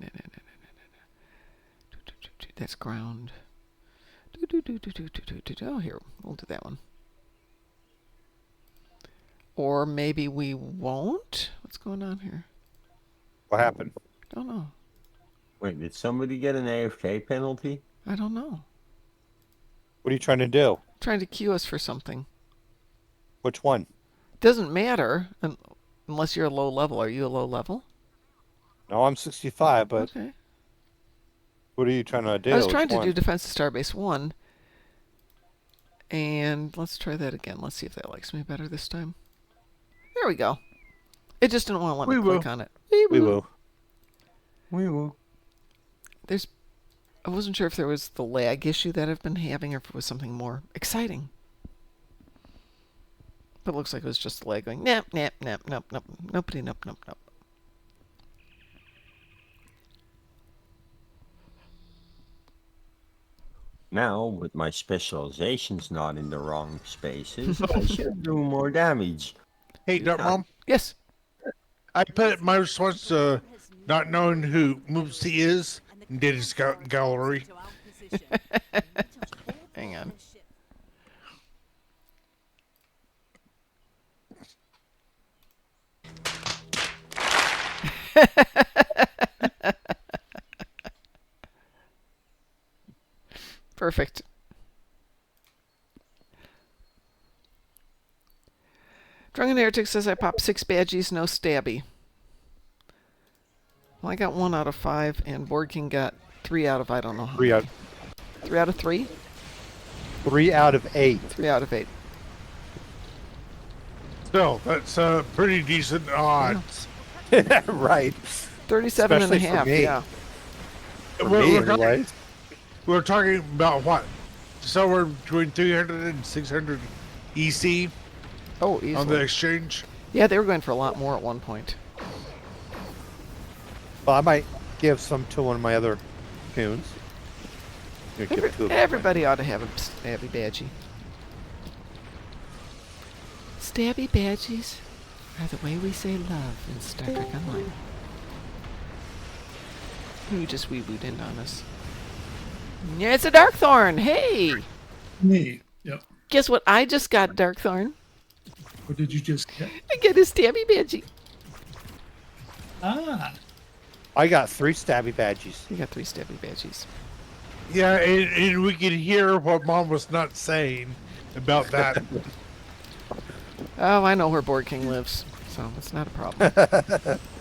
That's ground. Oh, here. We'll do that one. Or maybe we won't? What's going on here? What happened? Don't know. Wait, did somebody get an AFK penalty? I don't know. What are you trying to do? Trying to cue us for something. Which one? Doesn't matter unless you're a low level. Are you a low level? No, I'm 65, but okay. What are you trying to do? I was trying to do Defense of Starbase 1. And let's try that again. Let's see if that likes me better this time. There we go. It just didn't want to let me click on it. We will. I wasn't sure if there was the lag issue that I've been having or if it was something more exciting. But it looks like it was just the lag going, nope, nobody, nope. Now, with my specializations not in the wrong spaces, I should do more damage. Hey, Darkmom? Yes. I put my response to not knowing who Moopsy is and did his gallery. Hang on. Perfect. Drunken Heretic says I popped 6 badgies, no stabby. Well, I got 1 out of 5, and Board King got 3 out of I don't know how. 3 out. 3 out of 3? 3 out of 8. 3 out of 8. Still, that's pretty decent odds. Right. 37 and a half, yeah. We're talking about what? Somewhere between 300 and 600 EC oh, easily. On the exchange? Yeah, they were going for a lot more at one point. Well, I might give some to one of my other tunes. Everybody ought to have a stabby badgie. Stabby badgies are the way we say love in Star Trek Online. You just wee-wooed in on us. Yeah, it's a Darkthorn! Hey! Me, yep. Guess what? I just got Darkthorn. What did you just get? I get a stabby badgie. Ah. I got 3 stabby badges. You got 3 stabby badges. Yeah, and we could hear what Mom was not saying about that. Oh, I know where Board King lives, so it's not a problem.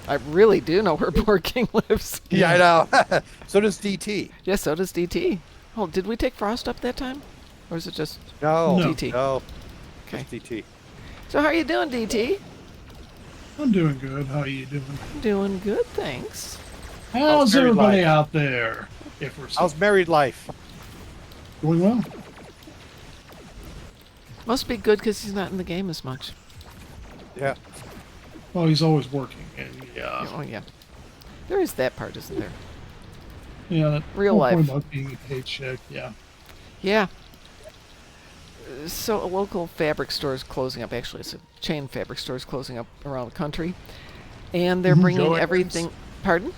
I really do know where Board King lives. Yeah, I know. So does DT. Yes, so does DT. Oh, did we take Frost up that time? Or is it just DT? No. Okay. Just DT. So how are you doing, DT? I'm doing good. How are you doing? Doing good, thanks. How's everybody out there? How's married life? Going well. Must be good because he's not in the game as much. Yeah. Well, he's always working, and yeah. Oh, yeah. There is that part, isn't there? Yeah, that real whole point life. about being a paycheck, yeah. Yeah. So a local fabric store is closing up. Actually, it's a chain fabric store is closing up around the country. And they're bringing everything... Pardon?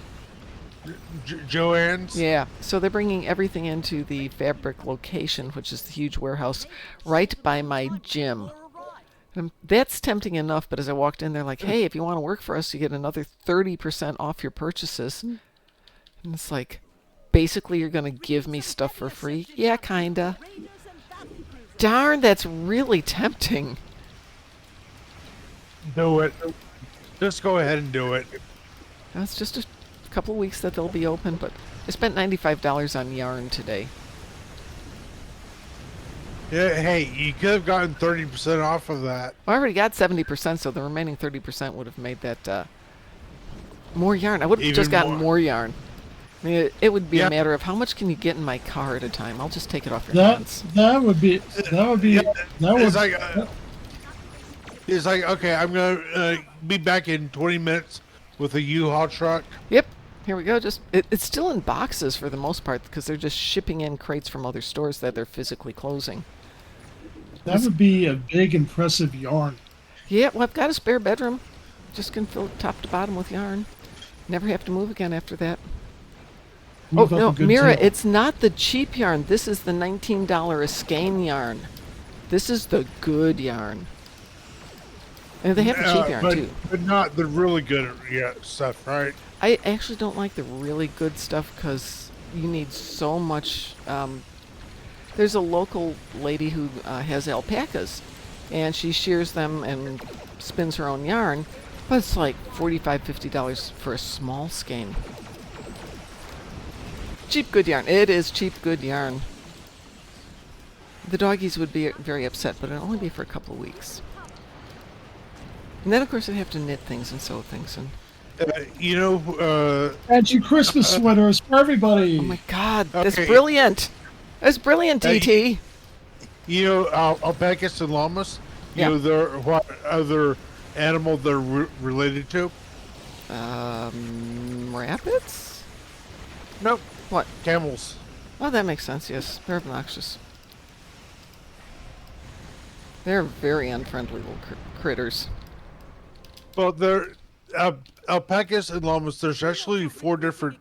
Joanne's? Yeah, so they're bringing everything into the fabric location, which is the huge warehouse right by my gym. And that's tempting enough, but as I walked in, they're like, hey, if you want to work for us, you get another 30% off your purchases. And it's like, basically, you're going to give me stuff for free? Yeah, kinda. Darn, that's really tempting. Do it. Just go ahead and do it. It's just a couple of weeks that they'll be open, but I spent $95 on yarn today. Yeah, hey, you could have gotten 30% off of that. Well, I already got 70%, so the remaining 30% would have made that more yarn. I would have just gotten more yarn. I mean, it would be a matter of how much can you get in my car at a time. I'll just take it off your hands. That would be It's like, okay, I'm gonna be back in 20 minutes with a U-Haul truck. Yep. Here we go. Just it's still in boxes for the most part because they're just shipping in crates from other stores that they're physically closing. That would be a big, impressive yarn. Yeah, well, I've got a spare bedroom. Just can fill it top to bottom with yarn. Never have to move again after that. Move oh, up no, a good Mira, tail. it's not the cheap yarn. This is the $19 a skein yarn. This is the good yarn. And they have the cheap yarn, too. But not the really good stuff, right? I actually don't like the really good stuff because you need so much. There's a local lady who has alpacas, and she shears them and spins her own yarn, but it's like $45, $50 for a small skein. Cheap good yarn. It is cheap good yarn. The doggies would be very upset, but it'd only be for a couple of weeks. And then, of course, I'd have to knit things and sew things. And Fancy Christmas sweaters for everybody. oh my God, that's brilliant! That's brilliant, DT. You know, alpacas and llamas. Yeah. You know, what other animal they're related to? Rabbits? Nope. What? Camels. Oh, that makes sense. Yes, they're obnoxious. They're very unfriendly little critters. Well, they're alpacas and llamas. There's actually 4 different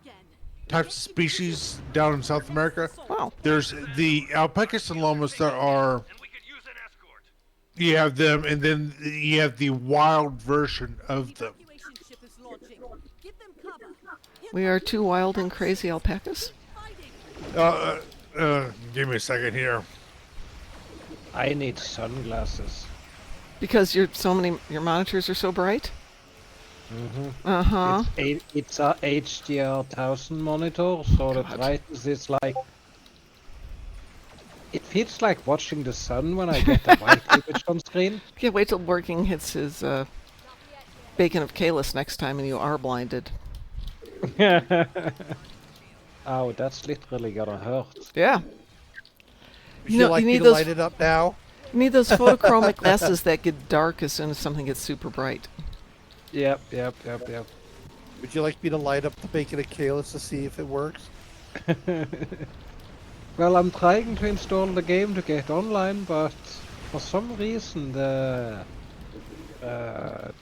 types of species down in South America. Wow. There's the alpacas and llamas that are. You have them, and then you have the wild version of them. We are 2 wild and crazy alpacas. Give me a second here. I need sunglasses. Because your monitors are so bright. Mm-hmm. It's a HDR 1000 monitor, so the brightness is like. It feels like watching the sun when I get the white image on screen. Yeah, wait till Borking hits his bacon of Kalis next time and you are blinded. Oh, that's literally gonna hurt. Yeah. Would you like me to light it up now? You need those photochromic glasses that get dark as soon as something gets super bright. Yep. Would you like me to light up the bacon of Kalis to see if it works? Well, I'm trying to install the game to get online, but for some reason the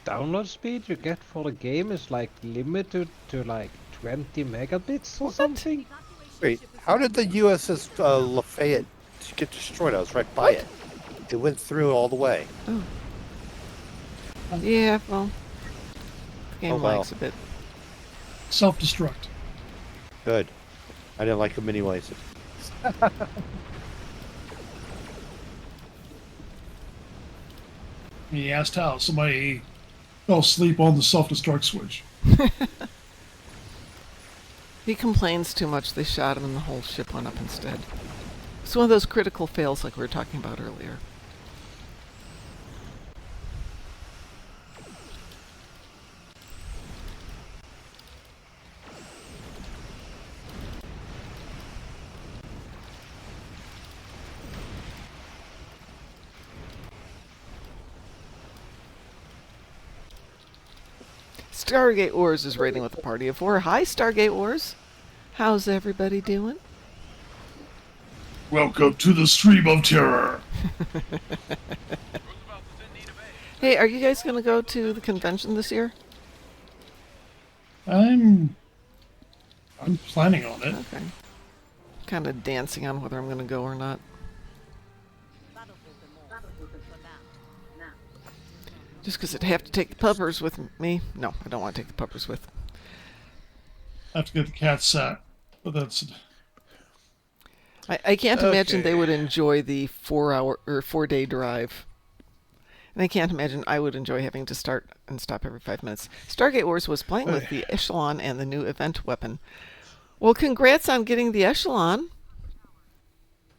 download speed you get for the game is like limited to like 20 megabits or something. Wait, how did the USS Lafayette get destroyed? I was right by it. It went through all the way. Oh. Yeah, well, the game lags a bit. Self-destruct. Good. I didn't like them anyways. He asked how somebody fell asleep on the self-destruct switch. He complains too much. They shot him and the whole ship went up instead. It's one of those critical fails like we were talking about earlier. Stargate Wars is raiding with a party of 4. Hi, Stargate Wars. How's everybody doing? Welcome to the stream of terror. Hey, are you guys going to go to the convention this year? I'm planning on it. Okay. Kind of dancing on whether I'm going to go or not. Just because I'd have to take the puppers with me. No, I don't want to take the puppers with. I have to get the cat sat, but that's I can't imagine they Okay. would enjoy the 4-hour or 4-day drive. And I can't imagine I would enjoy having to start and stop every 5 minutes. Stargate Wars was playing with the Echelon and the new event weapon. Well, congrats on getting the Echelon.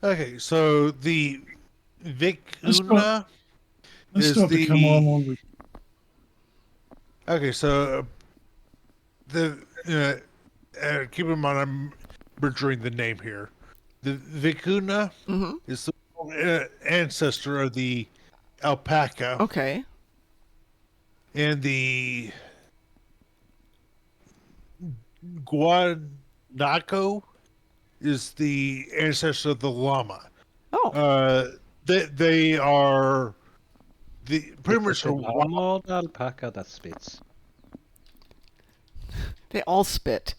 Okay, so the Vicuna I is still have to come on when we. Okay, so the keep in mind I'm butchering the name here. The Vicuna is the ancestor of the alpaca, Okay. and the Guanaco is the ancestor of the llama. Oh. They are pretty Is much it a the llama or the alpaca that spits? They all spit.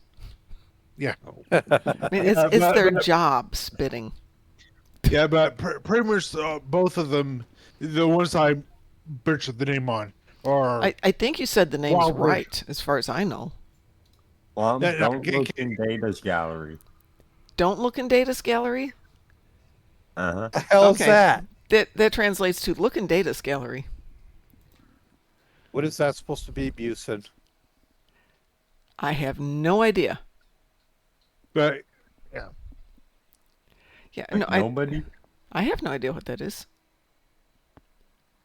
Yeah. I mean, it's their job spitting. Yeah, but pretty much both of them, the ones I butchered the name on, are. I think you said the name's Wild Bird. right, as far as I know. Don't look in Data's gallery. Don't look in Data's gallery? Uh-huh. The hell's that? That translates to look in Data's gallery. What is that supposed to be, Busen? I have no idea. But yeah. Yeah, Like no, nobody? I have no idea what that is.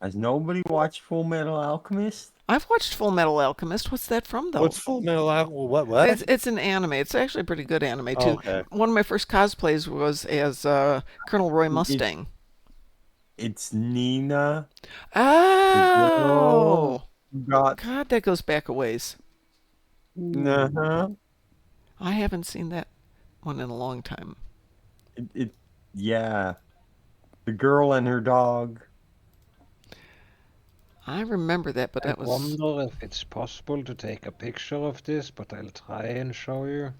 Has nobody watched Full Metal Alchemist? I've watched Full Metal Alchemist. What's that from, though? What's Full Metal Alchemist? What? It's an anime. It's actually a pretty good anime, too. Oh, okay. One of my first cosplays was as Colonel Roy Mustang. It's Nina. Oh! God, that goes back a ways. Uh-huh. I haven't seen that one in a long time. Yeah. The girl and her dog. I remember that, but I that was... wonder if it's possible to take a picture of this, but I'll try and show you.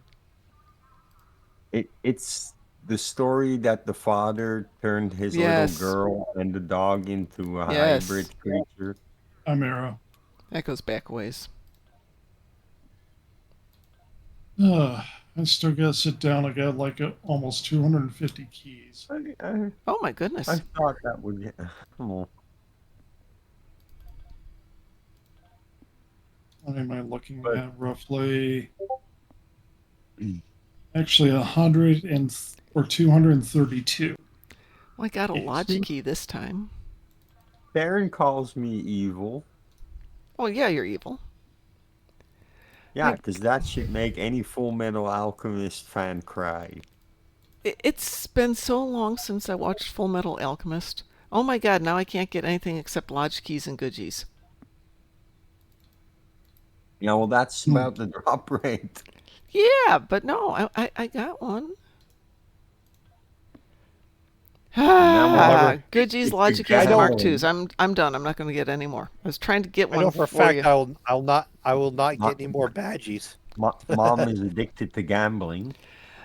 It's the story that the father turned his Yes. little girl and the dog into a Yes. hybrid creature. I'm Arrow. That goes back a ways. I still gotta sit down. I got like almost 250 keys. Oh my goodness. I thought that would get... Oh. What am I looking at? Roughly, actually 100 or 232. Well, I got a It's logic me. key this time. Baron calls me evil. Well, yeah, you're evil. Yeah, because that should make any Full Metal Alchemist fan cry. It's been so long since I watched Full Metal Alchemist. Oh my god, now I can't get anything except logic keys and Goodies. Yeah, well, that's about the drop rate. Yeah, but no, I got one. Remember, Goodies, it's logic the keys, and Mark gathering. IIs. I'm done. I'm not going to get any more. I was trying to get I one know for a for fact you. I will not get any more badgies. Mom is addicted to gambling.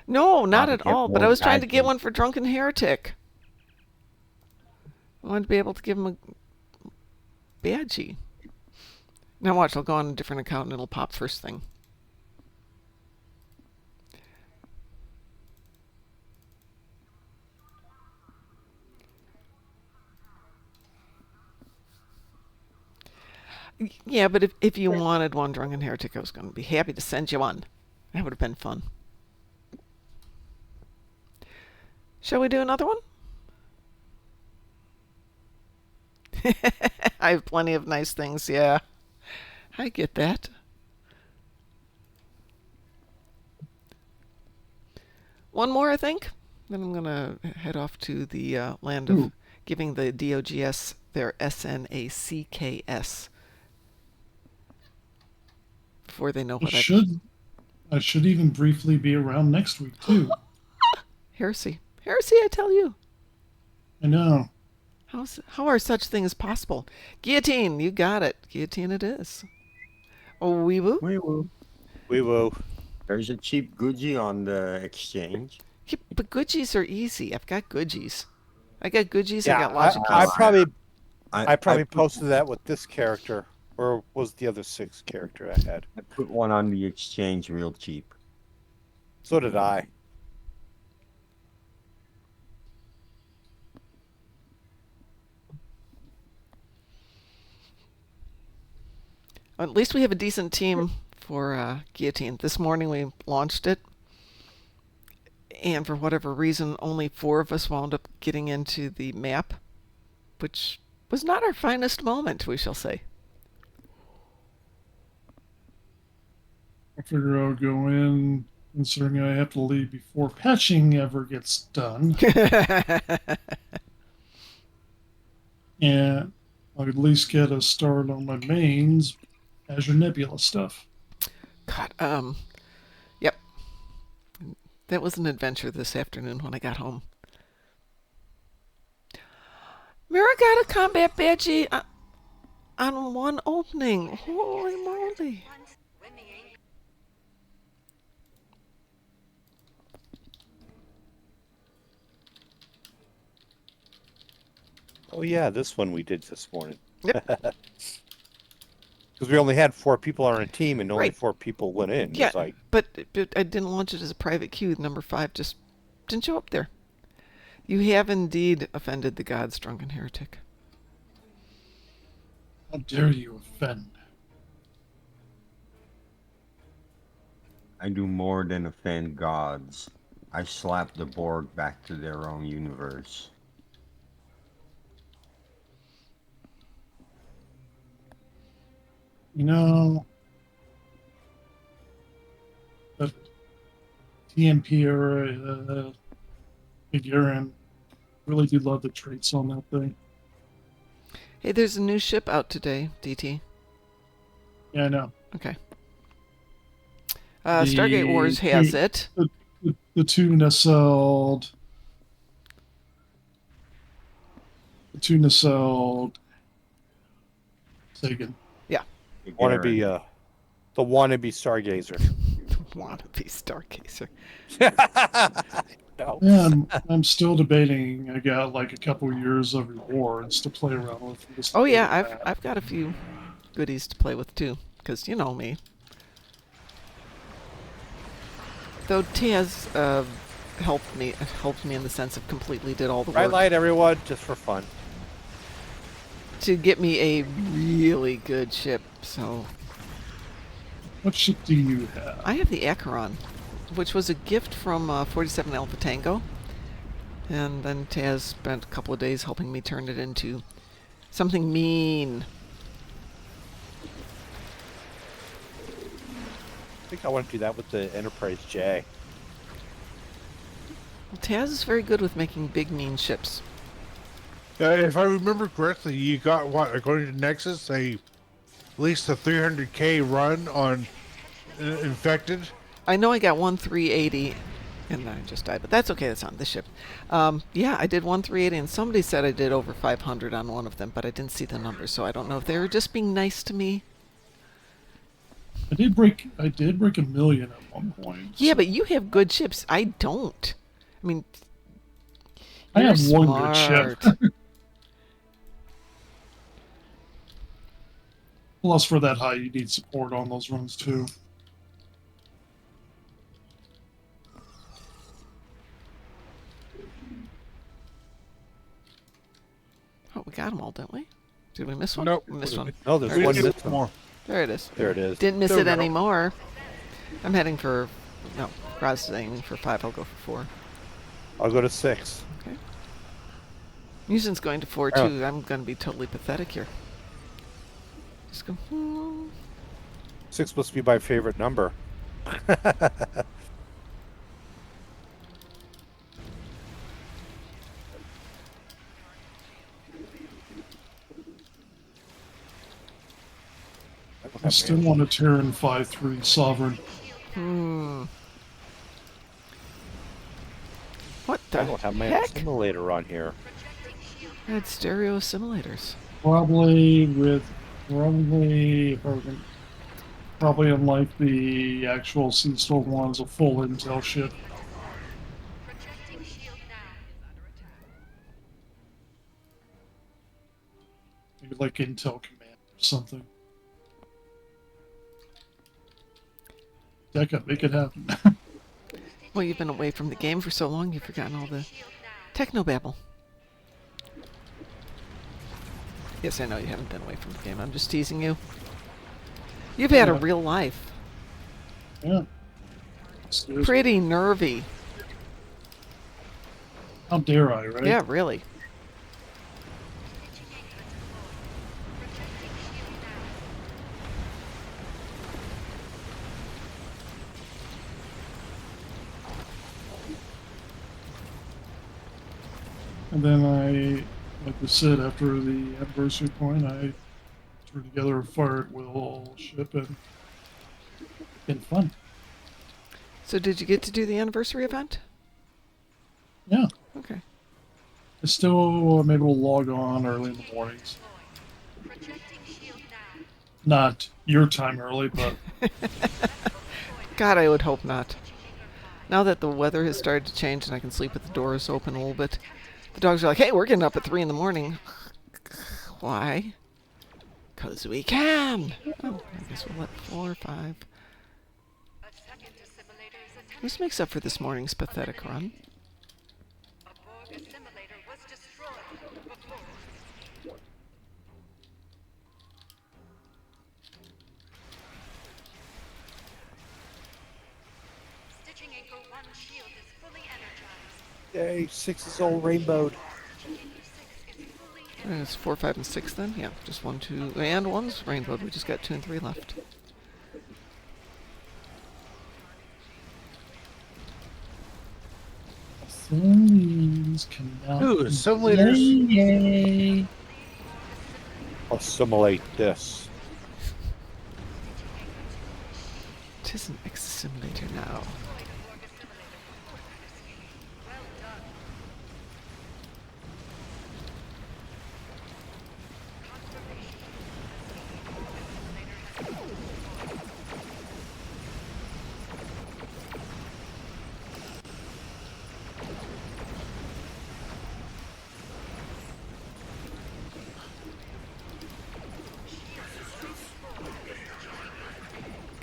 No, not Gotta at get all. But more I was trying to get badges. one for Drunken Heretic. I wanted to be able to give him a badgie. Now watch, I'll go on a different account and it'll pop first thing. Yeah, but if you wanted one Drunken Heretic, I was going to be happy to send you one. That would have been fun. Shall we do another one? I have plenty of nice things, yeah. I get that. One more, I think. Then I'm going to head off to the land of giving the DOGS their SNACKS. Before they know what I should even briefly be around next week too. Heresy. Heresy, I tell you. I know. How are such things possible? Guillotine, you got it. Guillotine it is. Oh, wee woo. Wee woo. We will. There's a cheap Gucci on the exchange. Yeah, but Gucci's are easy. I've got Gucci's. I got Gucci's. Yeah, I got Logic I Keys. probably put, posted that with this character, or was the other 6 character I had? I put one on the exchange real cheap. So did I. At least we have a decent team for Guillotine. This morning we launched it, and for whatever reason, only 4 of us wound up getting into the map, which was not our finest moment, we shall say. I figure I'll go in, considering I have to leave before patching ever gets done. And I'll at least get a start on my mains, Azure Nebula stuff. God, yep. That was an adventure this afternoon when I got home. Mira got a combat badgie on one opening. Holy moly. Oh yeah, this one we did this morning. Yep. Because we only had 4 people on a team, and only Right. 4 people went in. Yeah, It's like, but I didn't launch it as a private queue. Number 5 just didn't show up there. You have indeed offended the gods, drunken heretic. How dare you offend? I do more than offend gods. I slap the Borg back to their own universe. You know, the TMP era figure, and really do love the traits on that thing. Hey, there's a new ship out today, DT. Yeah, I know. Okay. Stargate Wars has it. The two nacelled. The two nacelled. Sagan. Yeah. wannabe, the wannabe stargazer. Wannabe Stargazer. No. Yeah, I'm still debating. I got like a couple years of rewards to play around with. Oh yeah, I've got a few goodies to play with too, because you know me. Though Taz helped me in the sense of completely did all the Bright work light, everyone, just for fun. to get me a really good ship. So What ship do you have? I have the Acheron, which was a gift from 47 Alpha Tango, and then Taz spent a couple of days helping me turn it into something mean. I think I want to do that with the Enterprise J. Well, Taz is very good with making big mean ships. If I remember correctly, you got what, according to Nexus, at least a 300k run on Infected. I know I got 1,380, and I just died, but that's okay. That's on the ship. Yeah, I did 1,380, and somebody said I did over 500 on one of them, but I didn't see the numbers, so I don't know if they were just being nice to me. I did break a million at one point. Yeah, but you have good ships. I don't. I mean, I you're have one good smart. ship. Plus, for that high, you need support on those runs too. Oh, we got them all, didn't we? Did we miss one? Nope. We missed one. No, there's There one it is. missing. More. There it is. There it is. Didn't miss There it we go. anymore. I'm heading for... No, Graz is aiming for 5. I'll go for 4. I'll go to 6. Okay. Musin's going to 4, Oh. too. I'm going to be totally pathetic here. Just go... 6 must be my favorite number. I still want to turn 5-3 Sovereign. What I the don't have my heck? simulator on here. I had stereo simulators. Probably if I was Probably unlike the actual C-Store ones, a full intel ship. Maybe like Intel Command or something. Deca, make it happen. Well, you've been away from the game for so long, you've forgotten all the technobabble. Yes, I know you haven't been away from the game. I'm just teasing you. You've had a Yeah. real life. Yeah. Seriously. Pretty nervy. How dare I, right? Yeah, really. And then like we said, after the anniversary point, I threw together a fire at will ship and been fun. So did you get to do the anniversary event? Yeah. Okay. I still am able to log on early in the mornings. Not your time early, but God, I would hope not. Now that the weather has started to change and I can sleep with the doors open a little bit, the dogs are like, hey, we're getting up at 3 in the morning. Why? Because we can. Oh, I guess we'll let 4 or 5. This makes up for this morning's pathetic run. Yay, 6 is all rainbowed. It's 4, 5, and 6 then? Yeah, just 1, 2, and 1's rainbowed. We just got 2 and 3 left. assemblies cannot. Ooh, assimilators. Yay! Assimilate this. Tis an X-Simulator now.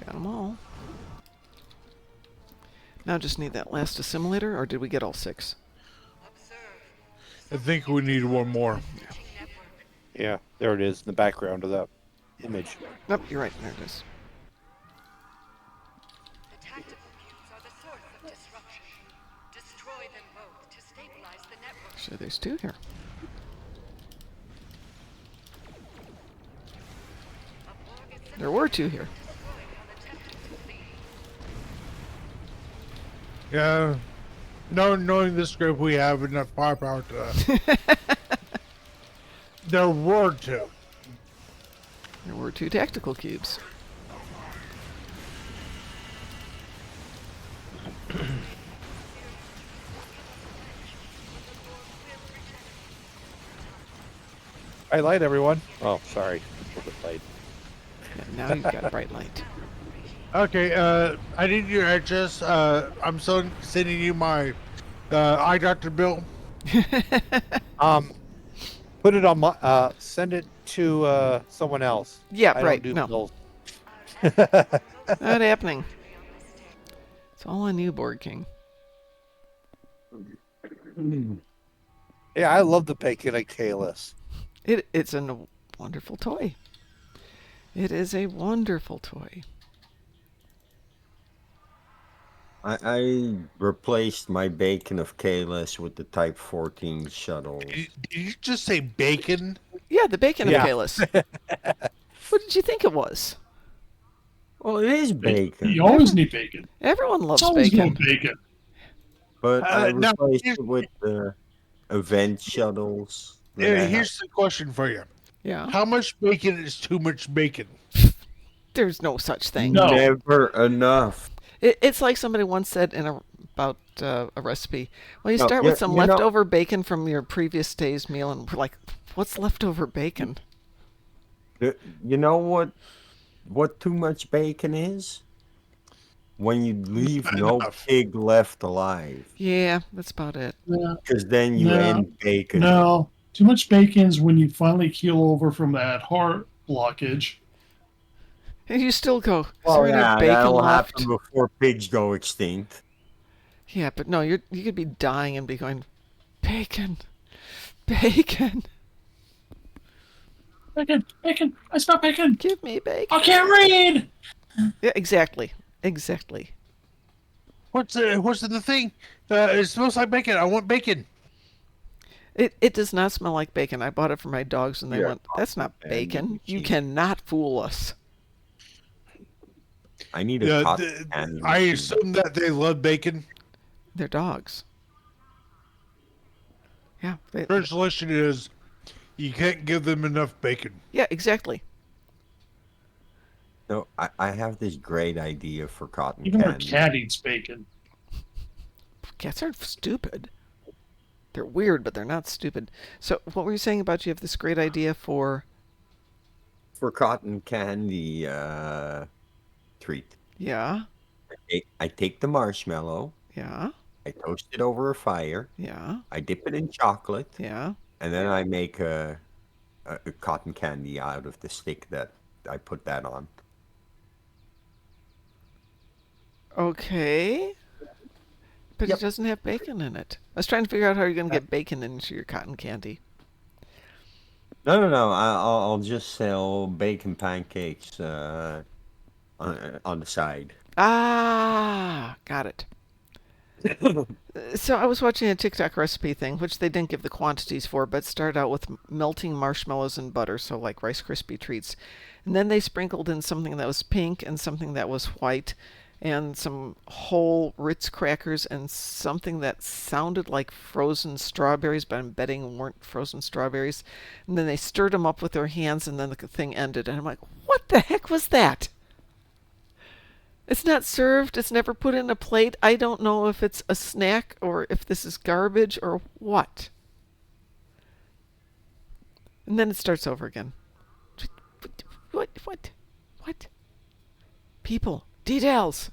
Got them all. Now just need that last assimilator, or did we get all 6? I think we need one more. Yeah, there it is in the background of that image. Nope, you're right. There it is. So there's 2 here. There were 2 here. Yeah. Knowing this group, we have enough firepower to. There were 2. There were 2 tactical cubes. Bright light, everyone. Oh, sorry. A little bit late. Yeah, now you've got a bright light. Okay, I need your address. I'm sending you my eye doctor bill. Put it on my. Send it to someone else. Yeah, I right. Don't do No, bills. not happening. It's all on you, Board King. Yeah, I love the bacon and Kalis. It's a wonderful toy. It is a wonderful toy. I replaced my bacon of Kalis with the Type 14 shuttle. Did you just say bacon? Yeah, the bacon Yeah. of Kalis. What did you think it was? Well, it is bacon. You always need bacon. Everyone loves It's always bacon. going bacon. But I now, replaced it with the event shuttles. that I Yeah, had. here's the question for you. Yeah. How much bacon is too much bacon? There's no such thing. No. Never enough. It's like somebody once said about a recipe. Well, you No, start you- with some you know- leftover bacon from your previous day's meal, and we're like, what's leftover bacon? You know what what too much bacon is? When you leave Not no enough. pig left alive. Yeah, that's about it. Yeah. Because then you No. end bacon. No. Too much bacon's when you finally keel over from that heart blockage. And you still go, is Well, there any yeah, bacon that'll left? happen before pigs go extinct. Yeah, but no, you could be dying and be going, bacon, bacon, Bacon, bacon, I smell bacon. give me bacon. I can't read. Yeah, exactly. Exactly. What's the thing? It smells like bacon. I want bacon. It does not smell like bacon. I bought it for my dogs and they Yeah, went, that's not and bacon. You machine. cannot fool us. I need a Yeah, cotton candy I machine. assume that they love bacon. They're dogs. Yeah. Translation is, you can't give them enough bacon. Yeah, exactly. No, I have this great idea for cotton Even our candy. cat eats bacon. Cats aren't stupid. They're weird, but they're not stupid. So what were you saying about you have this great idea for? For cotton candy treat. Yeah, I take the marshmallow, yeah, I toast it over a fire, yeah, I dip it in chocolate, yeah. and then I make a cotton candy out of the stick that I put that on. Okay. But Yep. it doesn't have bacon in it. I was trying to figure out how you're going to get bacon into your cotton candy. No. I'll just sell bacon pancakes on the side. Ah, got it. So I was watching a TikTok recipe thing, which they didn't give the quantities for, but started out with melting marshmallows and butter, so like Rice Krispie treats. And then they sprinkled in something that was pink and something that was white, and some whole Ritz crackers and something that sounded like frozen strawberries, but I'm betting weren't frozen strawberries. And then they stirred them up with their hands, and then the thing ended. And I'm like, what the heck was that? It's not served. It's never put in a plate. I don't know if it's a snack or if this is garbage or what. And then it starts over again. What? People. Details.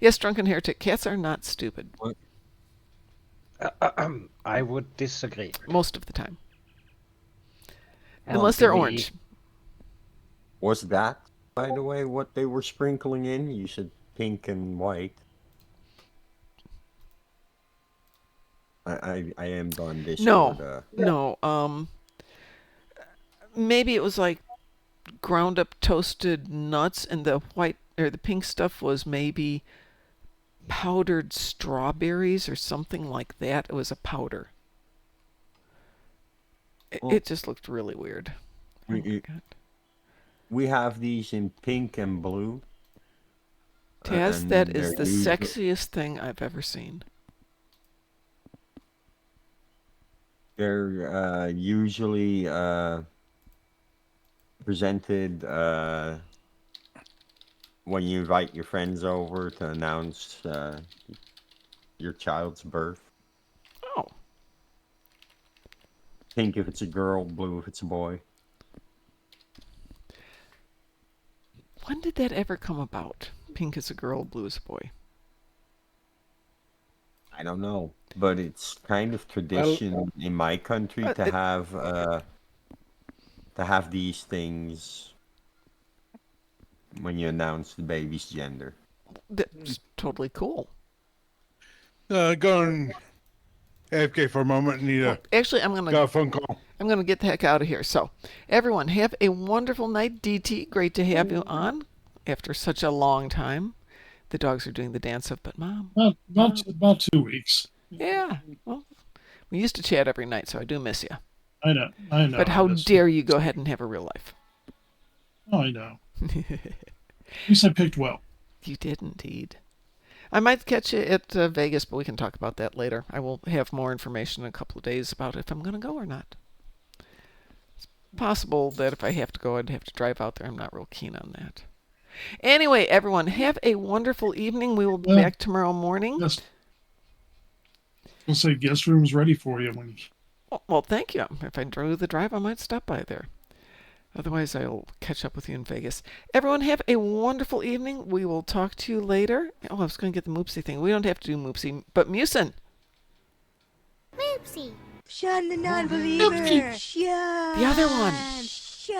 Yes, drunken heretic. Cats are not stupid. I would disagree. Most of the time. And Unless they're we- orange. Was that, by the way, what they were sprinkling in? You said pink and white. I am on this. No. Maybe it was like ground up toasted nuts, and the white or the pink stuff was maybe powdered strawberries or something like that. It was a powder. It just looked really weird. Oh my God. We have these in pink and blue. Taz, and that is they're the usually- sexiest thing I've ever seen. They're usually presented when you invite your friends over to announce your child's birth. Oh. Pink if it's a girl, blue if it's a boy. When did that ever come about? Pink is a girl, blue is a boy. I don't know, but it's kind of tradition in my country to have these things when you announce the baby's gender. That's totally cool. Going AFK for a moment. Need a Actually, I'm got a gonna phone call. I'm gonna get the heck out of here. So, everyone, have a wonderful night. DT, great to have you on after such a long time. The dogs are doing the dance of, but Mom. About 2 weeks. Yeah. Well, we used to chat every night, so I do miss you. I know. But how dare you go ahead and have a real life? Oh, I know. At least I picked well. You did indeed. I might catch you at Vegas, but we can talk about that later. I will have more information in a couple of days about if I'm going to go or not. It's possible that if I have to go, I'd have to drive out there. I'm not real keen on that. Anyway, everyone, have a wonderful evening. We will be back tomorrow morning. Yes. I'll say guest room's ready for you when you... Well, thank you. If I do the drive, I might stop by there. Otherwise, I'll catch up with you in Vegas. Everyone, have a wonderful evening. We will talk to you later. Oh, I was going to get the Moopsy thing. We don't have to do Moopsy, but Musin. Moopsy. Sean the non-believer. Sean. The other one. Sean.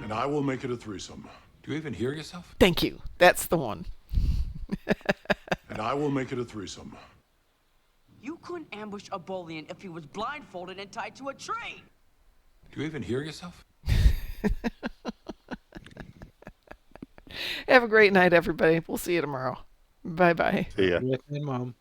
And I will make it a threesome. Do you even hear yourself? Thank you. That's the one. And I will make it a threesome. You couldn't ambush a bullion if he was blindfolded and tied to a tree. Do you even hear yourself? Have a great night, everybody. We'll see you tomorrow. Bye-bye. See ya. Yeah, Mom.